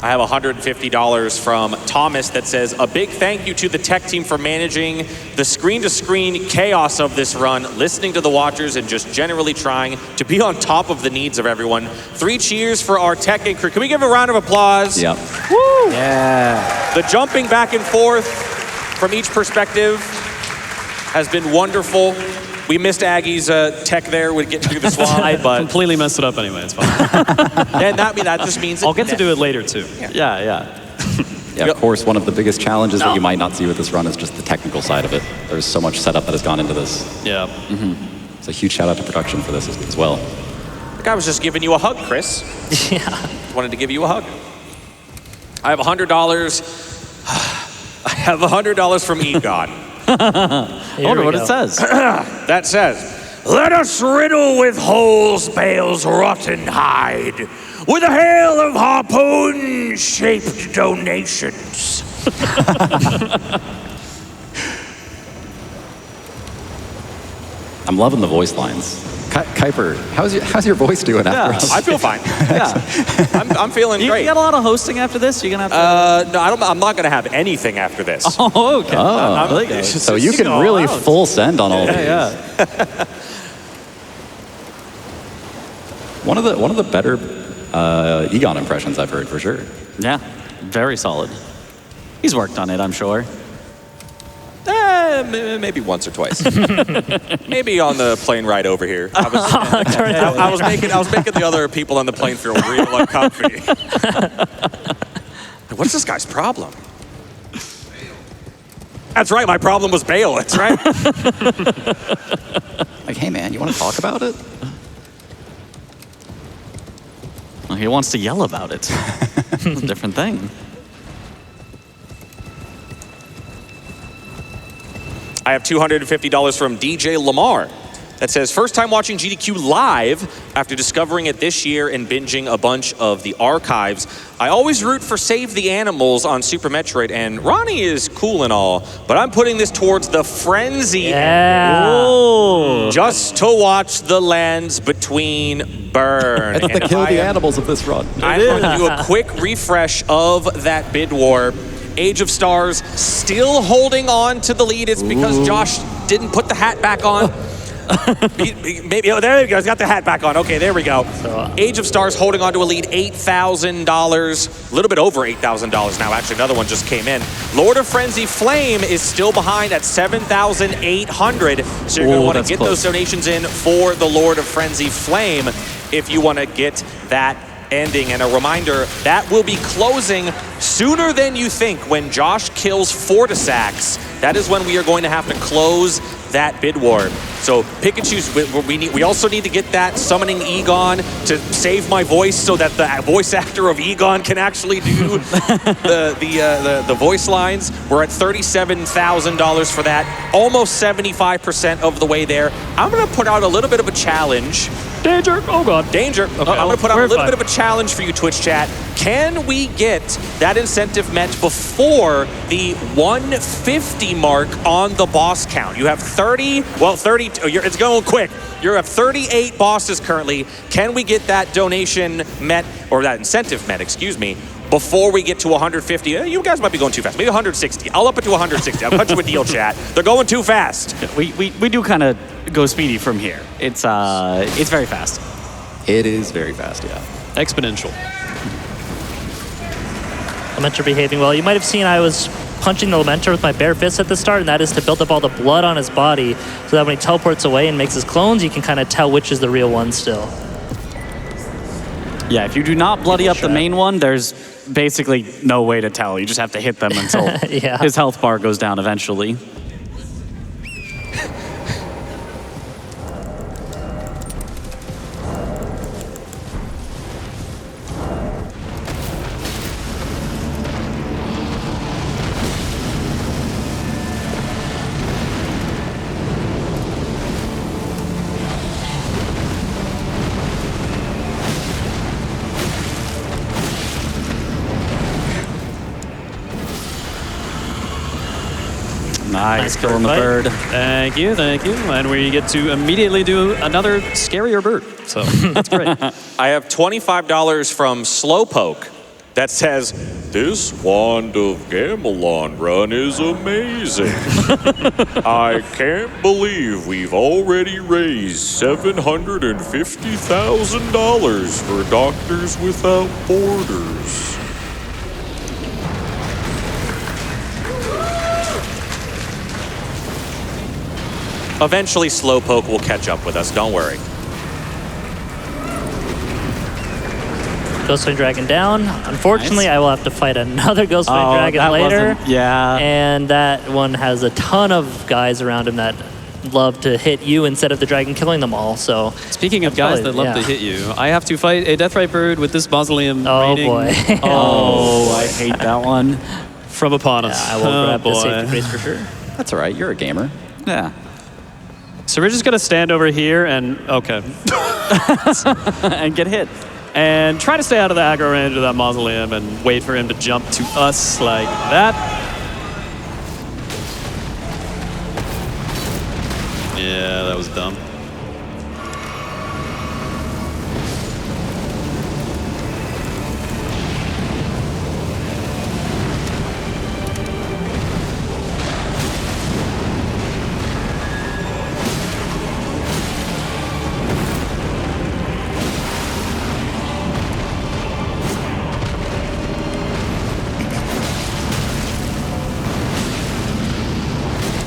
I have $150 from Thomas that says, a big thank you to the tech team for managing the screen-to-screen chaos of this run, listening to the watchers, and just generally trying to be on top of the needs of everyone. 3 cheers for our tech and crew. Can we give a round of applause? Yep. Woo! Yeah. The jumping back and forth from each perspective has been wonderful. We missed Aggie's tech there with getting through the swamp, I but completely messed it up anyway, it's fine. and that just means I'll get to do it later too. Yeah. Yeah, of course, one of the biggest challenges that you might not see with this run is just the technical side of it. There's so much setup that has gone into this. Yeah. It's a huge shout out to production for this as well. The guy was just giving you a hug, Chris. Yeah. Wanted to give you a hug. I have $100. I have $100 from Egon. I wonder what it says. That says, let us riddle with holes Bale's rotten hide with a hail of harpoon-shaped donations. I'm loving the voice lines. Keiper, how's your voice doing after us? I feel fine. I'm feeling You great. got a lot of hosting after this? You're going to have to... No, I'm not going to have anything after this. Oh, okay. Oh, Really good. so you can really full send on all these. Yeah. One of the better Egon impressions I've heard for sure. Yeah, very solid. He's worked on it, I'm sure. Maybe once or twice. Maybe on the plane ride over here. I was making the other people on the plane feel real uncomfy. What's this guy's problem? That's right, my problem was Bale, that's right. Like, hey man, you want to talk about it? Well, he wants to yell about it. It's a different thing. I have $250 from DJ Lamar that says, first time watching GDQ live after discovering it this year and binging a bunch of the archives. I always root for Save the Animals on Super Metroid, and Ronnie is cool and all, but I'm putting this towards the Frenzy Yeah. just to watch the lands between burn. It's the And kill I the am- animals of this run. I'm going to do a quick refresh of that bid war. Age of Stars still holding on to the lead. It's because Josh didn't put the hat back on. Maybe, oh, there you go. He's got the hat back on. Okay, there we go. Age of Stars holding on to a lead, $8,000. A little bit over $8,000 now. Actually, another one just came in. Lord of Frenzy Flame is still behind at $7,800. So you're going to want to get those donations in for the Lord of Frenzy Flame if you want to get that ending. And a reminder, that will be closing sooner than you think. When Josh kills Fortisax, that is when we are going to have to close that bid war. So pick and choose. We also need to get that summoning Egon to save my voice so that the voice actor of Egon can actually do the voice lines. We're at $37,000 for that, almost 75% of the way there. I'm gonna put out a little bit of a challenge. Danger! Oh god. Danger. Okay, I'm gonna put out a little bit of a challenge for you, Twitch chat. Can we get that incentive met before the 150 mark on the boss count? You have 30, well, 30, it's going quick. You have 38 bosses currently. Can we get that donation met, or that incentive met, excuse me, before we get to 150? You guys might be going too fast. Maybe 160. I'll up it to 160. I'll cut you a deal, chat. They're going too fast. We do kind of go speedy from here. It's very fast. It is very fast, yeah. Exponential. Elementor behaving well. You might have seen I was punching the Elementor with my bare fist at the start, and that is to build up all the blood on his body so that when he teleports away and makes his clones, you can kind of tell which is the real one still. Yeah, if you do not bloody up the main one, there's basically no way to tell. You just have to hit them until Yeah. his health bar goes down eventually. Nice, kill on the bird. Thank you, thank you. And we get to immediately do another scarier bird. So that's great. I have $25 from Slowpoke that says, "This wand of Gamelon run is amazing. I can't believe we've already raised $750,000 for Doctors Without Borders." Eventually, Slowpoke will catch up with us. Don't worry. Ghostwing Dragon down. Unfortunately, I will have to fight another Ghostwing Dragon later. Yeah. And that one has a ton of guys around him that love to hit you instead of the dragon killing them all. So Speaking of guys that love to hit you, I have to fight a Deathrite bird with this Mausoleum rating. Boy. Oh, I hate that one. From upon us. I will grab the safety grace for sure. That's all right. You're a gamer. Yeah. So we're just going to stand over here and, And get hit. and try to stay out of the aggro range of that Mausoleum and wait for him to jump to us like that. Yeah, that was dumb.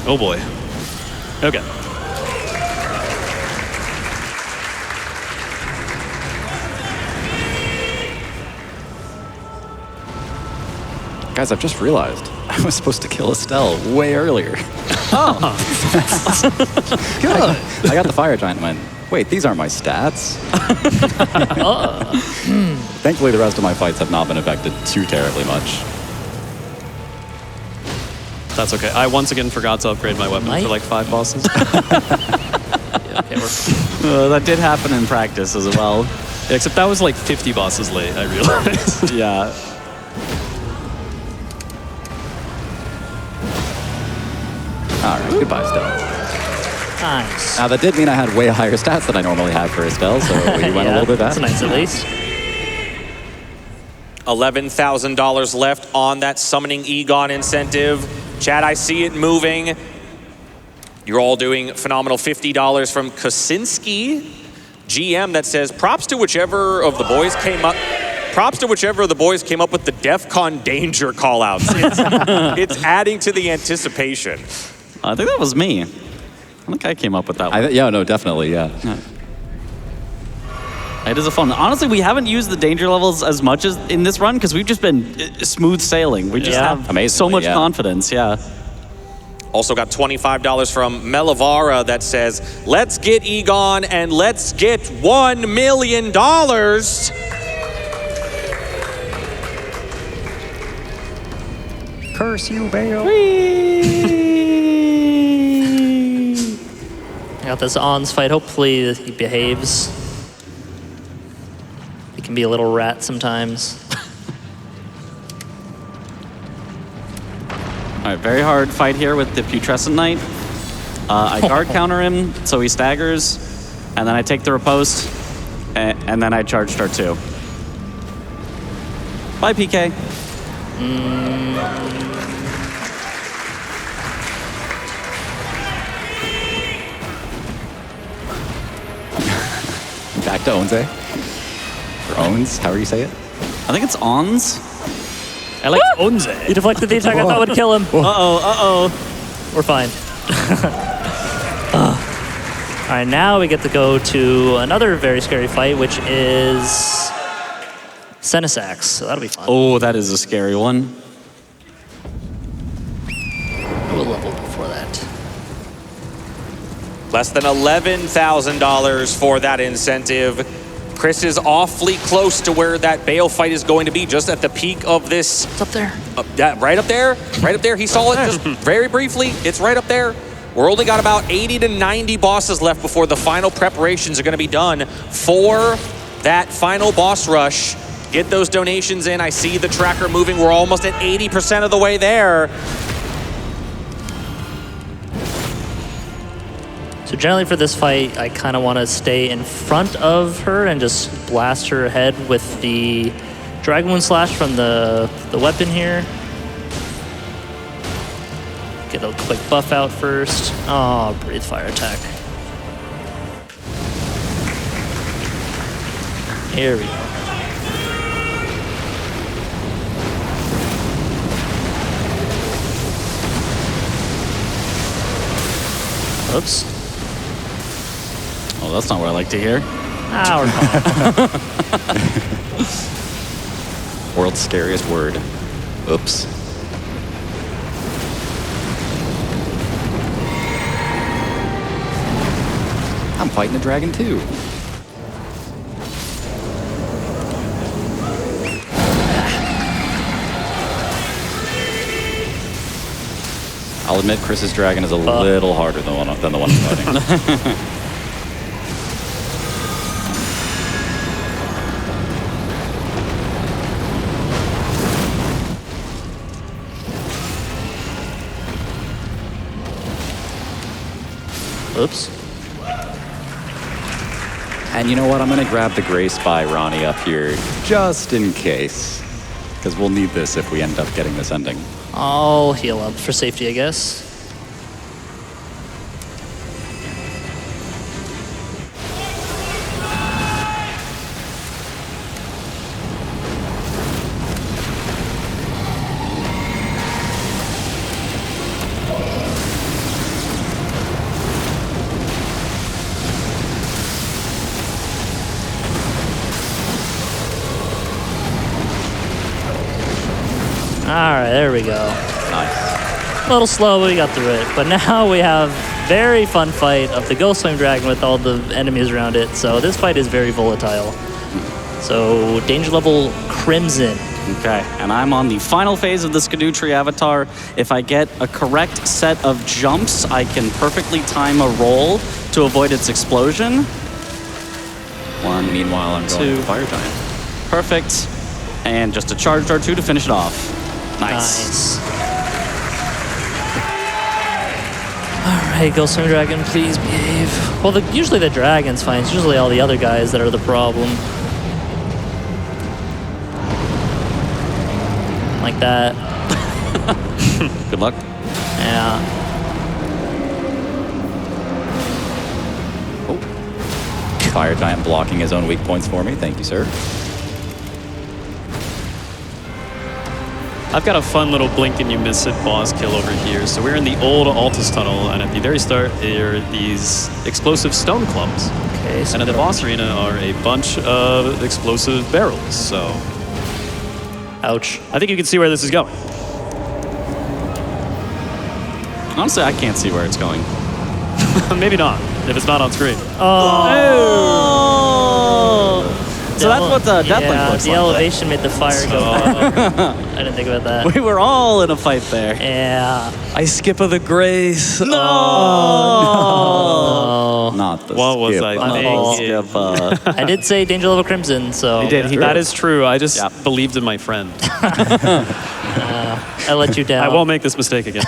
Oh boy. Okay. Guys, I've just realized I was supposed to kill Estelle way earlier. Oh. Good. I got the fire giant and went, wait, these aren't my stats. Thankfully, the rest of my fights have not been affected too terribly much. That's okay. I once again forgot to upgrade my weapon for like 5 bosses. That did happen in practice as well. Yeah, except that was like 50 bosses late, I realized. Yeah. All right, goodbye, Estelle. Nice. Now, that did mean I had way higher stats than I normally have for Estelle, so we went a little bit back. That's nice at least. $11,000 left on that summoning Egon incentive. Chad, I see it moving. You're all doing phenomenal. $50 from Kosinski GM that says, props to whichever of the boys came up. Props to whichever of the boys came up with the DEF CON danger callouts. It's adding to the anticipation. I think that was me. I think I came up with that one. Yeah, no, definitely, yeah. It is a fun. Honestly, we haven't used the danger levels as much as in this run because we've just been smooth sailing. We just have so much confidence. Yeah. Also got $25 from Melavara that says, let's get Egon and let's get $1 million. Curse you, Bale. Got this Ons fight. Hopefully he behaves. He can be a little rat sometimes. All right, very hard fight here with the Putrescent Knight. I guard counter him, so he staggers, and then I take the riposte, and then I charge star 2. Bye, PK. Back to Onze. Or Owns, however you say it. I think it's Ons. I like Onze. He deflected the attack I thought would kill him. Uh-oh. We're fine. All right, now we get to go to another very scary fight, which is Senesax. So that'll be fun. Oh, that is a scary one. We'll level before that. Less than $11,000 for that incentive. Chris is awfully close to where that Bale fight is going to be, just at the peak of this. It's up there. Right up there. Right up there. He saw it just very briefly. It's right up there. We're only got about 80 to 90 bosses left before the final preparations are going to be done for that final boss rush. Get those donations in. I see the tracker moving. We're almost at 80% of the way there. So generally for this fight, I kind of want to stay in front of her and just blast her head with the Dragon Wound Slash from the weapon here. Get a quick buff out first. Oh, Breathe Fire attack. Here we go. Oops. Oh, that's not what I like to hear. Ah, we're fine. World's scariest word. Oops. I'm fighting a dragon too. I'll admit Chris's dragon is a little harder than the one I'm fighting. Oops. And you know what? I'm going to grab the Grace by Ronnie up here just in case. Because we'll need this if we end up getting this ending. I'll heal up for safety, I guess. All right, there we go. Nice. A little slow, but we got through it. But now we have very fun fight of the Ghost Flame Dragon with all the enemies around it. So this fight is very volatile. So danger level Crimson. Okay, and I'm on the final phase of the Skadoo avatar. If I get a correct set of jumps, I can perfectly time a roll to avoid its explosion. One, meanwhile, I'm going to Fire Giant. Perfect. And just a charge R2 to finish it off. Nice. All right, Ghost Flame Dragon, please behave. Well, usually the dragon's fine. It's usually all the other guys that are the problem. Like that. Good luck. Yeah. Oh. Fire Giant blocking his own weak points for me. Thank you, sir. I've got a fun little blink and you miss it boss kill over here. So we're in the old Altus tunnel, and at the very start there are these explosive stone clumps. Okay, so And in the boss arena are a bunch of explosive barrels. So ouch. I think you can see where this is going. Honestly, I can't see where it's going. Maybe not, if it's not on screen. So that's what the death link Yeah, looks the like. elevation made the fire go up. I didn't think about that. We were all in a fight there. Yeah. I skip of the grace. No! Not the What was skip. I Skip, I did say danger level crimson, so He did. That is true. I just Yep. believed in my friend. I let you down. I won't make this mistake again.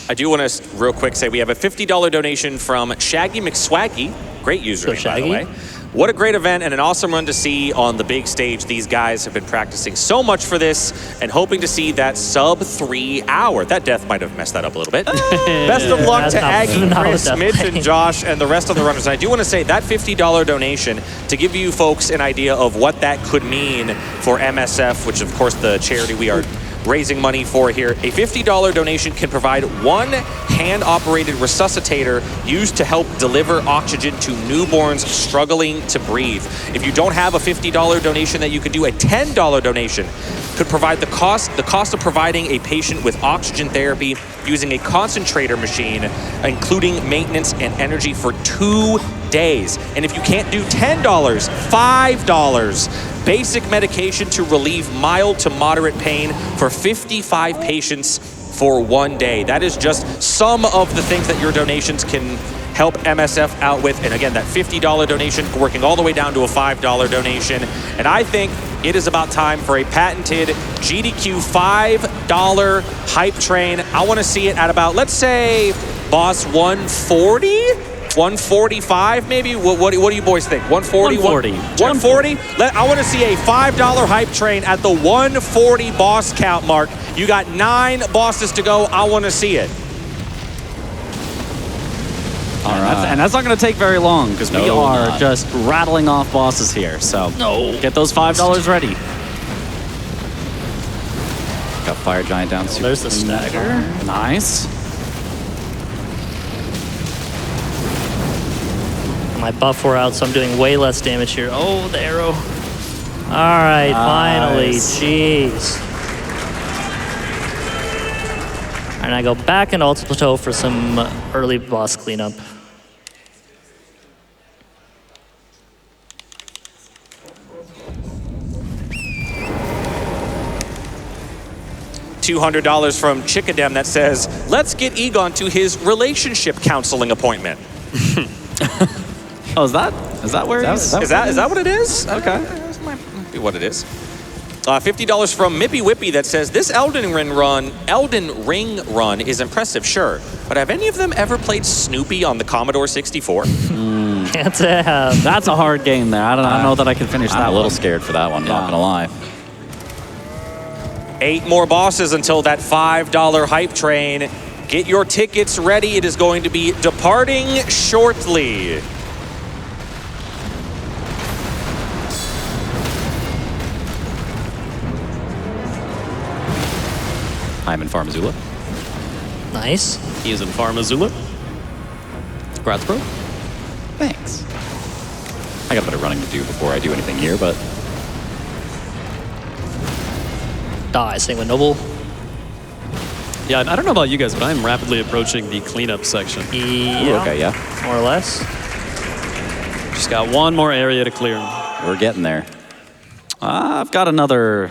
I do want to real quick say we have a $50 donation from Shaggy McSwaggy. Great username, by the Shaggy. way. What a great event and an awesome run to see on the big stage. These guys have been practicing so much for this and hoping to see that sub 3 hour. That death might have messed that up a little bit. Best of luck That's to not- Aggie, not Chris, what that Mitch, and means. Josh, and the rest of the runners. And I do want to say that $50 donation, to give you folks an idea of what that could mean for MSF, which of course the charity we are raising money for here. A $50 donation can provide one hand-operated resuscitator used to help deliver oxygen to newborns struggling to breathe. If you don't have a $50 donation that you can do, a $10 donation could provide the cost of providing a patient with oxygen therapy using a concentrator machine, including maintenance and energy for 2 days. And if you can't do $10, $5. Basic medication to relieve mild to moderate pain for 55 patients for 1 day. That is just some of the things that your donations can help MSF out with. And again, that $50 donation working all the way down to a $5 donation. And I think it is about time for a patented GDQ $5 hype train. I want to see it at about, let's say, boss 140? 145 maybe? What do you boys think? 140? 140. 140? I want to see a $5 hype train at the 140 boss count mark. You got 9 bosses to go. I want to see it. All right. And that's not going to take very long because we No, are not. just rattling off bosses here. So get those $5 ready. Got Fire Giant down. Super. There's the stagger. Nice. My buff wore out, so I'm doing way less damage here. Oh, the arrow. All right, finally. Nice. Jeez. And I go back into Alta Plateau for some early boss cleanup. $200 from Chickadem that says, let's get Egon to his relationship counseling appointment. Oh, is that where it is? Is that what it is? Okay. That might be what it is. $50 from Mippy Whippy that says, this Elden Ring run is impressive, sure. But have any of them ever played Snoopy on the Commodore 64? Can't have. That's a hard game there. I don't know that I can finish I'm that a little one. scared for that one, not Yeah. gonna lie. 8 more bosses until that $5 hype train. Get your tickets ready. It is going to be departing shortly. I'm in Farmazula. Nice. He is in Farmazula. Congrats, bro. Thanks. I got a bit of running to do before I do anything here, but Die, Sanguine Noble. Yeah, I don't know about you guys, but I'm rapidly approaching the cleanup section. Yeah, okay, yeah. more or less. Just got one more area to clear. We're getting there. I've got another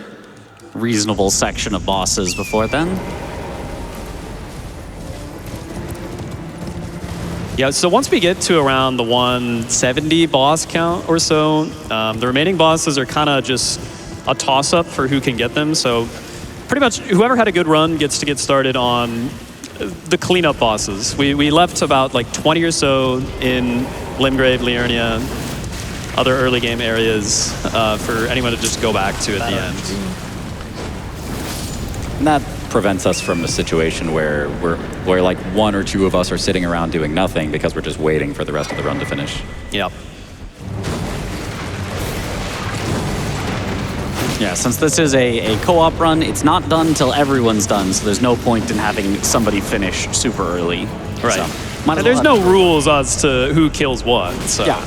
reasonable section of bosses before then. Yeah, so once we get to around the 170 boss count or so, the remaining bosses are kind of just a toss-up for who can get them. So pretty much whoever had a good run gets to get started on the cleanup bosses. We left about like 20 or so in Limgrave, Liurnia, other early game areas for anyone to just go back to at the end. And that prevents us from a situation where where like 1 or 2 of us are sitting around doing nothing because we're just waiting for the rest of the run to finish. Yep. Yeah, since this is a co-op run, it's not done till everyone's done, so there's no point in having somebody finish super early. Right. So. Might as And there's well no rules as to who kills what. So. Yeah.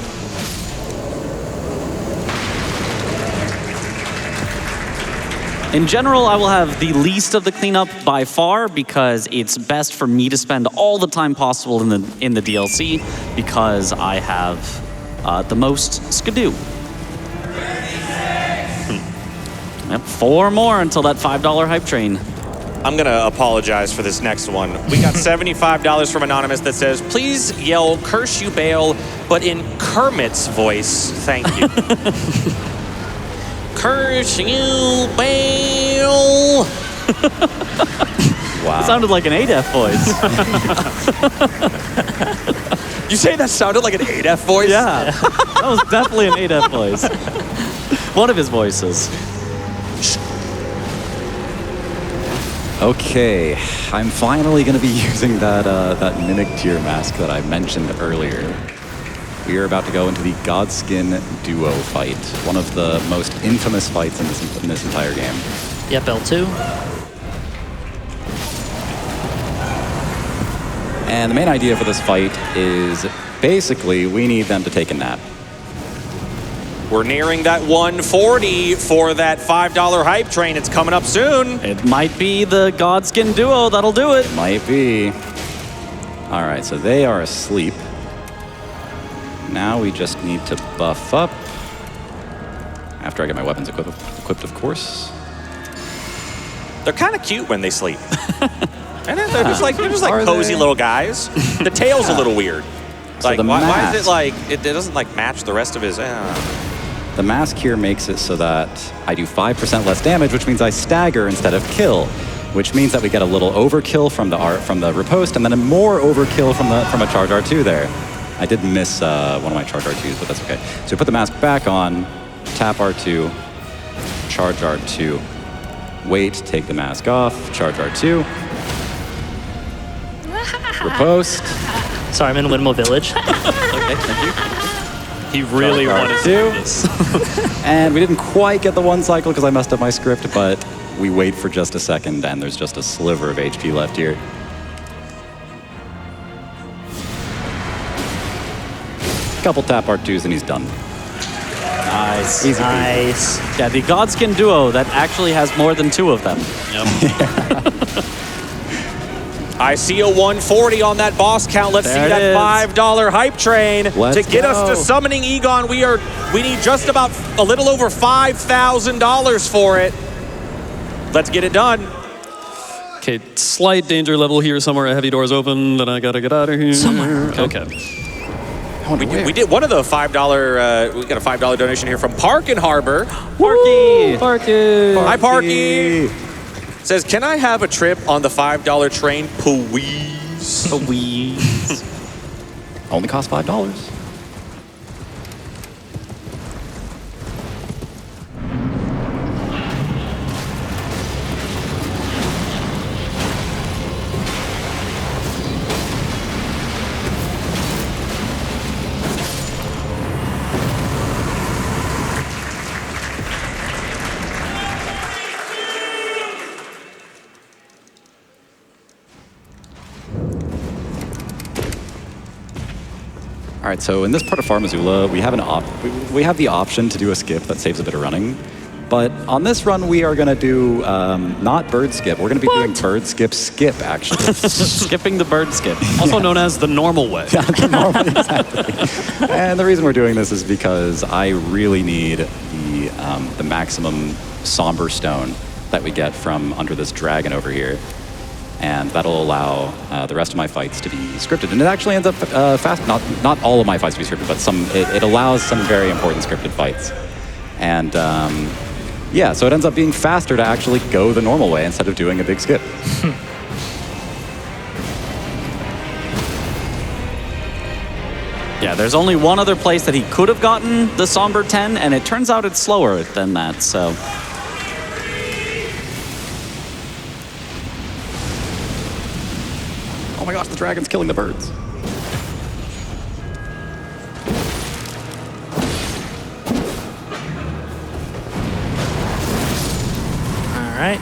In general, I will have the least of the cleanup by far because it's best for me to spend all the time possible in the DLC because I have the most skidoo. Yep, 4 more until that $5 hype train. I'm going to apologize for this next one. We got $75 from Anonymous that says, please yell, curse you, Bale, but in Kermit's voice. Thank you. Curse you, Bale. Wow. It sounded like an ADEF voice. You say that sounded like an ADEF voice? Yeah, that was definitely an ADEF voice. One of his voices. Okay, I'm finally going to be using that mimic tier mask that I mentioned earlier. We are about to go into the Godskin duo fight, one of the most infamous fights in this entire game. Yep, L2. And the main idea for this fight is basically we need them to take a nap. We're nearing that 140 for that $5 hype train. It's coming up soon. It might be the Godskin duo that'll do it. Might be. All right, so they are asleep. Now we just need to buff up. After I get my weapons equipped, of course. They're kind of cute when they sleep. And they're just like Are cozy they? little guys. The tail's a little weird. So Like, the why is it mask- like, it doesn't like match the rest of his, The mask here makes it so that I do 5% less damage, which means I stagger instead of kill, which means that we get a little overkill from the riposte, and then a more overkill from a charge R2 there. I did miss one of my charge R2s, but that's okay. So we put the mask back on, tap R2, charge R2, wait, take the mask off, charge R2, riposte. Sorry, I'm in Windmill Village. Okay, thank you. He really Charge wanted to R2. do this. And we didn't quite get the one cycle because I messed up my script, but we wait for just a second, and there's just a sliver of HP left here. Couple tap R2s and he's done. Nice. Easy peasy. Nice. Yeah, the Godskin duo that actually has more than 2 of them. I see a 140 on that boss count. Let's There see it that is. $5 hype train Let's to get us go. to summoning Egon. We need just about a little over $5,000 for it. Let's get it done. Okay, slight danger level here somewhere. Heavy doors open, then I gotta get out of here. Somewhere. Okay. We did one of the $5. We got a $5 donation here from Park and Harbor. Parky! Parky! Hi, Parky. Says, can I have a trip on the $5 train, please? Please. Only cost $5. All right, so in this part of Far Missoula, we have we have the option to do a skip that saves a bit of running. But on this run, we are going to do not bird skip. We're going to be doing bird skip, actually. Skipping the bird skip. Also known as the normal way. Exactly. And the reason we're doing this is because I really need the maximum somber stone that we get from under this dragon over here. And that'll allow the rest of my fights to be scripted. And it actually ends up fast. Not all of my fights to be scripted, but it allows some very important scripted fights. And yeah, so it ends up being faster to actually go the normal way instead of doing a big skip. Yeah, there's only one other place that he could have gotten the Somber 10, and it turns out it's slower than that, so. Oh my gosh, the dragon's killing the birds. All right.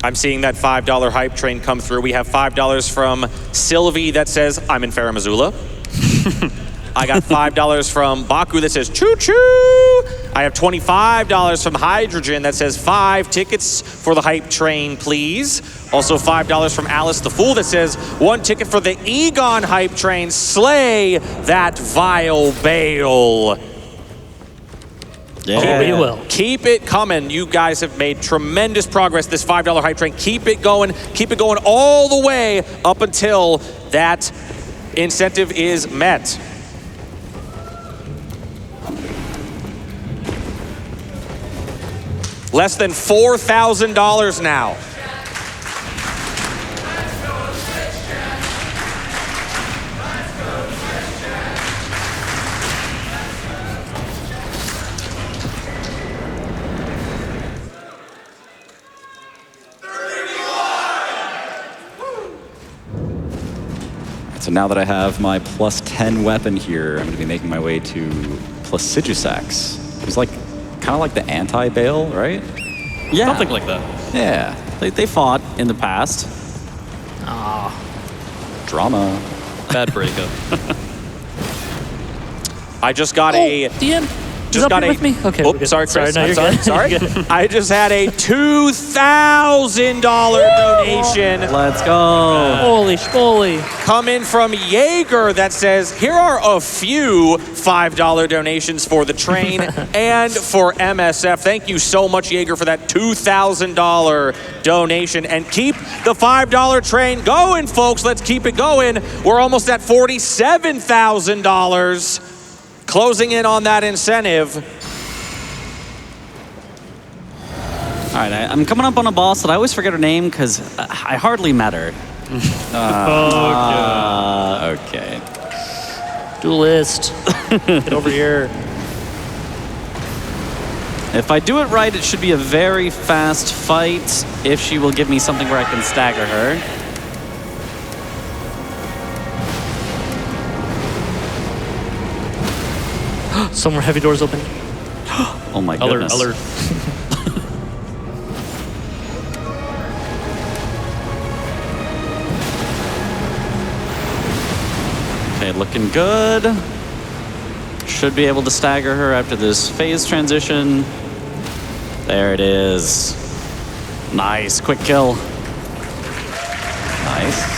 I'm seeing that $5 hype train come through. We have $5 from Sylvie that says, I'm in Farah Missoula. I got $5 from Baku that says, choo choo. I have $25 from Hydrogen that says 5 tickets for the hype train, please. Also $5 from Alice the Fool that says 1 ticket for the Egon hype train. Slay that vile Bale. Yeah. We will. Keep it coming. You guys have made tremendous progress. This $5 hype train. Keep it going. Keep it going all the way up until that incentive is met. Less than $4,000 now. So now that I have my +10 weapon here, I'm going to be making my way to Placidusax, who's like kind of like the anti-Bale, right? Yeah. Something like that. Yeah. They fought in the past. Drama. Bad breakup. I just got a... DM. Just got with me? Okay. Oh, sorry, Chris. Sorry, no, I'm sorry. I just had a $2,000 donation Let's go. Holy schmoly. coming from Jaeger that says, here are a few $5 donations for the train and for MSF. Thank you so much, Jaeger, for that $2,000 donation. And keep the $5 train going, folks. Let's keep it going. We're almost at $47,000. Closing in on that incentive. All right, I'm coming up on a boss that I always forget her name because I hardly met her. Okay. Duelist. Get over here. If I do it right, it should be a very fast fight if she will give me something where I can stagger her. Some more heavy doors open. Oh my goodness. Alert. Okay, looking good. Should be able to stagger her after this phase transition. There it is. Nice, quick kill. Nice.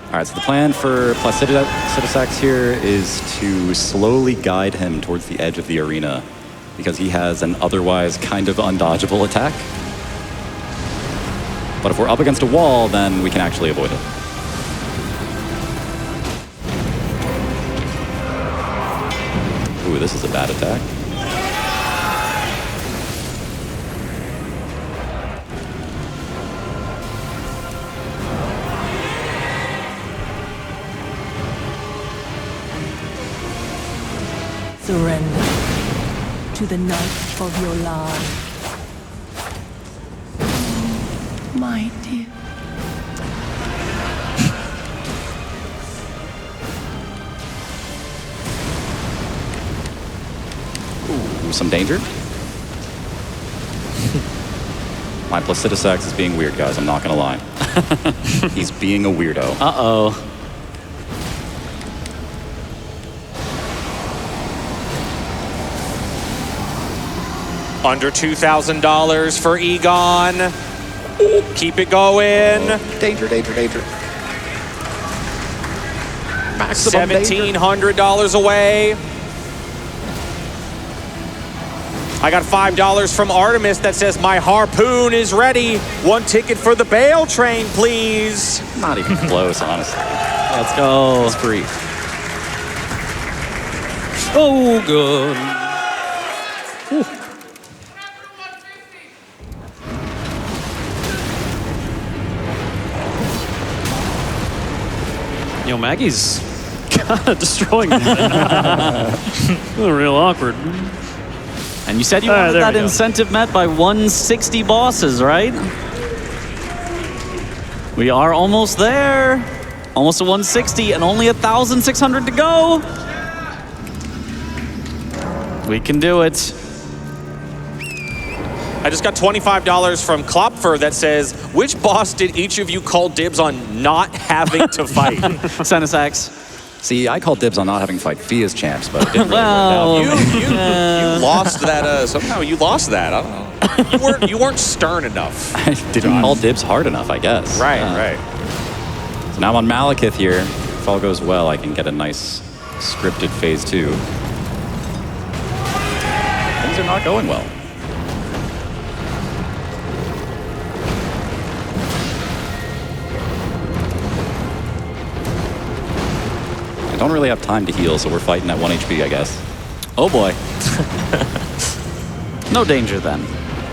All right, so the plan for Placidusax here is to slowly guide him towards the edge of the arena because he has an otherwise kind of undodgeable attack. But if we're up against a wall, then we can actually avoid it. Ooh, this is a bad attack. Surrender to the night of your life. My dear. Ooh, some danger. My Placidusax is being weird, guys. I'm not gonna lie. He's being a weirdo. Uh-oh. Under $2,000 for Egon. Keep it going. Danger, danger, danger. Maximum $1,700 away. I got $5 from Artemis that says my harpoon is ready. 1 ticket for the Bale train, please. Not even close, honestly. Let's go. It's free. Oh, good. Yo, Maggie's kind of destroying me. Real awkward. And you said you wanted there that we go. incentive met by 160 bosses, right? We are almost there. Almost to 160 and only 1,600 to go. We can do it. I just got $25 from Klopfer that says, which boss did each of you call dibs on not having to fight? Senasax. See, I called dibs on not having to fight Fia's champs, but it didn't really Well, work out. You lost that. Somehow you lost that. I don't know. You weren't stern enough. I didn't call dibs hard enough, I guess. Right. So now I'm on Malekith here. If all goes well, I can get a nice scripted phase 2. Things are not going well. I don't really have time to heal, so we're fighting at 1 HP, I guess. Oh boy. No danger then.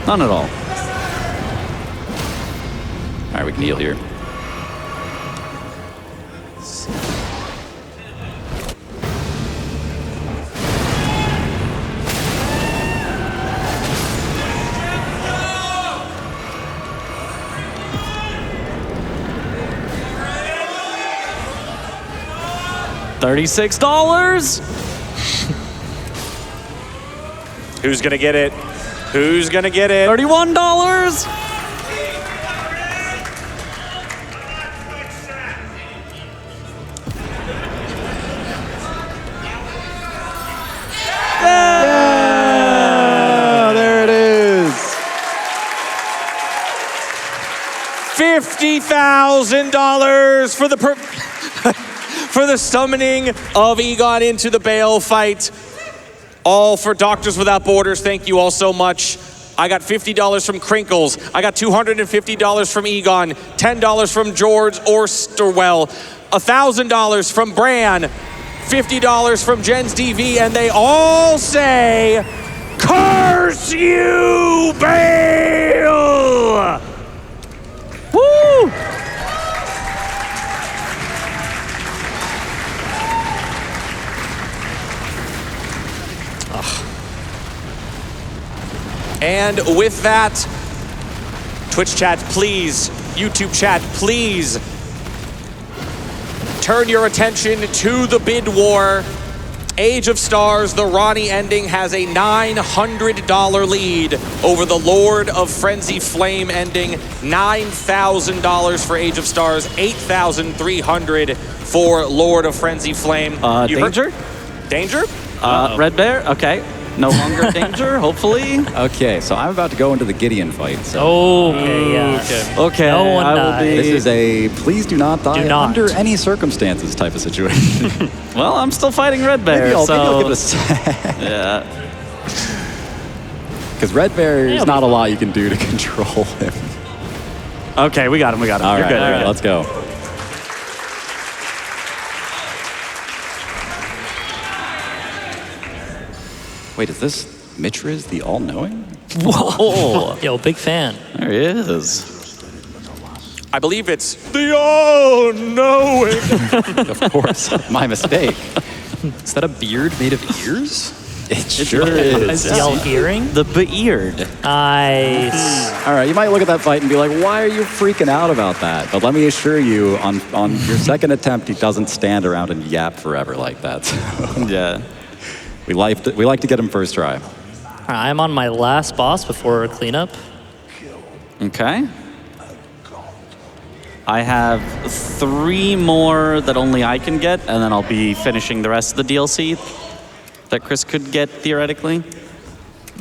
None at all. All right, we can heal here. $36. Who's gonna get it? Who's gonna get it? $31. Yeah, there it is. $50,000 for the for the summoning of Egon into the Bale fight. All for Doctors Without Borders. Thank you all so much. I got $50 from Crinkles. I got $250 from Egon. $10 from George Orsterwell. $1,000 from Bran. $50 from Jens DV. And they all say, curse you, Bale! Woo! And with that, Twitch chat, please, YouTube chat, please, turn your attention to the bid war. Age of Stars, the Ronnie ending, has a $900 lead over the Lord of Frenzy Flame ending. $9,000 for Age of Stars, $8,300 for Lord of Frenzy Flame. Danger? Danger? Red Bear? Okay. No longer danger, hopefully. Okay, so I'm about to go into the Gideon fight. So Okay, yeah. Okay, No one I will died. be... this is a please do not die Do not. under any circumstances type of situation. Well, I'm still fighting Red Bear, maybe I'll give it a so... Yeah. Because Red Bear is not a lot you can do to control him. Okay, we got him, we got him. All You're right, good, all you're right, good. let's go. Wait, is this Mitchriz, the all-knowing? Whoa! Yo, big fan. There he is. I believe it's the all-knowing. Of course, my mistake. Is that a beard made of ears? It sure is. Y'all hearing? The beard. Nice. All right, you might look at that fight and be like, why are you freaking out about that? But let me assure you, on your second attempt, he doesn't stand around and yap forever like that. So Yeah. we like to get him first try. I'm on my last boss before cleanup. Okay. I have 3 more that only I can get, and then I'll be finishing the rest of the DLC that Chris could get, theoretically.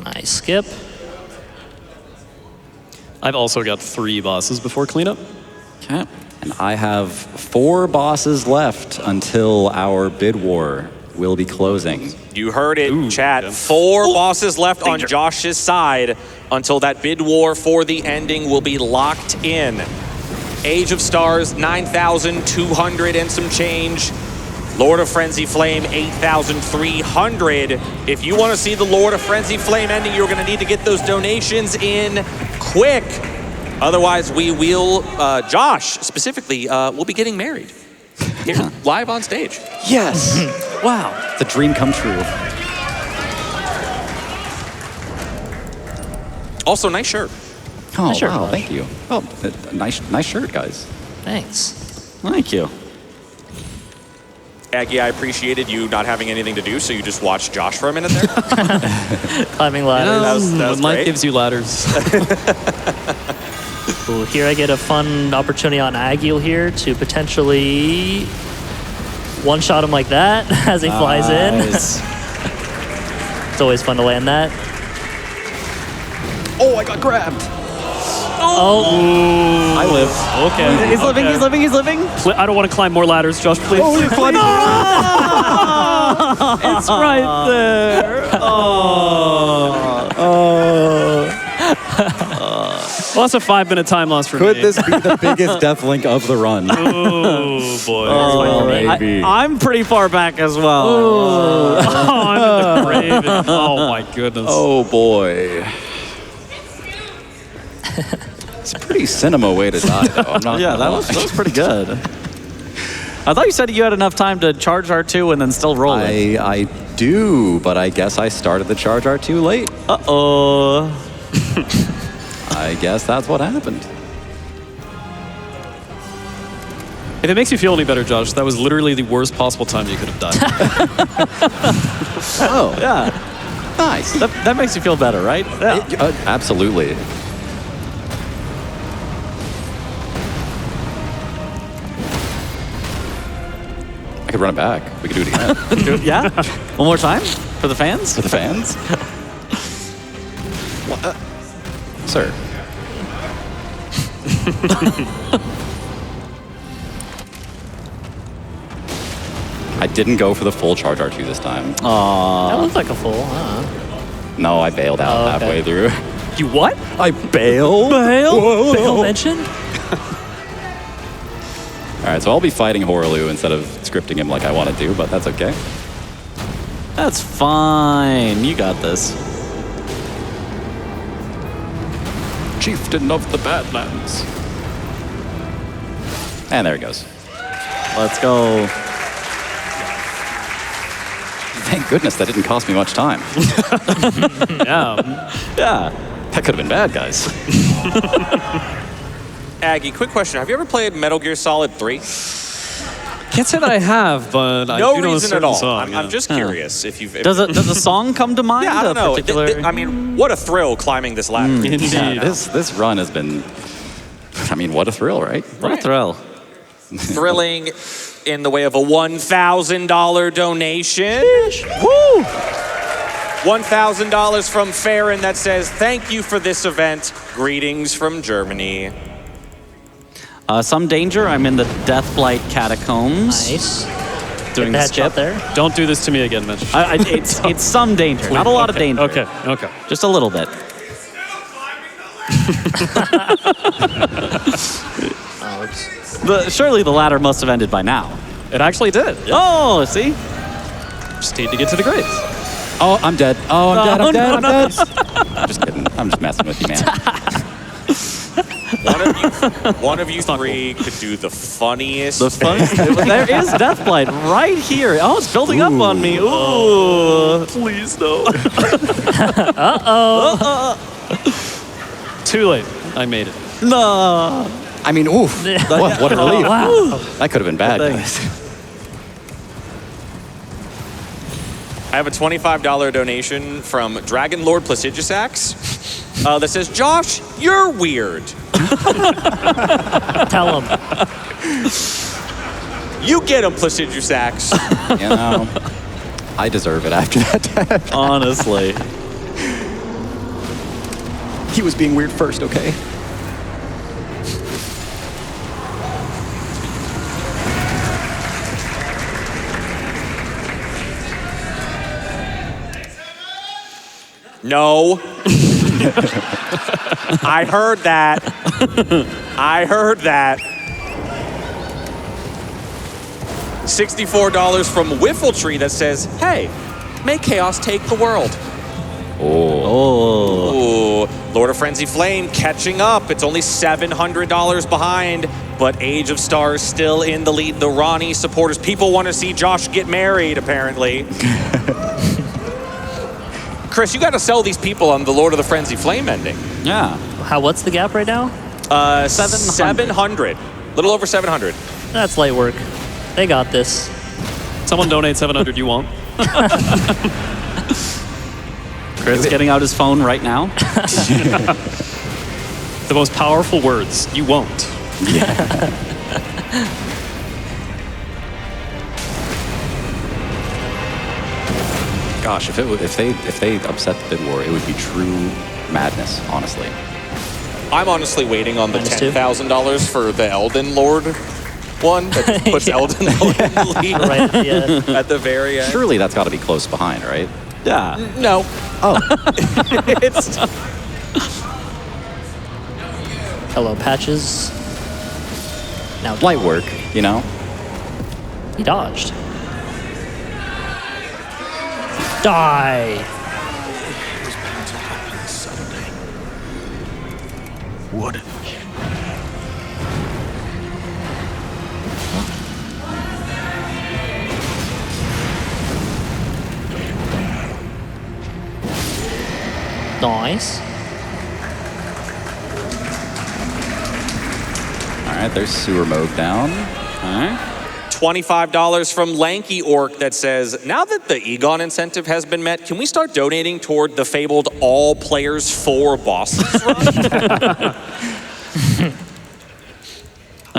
Nice skip. I've also got 3 bosses before cleanup. Okay. And I have 4 bosses left until our bid war will be closing. You heard it, chat. 4 bosses left on Josh's side until that bid war for the ending will be locked in. Age of Stars, 9,200 and some change. Lord of Frenzy Flame, 8,300. If you want to see the Lord of Frenzy Flame ending, you're going to need to get those donations in quick. Otherwise, we will, Josh specifically, will be getting married here, live on stage. Yes! Wow, it's a dream come true. Also, nice shirt. Oh, Nice shirt, wow, Josh. thank you. Oh, nice shirt, guys. Thanks. Thank you. Aggie, I appreciated you not having anything to do, so you just watched Josh for a minute there. Climbing ladders. That was when life great. gives you ladders. Ooh, here I get a fun opportunity on Agil here to potentially one-shot him like that as he flies in. It's always fun to land that. Oh, I got grabbed. Oh, I live. Okay. He's living, he's living, he's living. I don't want to climb more ladders, Josh, please. It's right there. Well, that's a 5-minute time loss for Could me. this be the biggest death link of the run? Oh, boy. Maybe. I'm pretty far back as well. Oh, I'm in the grave. Oh, my goodness. Oh boy. It's a pretty cinema way to die, though. I'm not Yeah, gonna that lie. was pretty good. I thought you said you had enough time to charge R2 and then still roll it. I do, but I guess I started the charge R2 late. Uh-oh. I guess that's what happened. If it makes you feel any better, Josh, that was literally the worst possible time you could have died. Oh, Yeah, nice. that makes you feel better, right? Yeah. Absolutely. I could run it back. We could do it again. Yeah? One more time? For the fans? For the fans? What? Sir. I didn't go for the full charge R2 this time. that looks like a full, huh? No, I bailed out Oh, okay. halfway through. You what? I bailed? Bail mention? All right, so I'll be fighting Horaloo instead of scripting him like I want to do, but that's okay. That's fine. You got this. Chieftain of the Badlands. And there he goes. Let's go. Thank goodness that didn't cost me much time. Yeah. Yeah. That could have been bad, guys. Aggie, quick question. Have you ever played Metal Gear Solid 3? Can't say that I have, but I No do know a reason certain at all. song. I'm just curious if you've... Does a song come to mind? Yeah, I don't A know. particular- I mean, what a thrill climbing this ladder. Indeed. Yeah, this run has been, I mean, what a thrill, right? What a thrill. Thrilling in the way of a $1,000 donation. Woo! $1,000 from Farron that says, thank you for this event. Greetings from Germany. Some danger. I'm in the Deathblight catacombs. Nice. Doing Get the the headshot skip. there. Don't do this to me again, Mitch. It's some danger. Not a lot of danger. Okay, okay. Just a little bit. Surely the ladder must have ended by now. It actually did. Oh, see? Just need to get to the grades. Oh, I'm dead. Oh, I'm dead. I'm dead. no, I'm dead. I'm just kidding. I'm just messing with you, man. One of you three could do the funniest. The fun. There is Deathblight right here. Oh, it's building up on me. Ooh. Please, no. Uh-oh. Too late. I made it. No. I mean, oof. What a relief. Wow. That could have been bad, Good guys. I have a $25 donation from Dragon Lord Placidusax that says, Josh, you're weird. Tell him. You get him, Placidusax. You know, I deserve it after that tag. Honestly. He was being weird first, okay? No. I heard that. I heard that. $64 from Whiffletree that says, hey, may chaos take the world. Oh. Ooh, Lord of Frenzy Flame catching up. It's only $700 behind, but Age of Stars still in the lead. The Ronnie supporters, people want to see Josh get married, apparently. Chris, you got to sell these people on the Lord of the Frenzy Flame ending. Yeah. What's the gap right now? 700. Little over 700. That's light work. They got this. Someone donate 700, you won't. Chris getting out his phone right now. The most powerful words, you won't. Gosh, if they upset the bid war, it would be true madness, honestly. I'm honestly waiting on the -2. $10,000 for the Elden Lord one that just puts Elden Lord in the lead Right at the end. at the very end. Surely that's got to be close behind, right? Yeah. No. Oh, It's Hello, Patches. Now light work, you know? he dodged. Die. Would it? Nice. All right, there's sewer mode down. All right. $25 from Lanky Orc that says, now that the Egon incentive has been met, can we start donating toward the fabled all players 4 bosses run?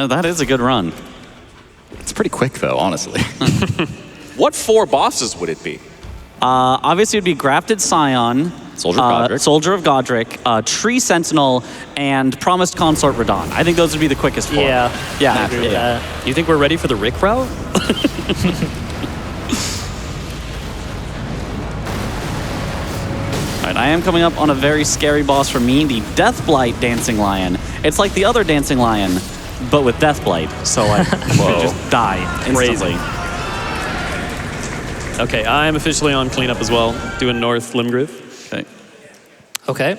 That is a good run. It's pretty quick, though, honestly. What 4 bosses would it be? Obviously, it'd be Grafted Scion, Soldier of Godric. Soldier of Godric, Tree Sentinel, and Promised Consort Radon. I think those would be the quickest 4. Yeah. Yeah. I agree with that. You think we're ready for the Rick route? All right, I am coming up on a very scary boss for me, the Deathblight Dancing Lion. It's like the other Dancing Lion, but with Deathblight. So I just die instantly. Okay, I'm officially on cleanup as well, doing North Limgrave. Okay. Okay.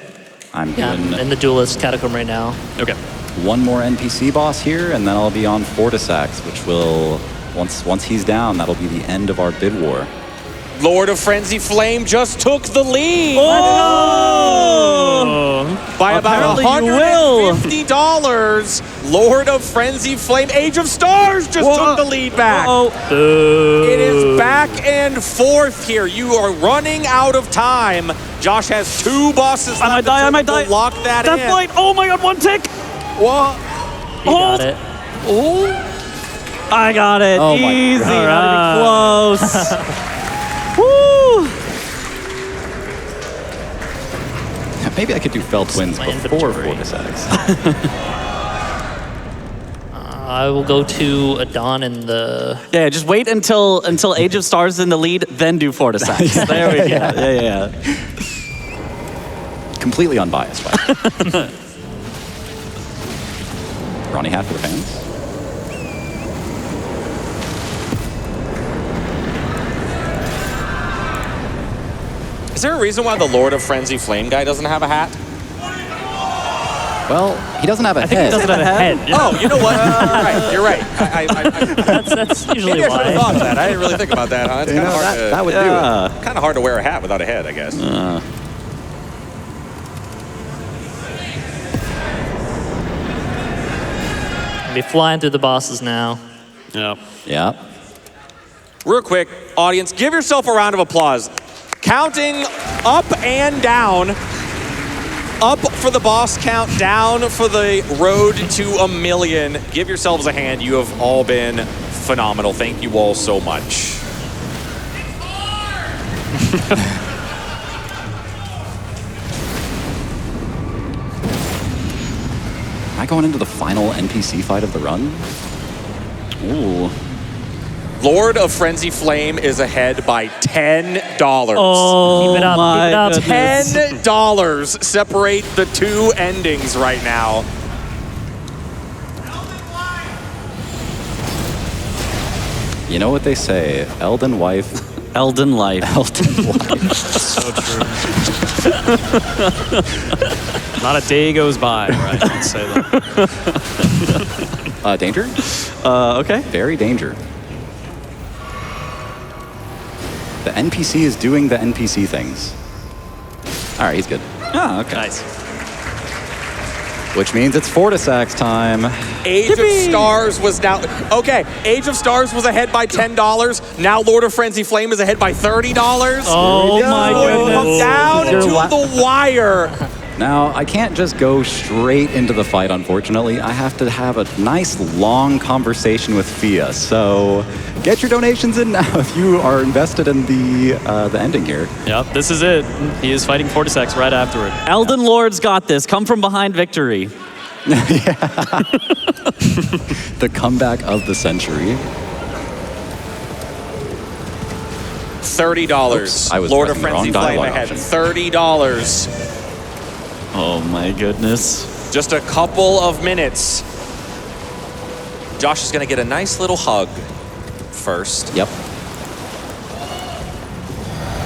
I'm Yeah, I'm doing in the Duelist Catacomb right now. Okay. one more NPC boss here, and then I'll be on Fortisax, which will, once he's down, that'll be the end of our bid war. Lord of Frenzy Flame just took the lead by about Apparently you will. $150. Lord of Frenzy Flame, Age of Stars just took the lead back. It is back and forth here. You are running out of time. Josh has 2 bosses left. I might die, I might die. Lock that in. Deathblight, oh my god, 1 tick! What? He got it. I got it. Oh my Easy, God. not even close. Woo! Maybe I could do Fell Twins my before inventory. Fortisax. I will go to Adon in the... Yeah, just wait until Age of Stars is in the lead, then do Fortisax. There we go. Yeah. Completely unbiased, by the way. Ronnie hat for the fans. Is there a reason why the Lord of Frenzy Flame guy doesn't have a hat? Well, he doesn't have a head. He doesn't have a head. Oh, you know what? You're right. That's usually Maybe I should have why. thought of that. I didn't really think about that, huh? It's You kind of know, hard, that would do it. kind of hard to wear a hat without a head, I guess. Be flying through the bosses now. Yeah. Yeah. Real quick, audience, give yourself a round of applause. Counting up and down. Up for the boss count, down for the road to 1 million. Give yourselves a hand. You have all been phenomenal. Thank you all so much. Am I going into the final NPC fight of the run? Ooh. Lord of Frenzy Flame is ahead by $10. Oh, Keep it up, my keep it up. goodness. $10 separate the 2 endings right now. You know what they say, Elden wife, Elden Life. Elden wife. So true. Not a day goes by where I don't say that. Danger? Okay. Very danger. The NPC is doing the NPC things. All right, he's good. Oh, okay. Nice. Which means it's Fortisax time. Age of Stars was now... Okay, Age of Stars was ahead by $10. Now Lord of Frenzy Flame is ahead by $30. Oh my goodness. Down to the wire. Now, I can't just go straight into the fight, unfortunately. I have to have a nice, long conversation with Fia. So get your donations in now if you are invested in the ending here. Yep, this is it. He is fighting Fortisax right afterward. Elden Lord's got this. Come from behind victory. The comeback of the century. $30. Oops, I was Lord of pressing the Frenzy wrong Flame dialogue ahead. option. $30. Oh my goodness. Just a couple of minutes. Josh is going to get a nice little hug first. Yep.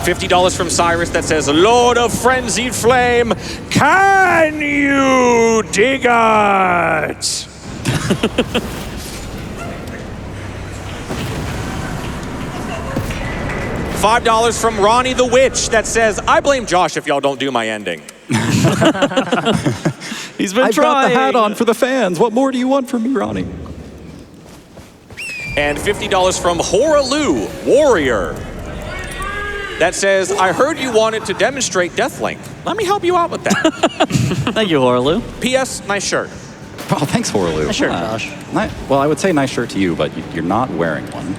$50 from Cyrus that says, Lord of Frenzied Flame, can you dig it? $5 from Ronnie the Witch that says, I blame Josh if y'all don't do my ending. He's been I've got trying. the hat on for the fans. What more do you want from me, Ronnie? And $50 from Horalu Warrior that says, I heard you wanted to demonstrate Deathlink. Let me help you out with that. Thank you, Horlu. P.S. Nice shirt. Oh, thanks, Horlu. Nice shirt, Josh. Well, I would say nice shirt to you, but you're not wearing one.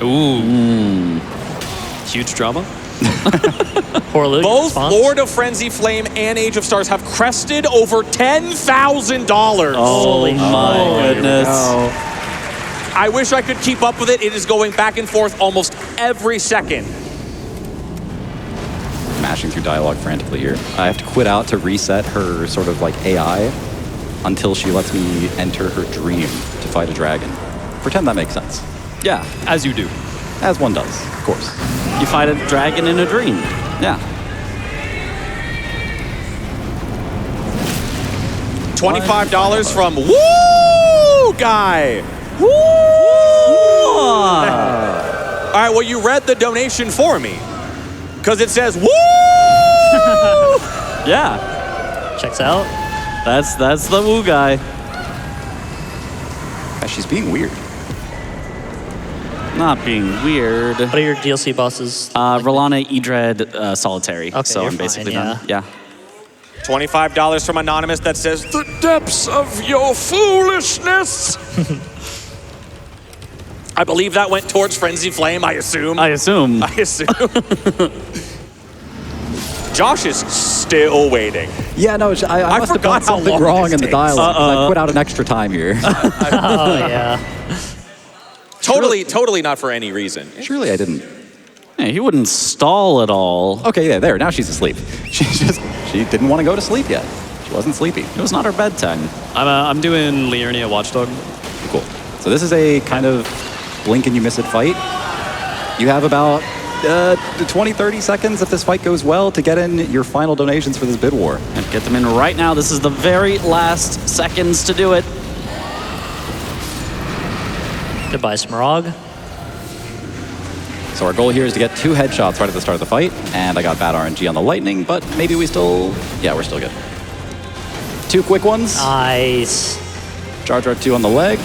Ooh. Huge drama. Poor Luke. Both response. Lord of Frenzy Flame and Age of Stars have crested over $10,000. Holy My goodness. I wish I could keep up with it. It is going back and forth almost every second. Mashing through dialogue frantically here. I have to quit out to reset her sort of like AI until she lets me enter her dream to fight a dragon. Pretend that makes sense. Yeah, as you do. As one does, of course. You fight a dragon in a dream. Yeah. $25 from Woo Guy. Woo! All right, well, you read the donation for me because it says Woo! Yeah, Checks out. that's the woo guy. She's being weird. Not being weird. What are your DLC bosses? Rolana, Edred, Solitary. Okay, so you're I'm basically fine, done. Yeah. $25 from Anonymous that says, the depths of your foolishness. I believe that went towards Frenzy Flame, I assume. I assume. Josh is still waiting. Yeah, no, I must have done forgot how something long wrong this in the takes. dialogue. 'Cause I put out an extra time here. Oh, yeah. Totally not for any reason. Surely I didn't. Hey, he wouldn't stall at all. Okay, yeah, there. Now she's asleep. She didn't want to go to sleep yet. She wasn't sleepy. It was not her bedtime. I'm doing Liurnia Watchdog. Cool. So this is a kind of blink and you miss it fight. You have about 20, 30 seconds if this fight goes well to get in your final donations for this bid war. And get them in right now. This is the very last seconds to do it. Goodbye, Smaragd. So our goal here is to get 2 headshots right at the start of the fight, and I got bad RNG on the lightning, but maybe we still... Yeah, we're still good. 2 quick ones. Nice. Charge Art 2 on the leg.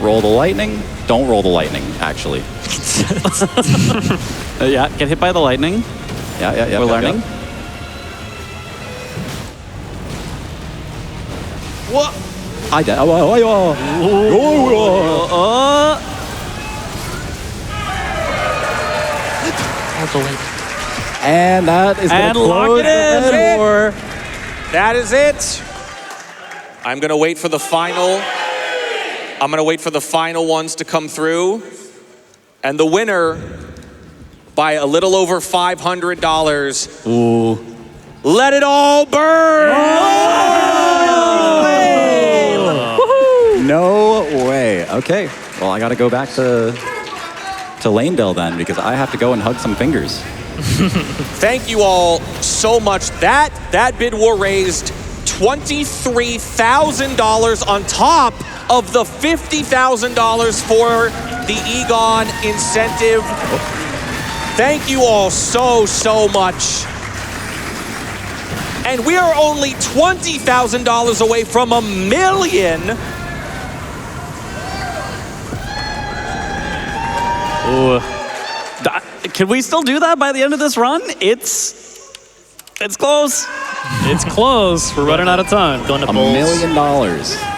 Roll the lightning. Don't roll the lightning, actually. Yeah, get hit by the lightning. Yeah. We're learning. What? I did. And that is going to close the bid war. That is it. I'm going to wait for the final. I'm going to wait for the final ones to come through. And the winner by a little over $500. Ooh. Let it all burn. No way. Okay. Well, I got to go back to Lanedale then because I have to go and hug some fingers. Thank you all so much. That bid war raised $23,000 on top of the $50,000 for the Egon incentive. Thank you all so much. And we are only $20,000 away from $1 million. Ooh. Can we still do that by the end of this run? It's close. It's close. We're running out of time. Going to $1 Bulls. million.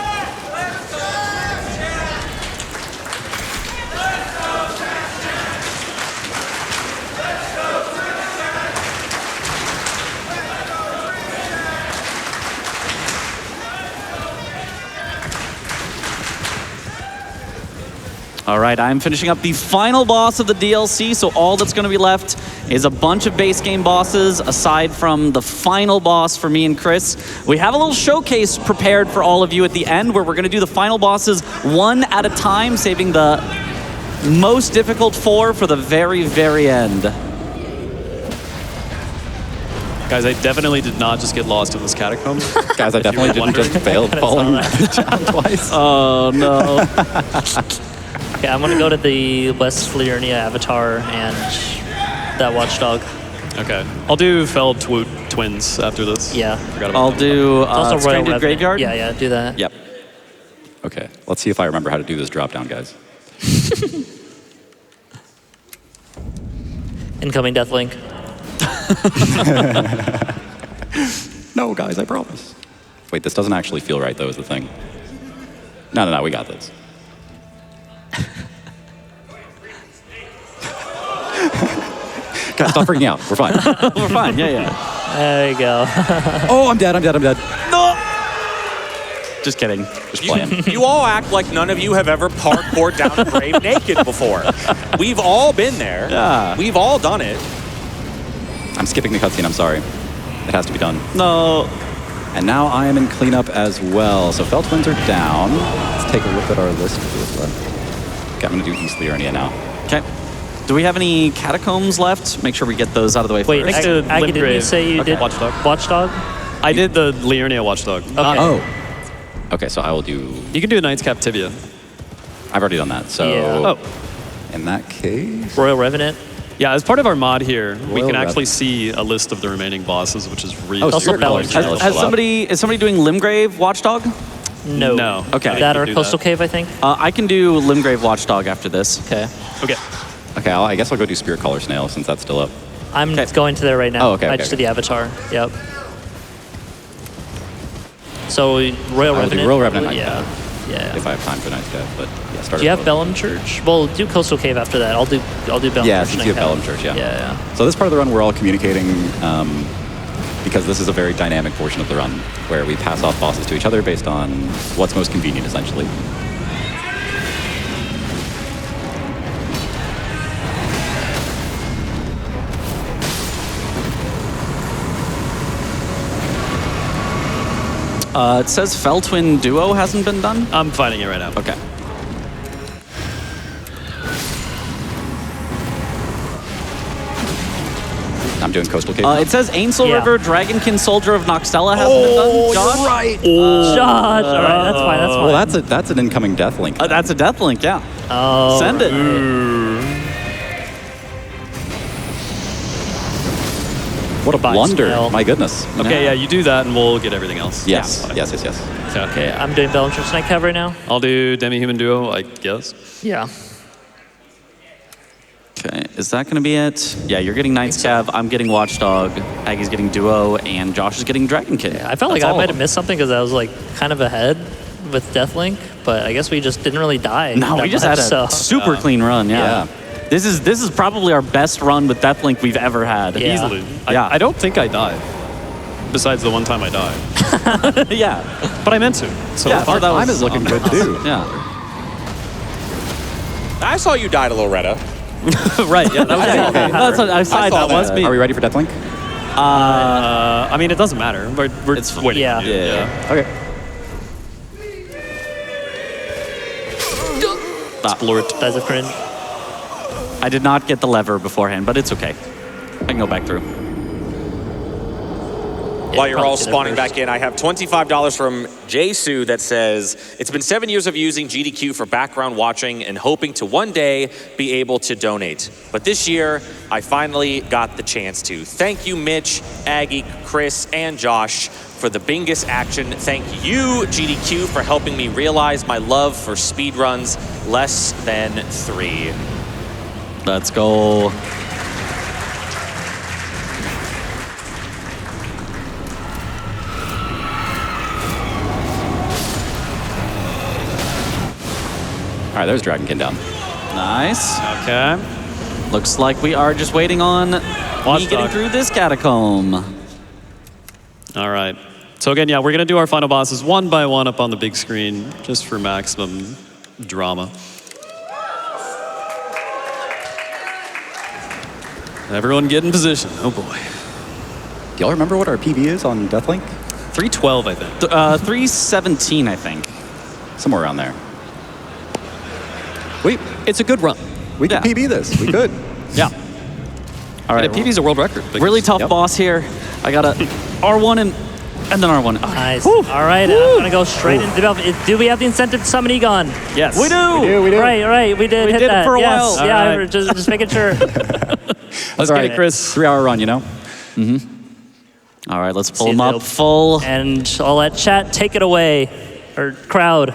All right, I'm finishing up the final boss of the DLC, so all that's going to be left is a bunch of base game bosses, aside from the final boss for me and Chris. We have a little showcase prepared for all of you at the end, where we're going to do the final bosses one at a time, saving the most difficult four for the very, very end. Guys, I definitely did not just get lost in this catacomb. Guys, I definitely didn't just fail falling down twice. Oh, no. Okay, I'm gonna go to the West Flyurnia avatar and that watchdog. Okay. I'll do Felled Twins after this. Yeah. Forgot about I'll that. do It's also Royal Stranded Revenant. Graveyard. Yeah, do that. Yep. Okay, let's see if I remember how to do this drop down, guys. Incoming Deathlink. No, guys, I promise. Wait, this doesn't actually feel right, though, is the thing. No, we got this. Guys, stop freaking out. We're fine. We're fine, yeah. There you go. Oh, I'm dead. No! Just kidding. Just playing. You all act like none of you have ever parkoured down a grave naked before. We've all been there. Yeah. We've all done it. I'm skipping the cutscene, I'm sorry. It has to be done. No. And now I am in cleanup as well. So Fell Twins are down. Let's take a look at our list. Okay, I'm gonna do East Liurnia now. Okay. Do we have any catacombs left? Make sure we get those out of the way Wait, first. Next to Aggie, didn't you Limgrave. say you Okay. did Watchdog. Watchdog? I did the Liurnia Watchdog. Okay. Oh. Okay, so I will do... You can do Knight's Captivia. I've already done that, so... Yeah. Oh. In that case... Royal Revenant. Yeah, as part of our mod here, we Royal can actually Revenant. see a list of the remaining bosses, which is really Oh, Also Spirit Color Ballard. Channel Is still up. somebody doing Limgrave Watchdog? No. No. Okay. That You or can do Coastal that. Cave, I think. I can do Limgrave Watchdog after this. Okay. Okay. Okay, I guess I'll go do Spirit Color Snail since that's still up. I'm Okay. going to there right now. Oh, okay, I okay, just okay. did the avatar. Yep. So Royal I'll do Revenant. Royal Revenant, Yeah. Yeah. If I have time for Knight's Cap, but yeah, start Do you at have both. Bellum Church? Well, do Coastal Cave after that. I'll do Bellum Yeah, Church. since and you have then Bellum Church, yeah. Yeah. So this part of the run, we're all communicating because this is a very dynamic portion of the run where we pass off bosses to each other based on what's most convenient, essentially. It says Fell Twin Duo hasn't been done. I'm finding it right now. Okay. I'm doing Coastal Cave. It says Ainsel Yeah. River Dragonkin Soldier of Noxtella hasn't been done. Josh? right. Josh. All right, that's fine. That's fine. Well, that's an incoming death link. That's a death link, yeah. Oh, Send it. What a Goodbye, blunder. Snail. My goodness. Okay, yeah, you do that and we'll get everything else. Yes, Yeah. yes. Okay, I'm doing Bellum Church Night Cave right now. I'll do Demi-Human Duo, I guess. Yeah. Okay, is that going to be it? Yeah, you're getting Knight's Cav, I'm getting Watchdog, Aggie's getting Duo, and Josh is getting Dragon Kid. I felt like I might have missed something because I was like kind of ahead with Deathlink, but I guess we just didn't really die. No, that we just much, had a super clean run, yeah. This is probably our best run with Deathlink we've ever had. Yeah. Easily. Yeah. I don't think I died. Besides the one time I died. Yeah. But I meant to. So Yeah, so that Time was is looking good, too. Yeah. I saw you died a little, Retta. Right, yeah, that was me. That's what I saw, saw that was that. me. Are we ready for Deathlink? I mean, it doesn't matter. We're It's fine. waiting. Yeah. Yeah. Okay. Explore it. That's a cringe. I did not get the lever beforehand, but it's okay. I can go back through. While you're all probably spawning first. back in, I have $25 from Jesu that says, it's been 7 years of using GDQ for background watching and hoping to one day be able to donate. But this year, I finally got the chance to. Thank you, Mitch, Aggie, Chris, and Josh for the Bingus action. Thank you, GDQ, for helping me realize my love for speedruns less than 3. Let's go. All right, there's Dragonkin down. Nice. Okay. Looks like we are just waiting on me getting Watchdog. through this catacomb. All right. So again, yeah, we're going to do our final bosses one by one up on the big screen, just for maximum drama. Everyone get in position. Oh boy. Do y'all remember what our PB is on Deathlink? 312, I think. 317, I think. Somewhere around there. It's a good run. We could Yeah. PB this. We could. Yeah. All right. And PB's a world record. Really tough Yep. boss here. I got a R1 and then R1. Okay. Nice. Whew. All right, I'm gonna go straight into development. Do we have the incentive to summon Egon? Yes. We do. We do. Right. We did We hit did it that. for a yes. while. Yeah, All right. just making sure. Let's get it, Chris. 3-hour run, you know? All right, let's pull See him the- up full. And I'll let chat take it away, or crowd.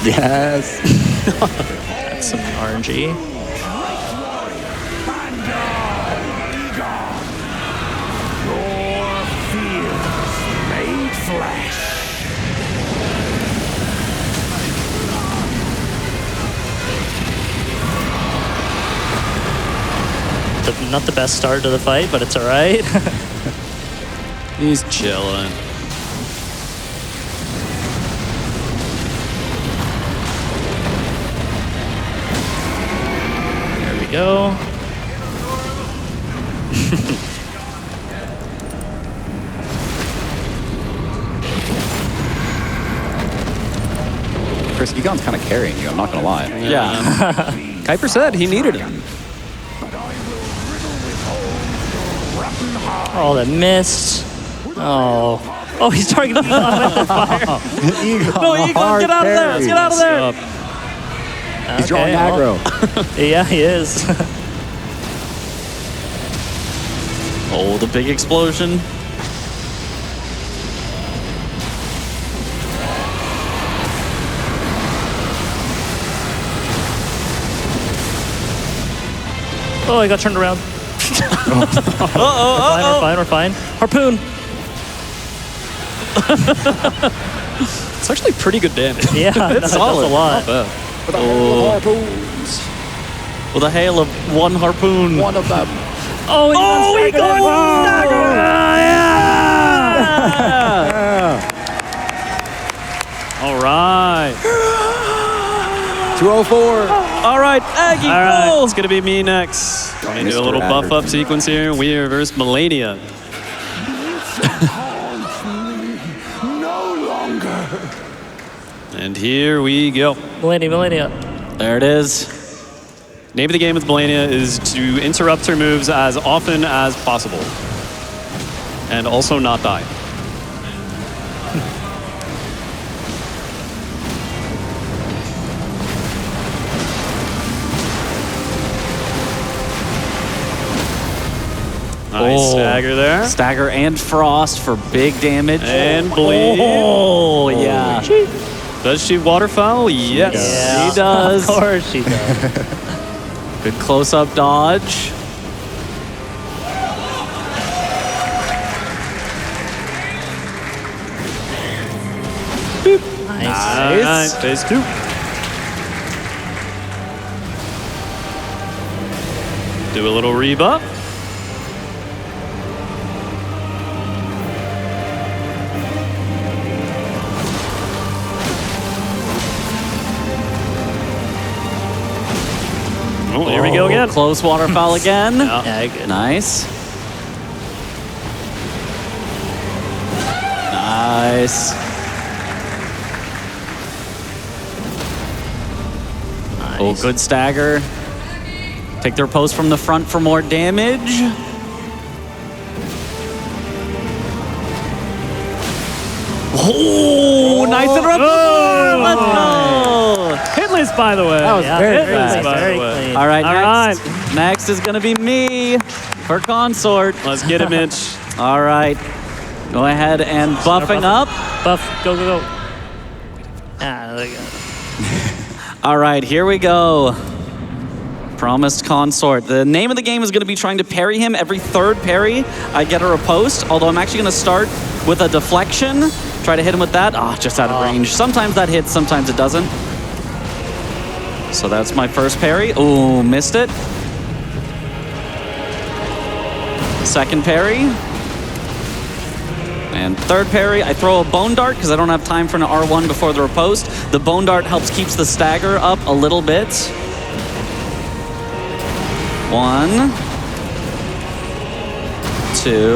Yes. That's some RNG. Your fears made flesh. Not the best start to the fight, but it's all right. He's chilling. There we go. Chris, Egon's kind of carrying you, I'm not going to lie. Yeah. Kuiper said he needed it. Oh, that missed. Oh, he's targeting Egon with the fire. Egon, No, Egon, get out of there. Get out of there. He's drawing Okay, aggro. Yeah, he is. Oh, the big explosion. Oh, I got turned around. We're fine. Harpoon. It's actually pretty good damage. Yeah, that's a lot. With a hail of one harpoon. One of them. Oh, he got All right. 204. All right, Aggie, All right. go. It's going to be me next. Let me do a Mr. little buff up Adderton. sequence here. We are versus Melania. No longer. And here we go. Millennia. There it is. Name of the game with Melania is to interrupt her moves as often as possible. And also not die. Nice stagger there. Stagger and frost for big damage. And bleed. Oh, yeah. Does she waterfowl? Yes. Yeah, She does. Of course she does. Good close-up dodge. Nice. Nice. Phase 2. Do a little rebuff. Oh, here we go again. Close waterfowl again. Yeah, good. Nice. Nice. Oh, good stagger. Take their post from the front for more damage. Oh, nice and rough. Let's go. Hitless, by the way. That was very hitless, fast. by Very the way. clean. All right, All next is going to be me for consort. Let's get it, Mitch. All right. Go ahead and buffing up. Buff, go, go, go. Ah, there you go. All right, here we go. Promised consort. The name of the game is going to be trying to parry him. Every third parry, I get a riposte, although I'm actually going to start with a deflection. Try to hit him with that. Ah, just out of range. Sometimes that hits, sometimes it doesn't. So that's my first parry. Ooh, missed it. Second parry. And third parry, I throw a bone dart because I don't have time for an R1 before the riposte. The bone dart keeps the stagger up a little bit. 1, 2.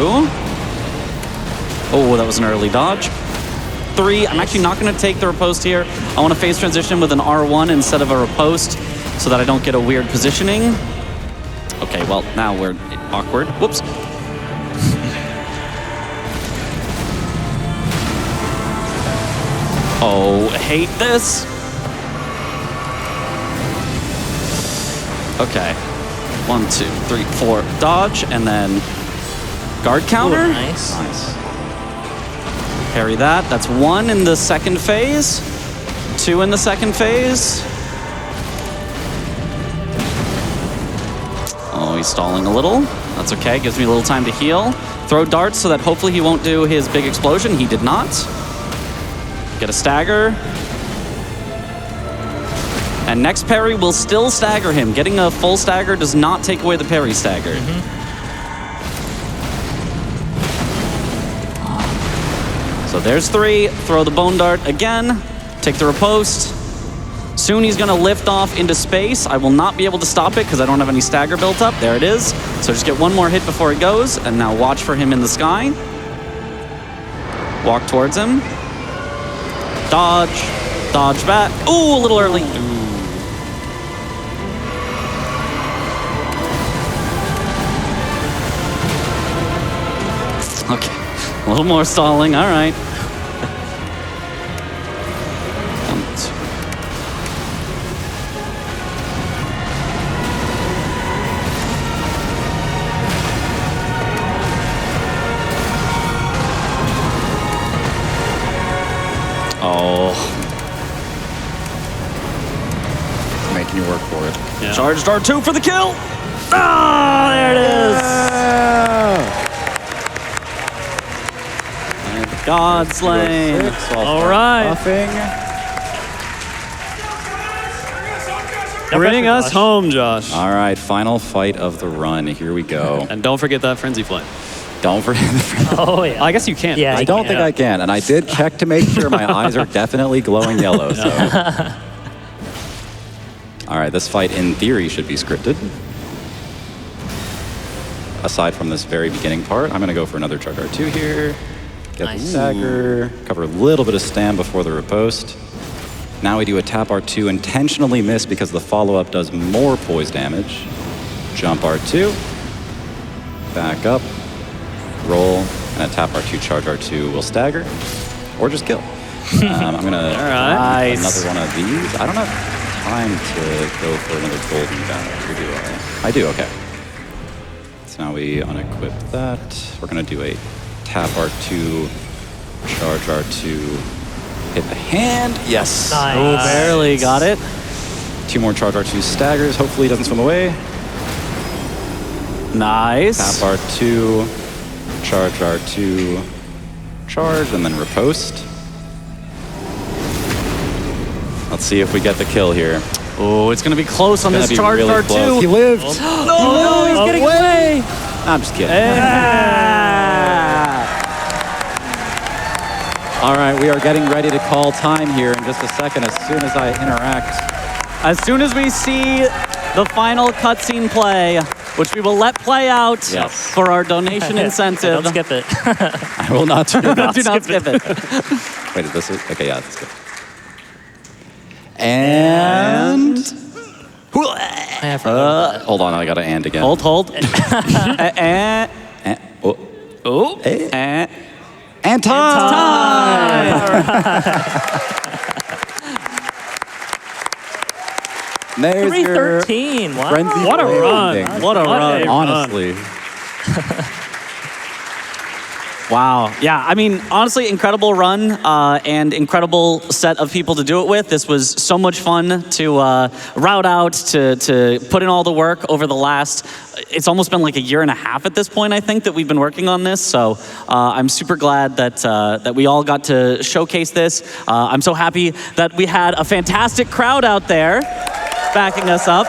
Oh, that was an early dodge. 3, I'm actually not going to take the riposte here. I want to phase transition with an R1 instead of a riposte so that I don't get a weird positioning. Okay, well, now we're awkward. Whoops. Oh, hate this. Okay. 1, 2, 3, 4. Dodge, and then guard counter. Ooh, nice. Nice. Parry that. That's 1 in the second phase. 2 in the second phase. Oh, he's stalling a little. That's okay. Gives me a little time to heal. Throw darts so that hopefully he won't do his big explosion. He did not. Get a stagger. And next parry will still stagger him. Getting a full stagger does not take away the parry stagger. So there's 3. Throw the bone dart again. Take the riposte. Soon he's going to lift off into space. I will not be able to stop it because I don't have any stagger built up. There it is. So just get one more hit before he goes. And now watch for him in the sky. Walk towards him. Dodge. Dodge back. Ooh, a little early. Okay. A little more stalling. All right. Oh. Making you work for it. Yeah. Charge dart 2 for the kill. Ah, there it is. And God slain. All right. Bring us home, Josh. All right, final fight of the run. Here we go. And don't forget that frenzy flame. Don't forget the frenzy. Oh, yeah. I guess you can. Yeah, I don't think I can, and I did check to make sure my eyes are definitely glowing yellow. So. All right, this fight in theory should be scripted. Aside from this very beginning part, I'm going to go for another Charge R2 here. Get the stagger, cover a little bit of stam before the riposte. Now we do a tap R2, intentionally miss because the follow-up does more poise damage. Jump R2, back up, roll, and a tap R2, charge R2 will stagger, or just kill. I'm gonna try another one of these. I don't have time to go for another golden battle, or do I? I do, okay. So now we unequip that. We're gonna do a tap R2, charge R2, hit the hand. Yes. Nice. Oh, barely got it. 2 more charge R2 staggers. Hopefully he doesn't swim away. Nice. Tap R2, charge R2, charge, and then riposte. Let's see if we get the kill here. Oh, it's going to be close on this Gonna be charge really R2. close. He lived. No, he's getting away. I'm just kidding. All right, we are getting ready to call time here in just a second as soon as I interact. As soon as we see the final cutscene play, which we will let play out for our donation incentive. Don't skip it. I will not do that. Do not skip it. Wait, is this it? Okay, yeah, that's good. And I forgot about that. Hold on, I got to and again. Hold. Oh. Eh. And time! There's your 313. Wow. frenzy What a blade run. ending. What a run. Honestly. Wow. Yeah, I mean, honestly, incredible run and incredible set of people to do it with. This was so much fun to route out, to put in all the work over the last, it's almost been like a year and a half at this point, I think, that we've been working on this. So I'm super glad that we all got to showcase this. I'm so happy that we had a fantastic crowd out there backing us up.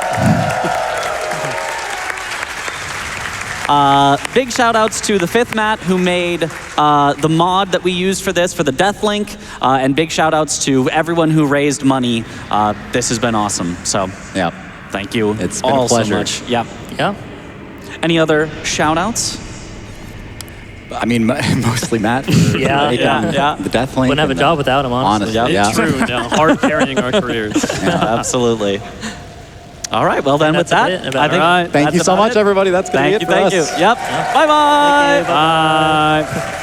Big shout outs to the fifth Matt who made the mod that we used for this, for the Death Link, and big shout outs to everyone who raised money. This has been awesome. So Yeah. thank you It's been all a pleasure. so much. Yeah. Yeah. Any other shout outs? I mean, mostly Matt. Yeah. Yeah. The Death Link. Wouldn't have a and job without him, honestly. Honestly, yeah. It's true. Yeah. Hard carrying our careers. Absolutely. All right, well then with That's that, it. I think All right. Thank that's you so about much, it. everybody. That's going to be Thank you, it for thank us. you. Yep. Bye-bye. Bye.